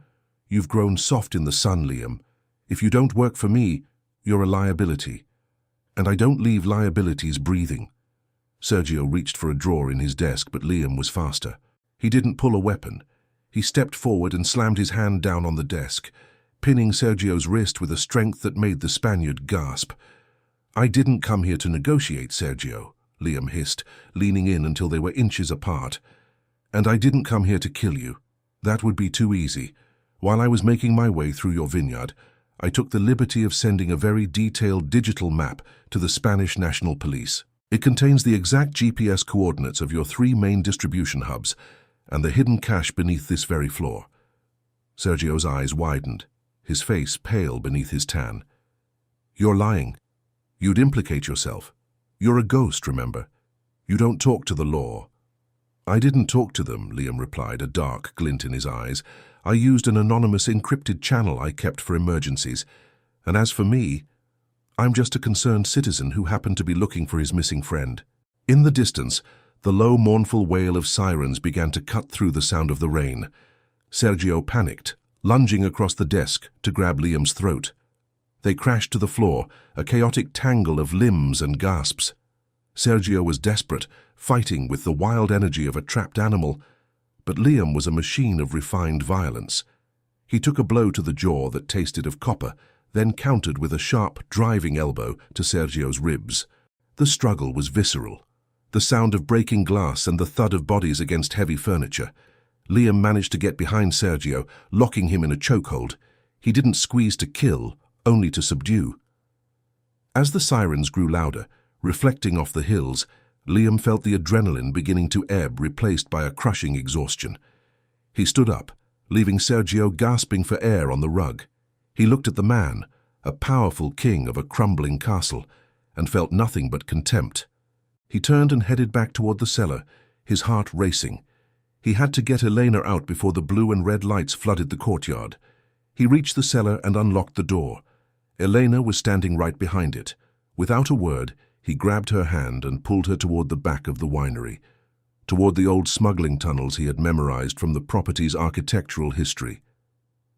You've grown soft in the sun, Liam. If you don't work for me, you're a liability. And I don't leave liabilities breathing." Sergio reached for a drawer in his desk, but Liam was faster. He didn't pull a weapon. He stepped forward and slammed his hand down on the desk, pinning Sergio's wrist with a strength that made the Spaniard gasp. "I didn't come here to negotiate, Sergio," Liam hissed, leaning in until they were inches apart. "And I didn't come here to kill you. That would be too easy. While I was making my way through your vineyard, I took the liberty of sending a very detailed digital map to the Spanish National Police. It contains the exact GPS coordinates of your 3 main distribution hubs and the hidden cache beneath this very floor." Sergio's eyes widened, his face pale beneath his tan. "You're lying. You'd implicate yourself. You're a ghost, remember? You don't talk to the law." "I didn't talk to them," Liam replied, a dark glint in his eyes. "I used an anonymous encrypted channel I kept for emergencies. And as for me, I'm just a concerned citizen who happened to be looking for his missing friend." In the distance, the low, mournful wail of sirens began to cut through the sound of the rain. Sergio panicked, lunging across the desk to grab Liam's throat. They crashed to the floor, a chaotic tangle of limbs and gasps. Sergio was desperate, fighting with the wild energy of a trapped animal, but Liam was a machine of refined violence. He took a blow to the jaw that tasted of copper, then countered with a sharp, driving elbow to Sergio's ribs. The struggle was visceral. The sound of breaking glass and the thud of bodies against heavy furniture. Liam managed to get behind Sergio, locking him in a chokehold. He didn't squeeze to kill, only to subdue. As the sirens grew louder, reflecting off the hills, Liam felt the adrenaline beginning to ebb, replaced by a crushing exhaustion. He stood up, leaving Sergio gasping for air on the rug. He looked at the man, a powerful king of a crumbling castle, and felt nothing but contempt. He turned and headed back toward the cellar, his heart racing. He had to get Elena out before the blue and red lights flooded the courtyard. He reached the cellar and unlocked the door. Elena was standing right behind it. Without a word, he grabbed her hand and pulled her toward the back of the winery, toward the old smuggling tunnels he had memorized from the property's architectural history.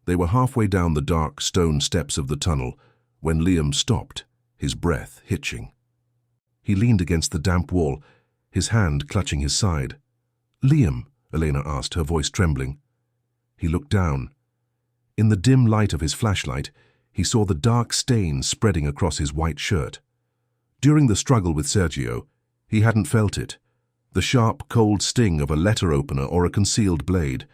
They were halfway down the dark stone steps of the tunnel when Liam stopped, his breath hitching. He leaned against the damp wall, his hand clutching his side. "Liam," Elena asked, her voice trembling. He looked down. In the dim light of his flashlight, he saw the dark stain spreading across his white shirt. During the struggle with Sergio, he hadn't felt it. The sharp, cold sting of a letter opener or a concealed blade.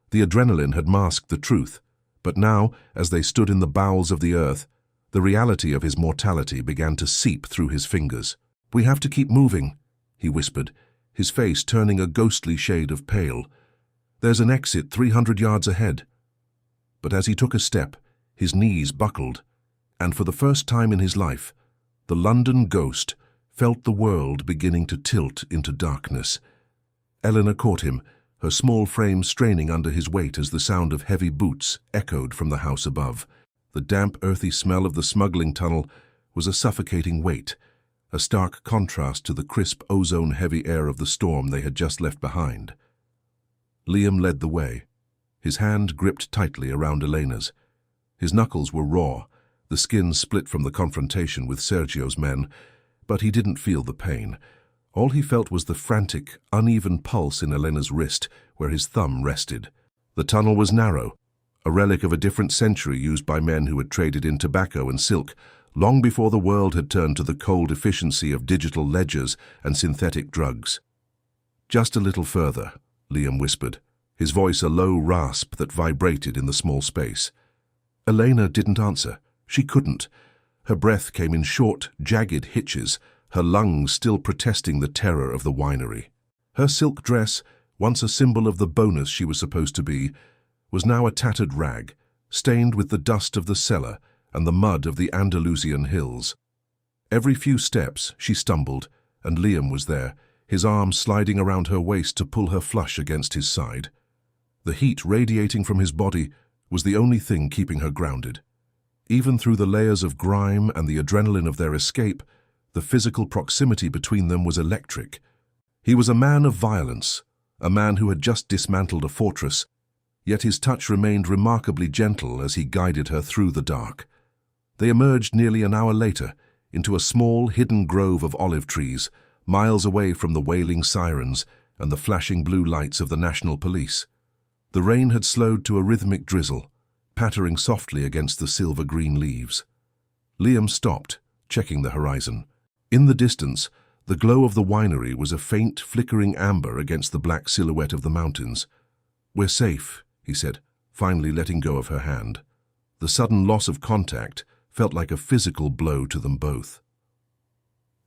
The adrenaline had masked the truth, but now, as they stood in the bowels of the earth, the reality of his mortality began to seep through his fingers. "We have to keep moving," he whispered, his face turning a ghostly shade of pale. "There's an exit 300 yards ahead." But as he took a step, his knees buckled, and for the first time in his life, the London ghost felt the world beginning to tilt into darkness. Eleanor caught him, her small frame straining under his weight as the sound of heavy boots echoed from the house above. The damp, earthy smell of the smuggling tunnel was a suffocating weight, a stark contrast to the crisp, ozone-heavy air of the storm they had just left behind. Liam led the way, his hand gripped tightly around Elena's. His knuckles were raw, the skin split from the confrontation with Sergio's men, but he didn't feel the pain. All he felt was the frantic, uneven pulse in Elena's wrist, where his thumb rested. The tunnel was narrow, a relic of a different century used by men who had traded in tobacco and silk, long before the world had turned to the cold efficiency of digital ledgers and synthetic drugs. "Just a little further," Liam whispered, his voice a low rasp that vibrated in the small space. Elena didn't answer. She couldn't. Her breath came in short, jagged hitches, her lungs still protesting the terror of the winery. Her silk dress, once a symbol of the bonus she was supposed to be, was now a tattered rag, stained with the dust of the cellar and the mud of the Andalusian hills. Every few steps she stumbled, and Liam was there, his arm sliding around her waist to pull her flush against his side. The heat radiating from his body was the only thing keeping her grounded. Even through the layers of grime and the adrenaline of their escape, the physical proximity between them was electric. He was a man of violence, a man who had just dismantled a fortress, yet his touch remained remarkably gentle as he guided her through the dark. They emerged nearly an hour later into a small, hidden grove of olive trees, miles away from the wailing sirens and the flashing blue lights of the National Police. The rain had slowed to a rhythmic drizzle, pattering softly against the silver-green leaves. Liam stopped, checking the horizon. In the distance, the glow of the winery was a faint, flickering amber against the black silhouette of the mountains. "We're safe," he said, finally letting go of her hand. The sudden loss of contact felt like a physical blow to them both.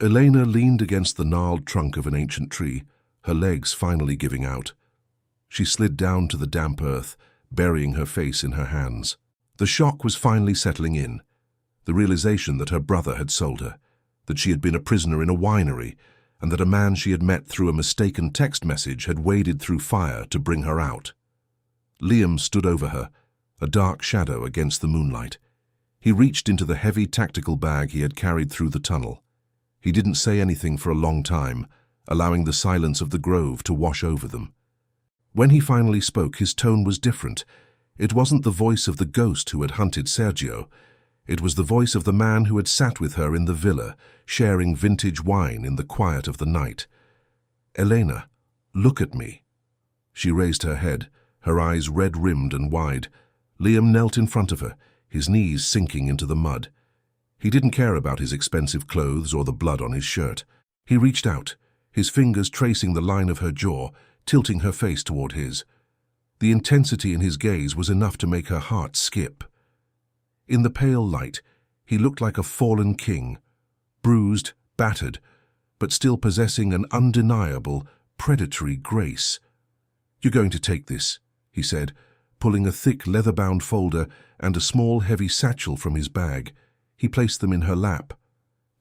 Elena leaned against the gnarled trunk of an ancient tree, her legs finally giving out. She slid down to the damp earth, burying her face in her hands. The shock was finally settling in, the realization that her brother had sold her, that she had been a prisoner in a winery, and that a man she had met through a mistaken text message had waded through fire to bring her out. Liam stood over her, a dark shadow against the moonlight. He reached into the heavy tactical bag he had carried through the tunnel. He didn't say anything for a long time, allowing the silence of the grove to wash over them. When he finally spoke, his tone was different. It wasn't the voice of the ghost who had hunted Sergio. It was the voice of the man who had sat with her in the villa, sharing vintage wine in the quiet of the night. "Elena, look at me." She raised her head, her eyes red-rimmed and wide. Liam knelt in front of her, his knees sinking into the mud. He didn't care about his expensive clothes or the blood on his shirt. He reached out, his fingers tracing the line of her jaw, tilting her face toward his. The intensity in his gaze was enough to make her heart skip. In the pale light, he looked like a fallen king, bruised, battered, but still possessing an undeniable, predatory grace. "You're going to take this," he said, pulling a thick leather-bound folder and a small, heavy satchel from his bag. He placed them in her lap.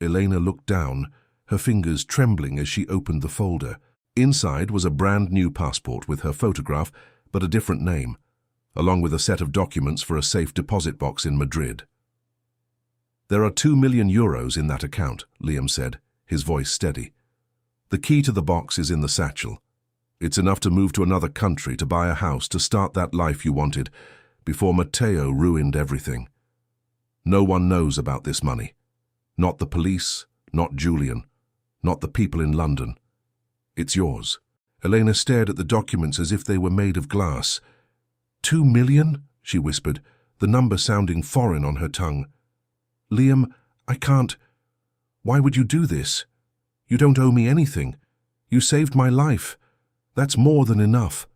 Elena looked down, her fingers trembling as she opened the folder. Inside was a brand-new passport with her photograph, but a different name, along with a set of documents for a safe deposit box in Madrid. "There are 2 million euros in that account," Liam said, his voice steady. "The key to the box is in the satchel. It's enough to move to another country, to buy a house, to start that life you wanted, before Matteo ruined everything. No one knows about this money. Not the police, not Julian, not the people in London. It's yours." Elena stared at the documents as if they were made of glass. 2 million? She whispered, the number sounding foreign on her tongue. "Liam, I can't. Why would you do this? You don't owe me anything. You saved my life. That's more than enough."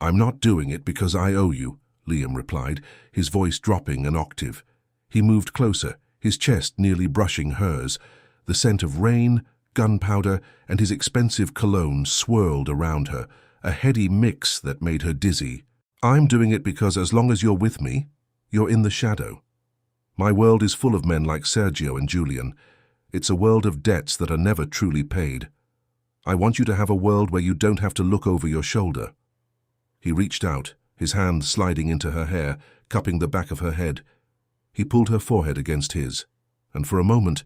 "I'm not doing it because I owe you," Liam replied, his voice dropping an octave. He moved closer, his chest nearly brushing hers. The scent of rain, gunpowder, and his expensive cologne swirled around her, a heady mix that made her dizzy. "I'm doing it because as long as you're with me, you're in the shadow. My world is full of men like Sergio and Julian. It's a world of debts that are never truly paid. I want you to have a world where you don't have to look over your shoulder." He reached out, his hand sliding into her hair, cupping the back of her head. He pulled her forehead against his, and for a moment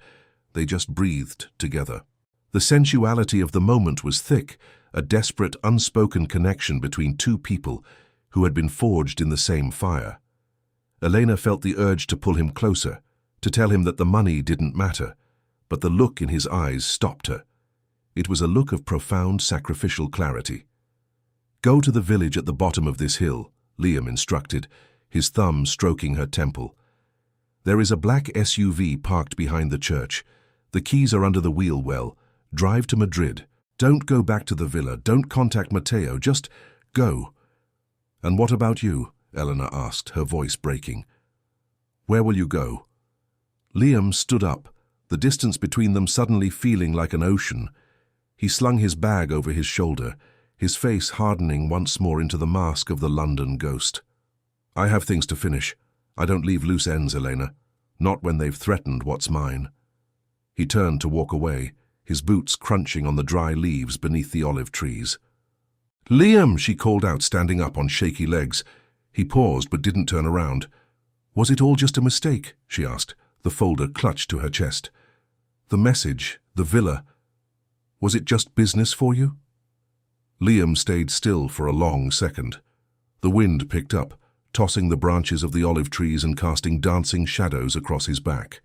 they just breathed together. The sensuality of the moment was thick, a desperate, unspoken connection between two people who had been forged in the same fire. Elena felt the urge to pull him closer, to tell him that the money didn't matter, but the look in his eyes stopped her. It was a look of profound, sacrificial clarity. "Go to the village at the bottom of this hill," Liam instructed, his thumb stroking her temple. "There is a black SUV parked behind the church. The keys are under the wheel well. Drive to Madrid. Don't go back to the villa. Don't contact Matteo. Just go." "And what about you?" Eleanor asked, her voice breaking. "Where will you go?" Liam stood up, the distance between them suddenly feeling like an ocean. He slung his bag over his shoulder, his face hardening once more into the mask of the London ghost. "I have things to finish. I don't leave loose ends, Elena. Not when they've threatened what's mine." He turned to walk away, his boots crunching on the dry leaves beneath the olive trees. "Liam!" she called out, standing up on shaky legs. He paused but didn't turn around. "Was it all just a mistake?" she asked, the folder clutched to her chest. "The message, the villa, was it just business for you?" Liam stayed still for a long second. The wind picked up, tossing the branches of the olive trees and casting dancing shadows across his back.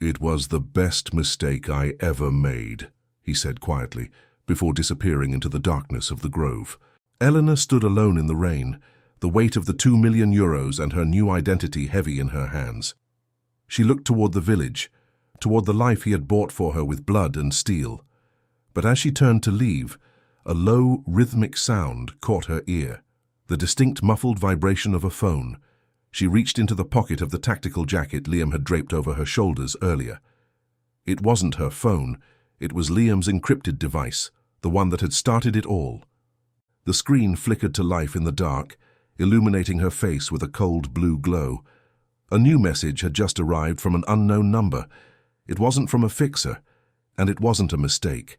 "It was the best mistake I ever made," he said quietly, before disappearing into the darkness of the grove. Eleanor stood alone in the rain, the weight of the 2 million euros and her new identity heavy in her hands. She looked toward the village, toward the life he had bought for her with blood and steel. But as she turned to leave, a low, rhythmic sound caught her ear, the distinct muffled vibration of a phone. She reached into the pocket of the tactical jacket Liam had draped over her shoulders earlier. It wasn't her phone, it was Liam's encrypted device, the one that had started it all. The screen flickered to life in the dark, illuminating her face with a cold blue glow. A new message had just arrived from an unknown number. It wasn't from a fixer, and it wasn't a mistake.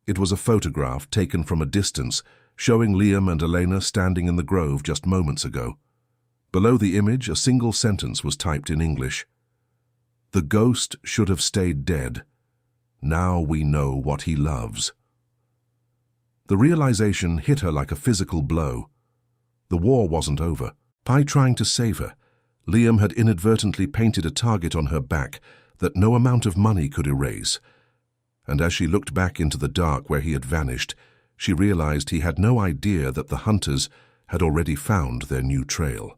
It was a photograph taken from a distance, showing Liam and Elena standing in the grove just moments ago. Below the image, a single sentence was typed in English. "The ghost should have stayed dead. Now we know what he loves." The realization hit her like a physical blow. The war wasn't over. By trying to save her, Liam had inadvertently painted a target on her back that no amount of money could erase. And as she looked back into the dark where he had vanished, she realized he had no idea that the hunters had already found their new trail.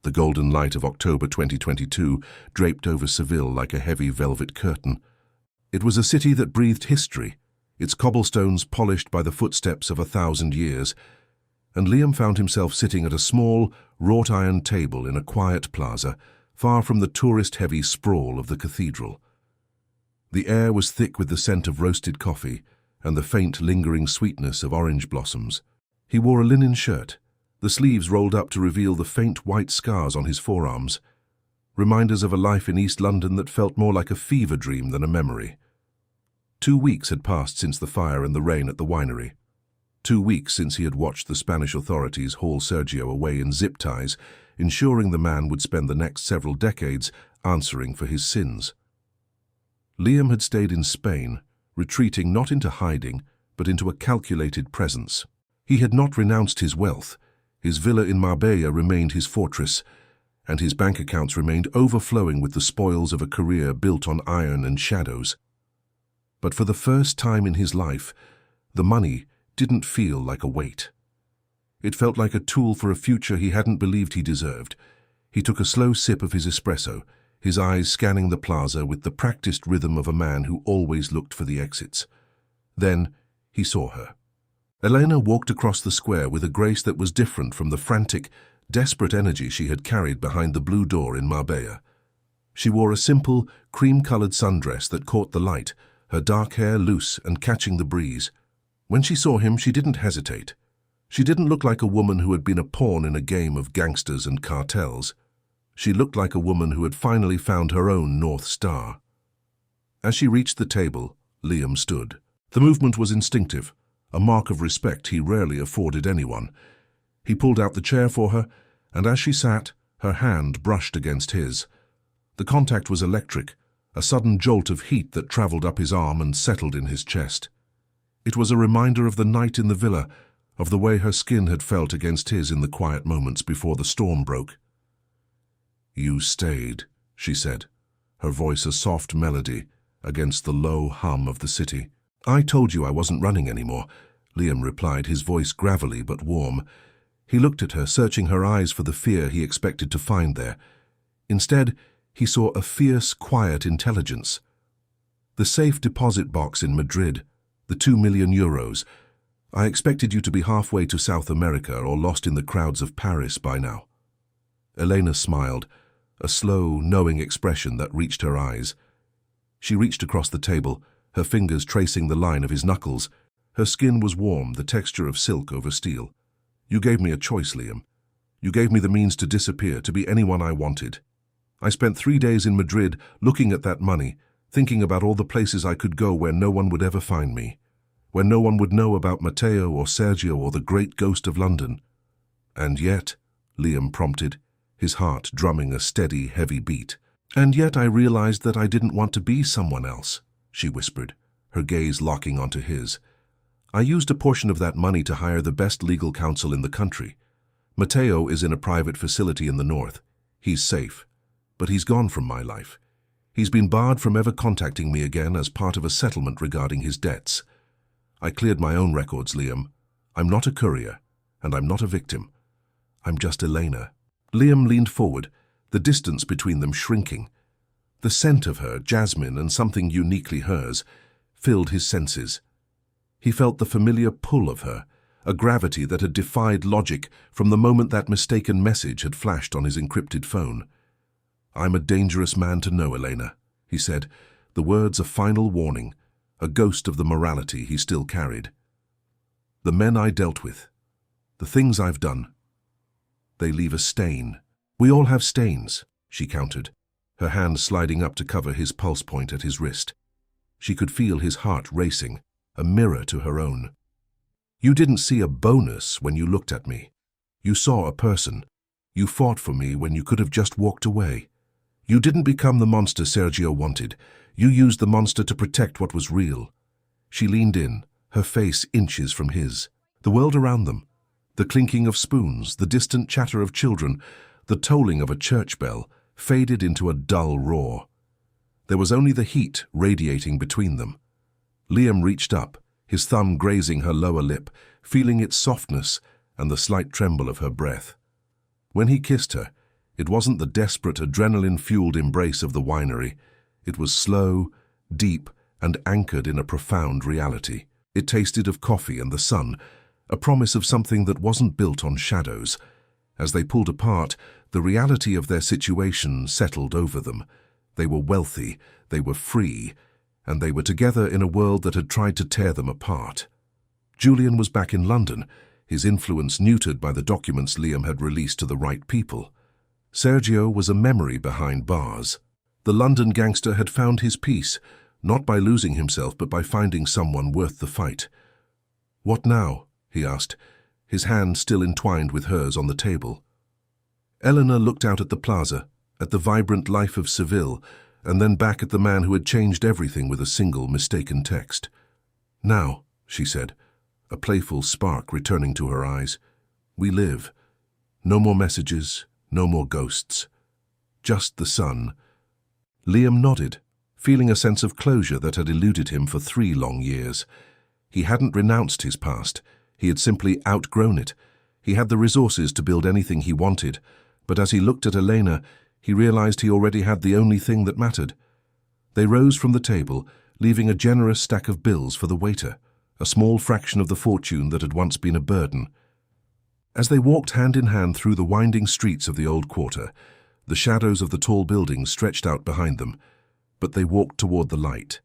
The golden light of October 2022 draped over Seville like a heavy velvet curtain. It was a city that breathed history, its cobblestones polished by the footsteps of 1,000 years, and Liam found himself sitting at a small, wrought-iron table in a quiet plaza, far from the tourist-heavy sprawl of the cathedral. The air was thick with the scent of roasted coffee and the faint, lingering sweetness of orange blossoms. He wore a linen shirt, the sleeves rolled up to reveal the faint white scars on his forearms, reminders of a life in East London that felt more like a fever dream than a memory. 2 weeks had passed since the fire and the rain at the winery. 2 weeks since he had watched the Spanish authorities haul Sergio away in zip ties, ensuring the man would spend the next several decades answering for his sins. Liam had stayed in Spain, retreating not into hiding, but into a calculated presence. He had not renounced his wealth. His villa in Marbella remained his fortress, and his bank accounts remained overflowing with the spoils of a career built on iron and shadows. But for the first time in his life, the money didn't feel like a weight. It felt like a tool for a future he hadn't believed he deserved. He took a slow sip of his espresso, his eyes scanning the plaza with the practiced rhythm of a man who always looked for the exits. Then he saw her. Elena walked across the square with a grace that was different from the frantic, desperate energy she had carried behind the blue door in Marbella. She wore a simple, cream-colored sundress that caught the light, her dark hair loose and catching the breeze. When she saw him, she didn't hesitate. She didn't look like a woman who had been a pawn in a game of gangsters and cartels. She looked like a woman who had finally found her own North Star. As she reached the table, Liam stood. The movement was instinctive, a mark of respect he rarely afforded anyone. He pulled out the chair for her, and as she sat, her hand brushed against his. The contact was electric, a sudden jolt of heat that traveled up his arm and settled in his chest. It was a reminder of the night in the villa, of the way her skin had felt against his in the quiet moments before the storm broke. "You stayed," she said, her voice a soft melody against the low hum of the city. "I told you I wasn't running anymore," Liam replied, his voice gravelly but warm. He looked at her, searching her eyes for the fear he expected to find there. Instead, he saw a fierce, quiet intelligence. "The safe deposit box in Madrid, the 2 million euros. I expected you to be halfway to South America or lost in the crowds of Paris by now." Elena smiled, a slow, knowing expression that reached her eyes. She reached across the table, her fingers tracing the line of his knuckles. Her skin was warm, the texture of silk over steel. "You gave me a choice, Liam. You gave me the means to disappear, to be anyone I wanted. I spent 3 days in Madrid looking at that money, thinking about all the places I could go where no one would ever find me, where no one would know about Matteo or Sergio or the great ghost of London. And yet," Liam prompted, his heart drumming a steady, heavy beat. "And yet I realized that I didn't want to be someone else," she whispered, her gaze locking onto his. "I used a portion of that money to hire the best legal counsel in the country. Matteo is in a private facility in the north. He's safe, but he's gone from my life. He's been barred from ever contacting me again as part of a settlement regarding his debts. I cleared my own records, Liam. I'm not a courier, and I'm not a victim. I'm just Elena." Liam leaned forward, the distance between them shrinking. The scent of her, jasmine and something uniquely hers, filled his senses. He felt the familiar pull of her, a gravity that had defied logic from the moment that mistaken message had flashed on his encrypted phone. "I'm a dangerous man to know, Elena," he said, the words a final warning, a ghost of the morality he still carried. "The men I dealt with, the things I've done, they leave a stain." "We all have stains," she countered, her hand sliding up to cover his pulse point at his wrist. She could feel his heart racing, a mirror to her own. "You didn't see a bonus when you looked at me. You saw a person. You fought for me when you could have just walked away. You didn't become the monster Sergio wanted. You used the monster to protect what was real." She leaned in, her face inches from his. The world around them, the clinking of spoons, the distant chatter of children, the tolling of a church bell, faded into a dull roar. There was only the heat radiating between them. Liam reached up, his thumb grazing her lower lip, feeling its softness and the slight tremble of her breath. When he kissed her, it wasn't the desperate, adrenaline-fueled embrace of the winery. It was slow, deep, and anchored in a profound reality. It tasted of coffee and the sun, a promise of something that wasn't built on shadows. As they pulled apart, the reality of their situation settled over them. They were wealthy, they were free, and they were together in a world that had tried to tear them apart. Julian was back in London, his influence neutered by the documents Liam had released to the right people. Sergio was a memory behind bars. The London gangster had found his peace, not by losing himself but by finding someone worth the fight. "What now?" he asked, his hand still entwined with hers on the table. Eleanor looked out at the plaza, at the vibrant life of Seville, and then back at the man who had changed everything with a single mistaken text. "Now," she said, a playful spark returning to her eyes, "we live. No more messages, no more ghosts. Just the sun." Liam nodded, feeling a sense of closure that had eluded him for 3 long years. He hadn't renounced his past. He had simply outgrown it. He had the resources to build anything he wanted, but as he looked at Elena, he realized he already had the only thing that mattered. They rose from the table, leaving a generous stack of bills for the waiter, a small fraction of the fortune that had once been a burden. As they walked hand in hand through the winding streets of the old quarter, the shadows of the tall buildings stretched out behind them, but they walked toward the light.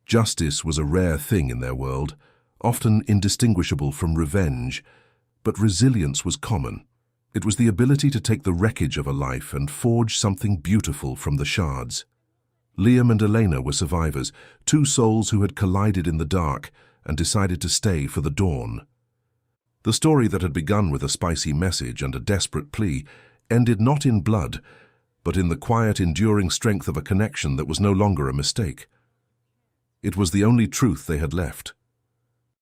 Justice was a rare thing in their world, often indistinguishable from revenge, but resilience was common. It was the ability to take the wreckage of a life and forge something beautiful from the shards. Liam and Elena were survivors, 2 souls who had collided in the dark and decided to stay for the dawn. The story that had begun with a spicy message and a desperate plea ended not in blood, but in the quiet, enduring strength of a connection that was no longer a mistake. It was the only truth they had left.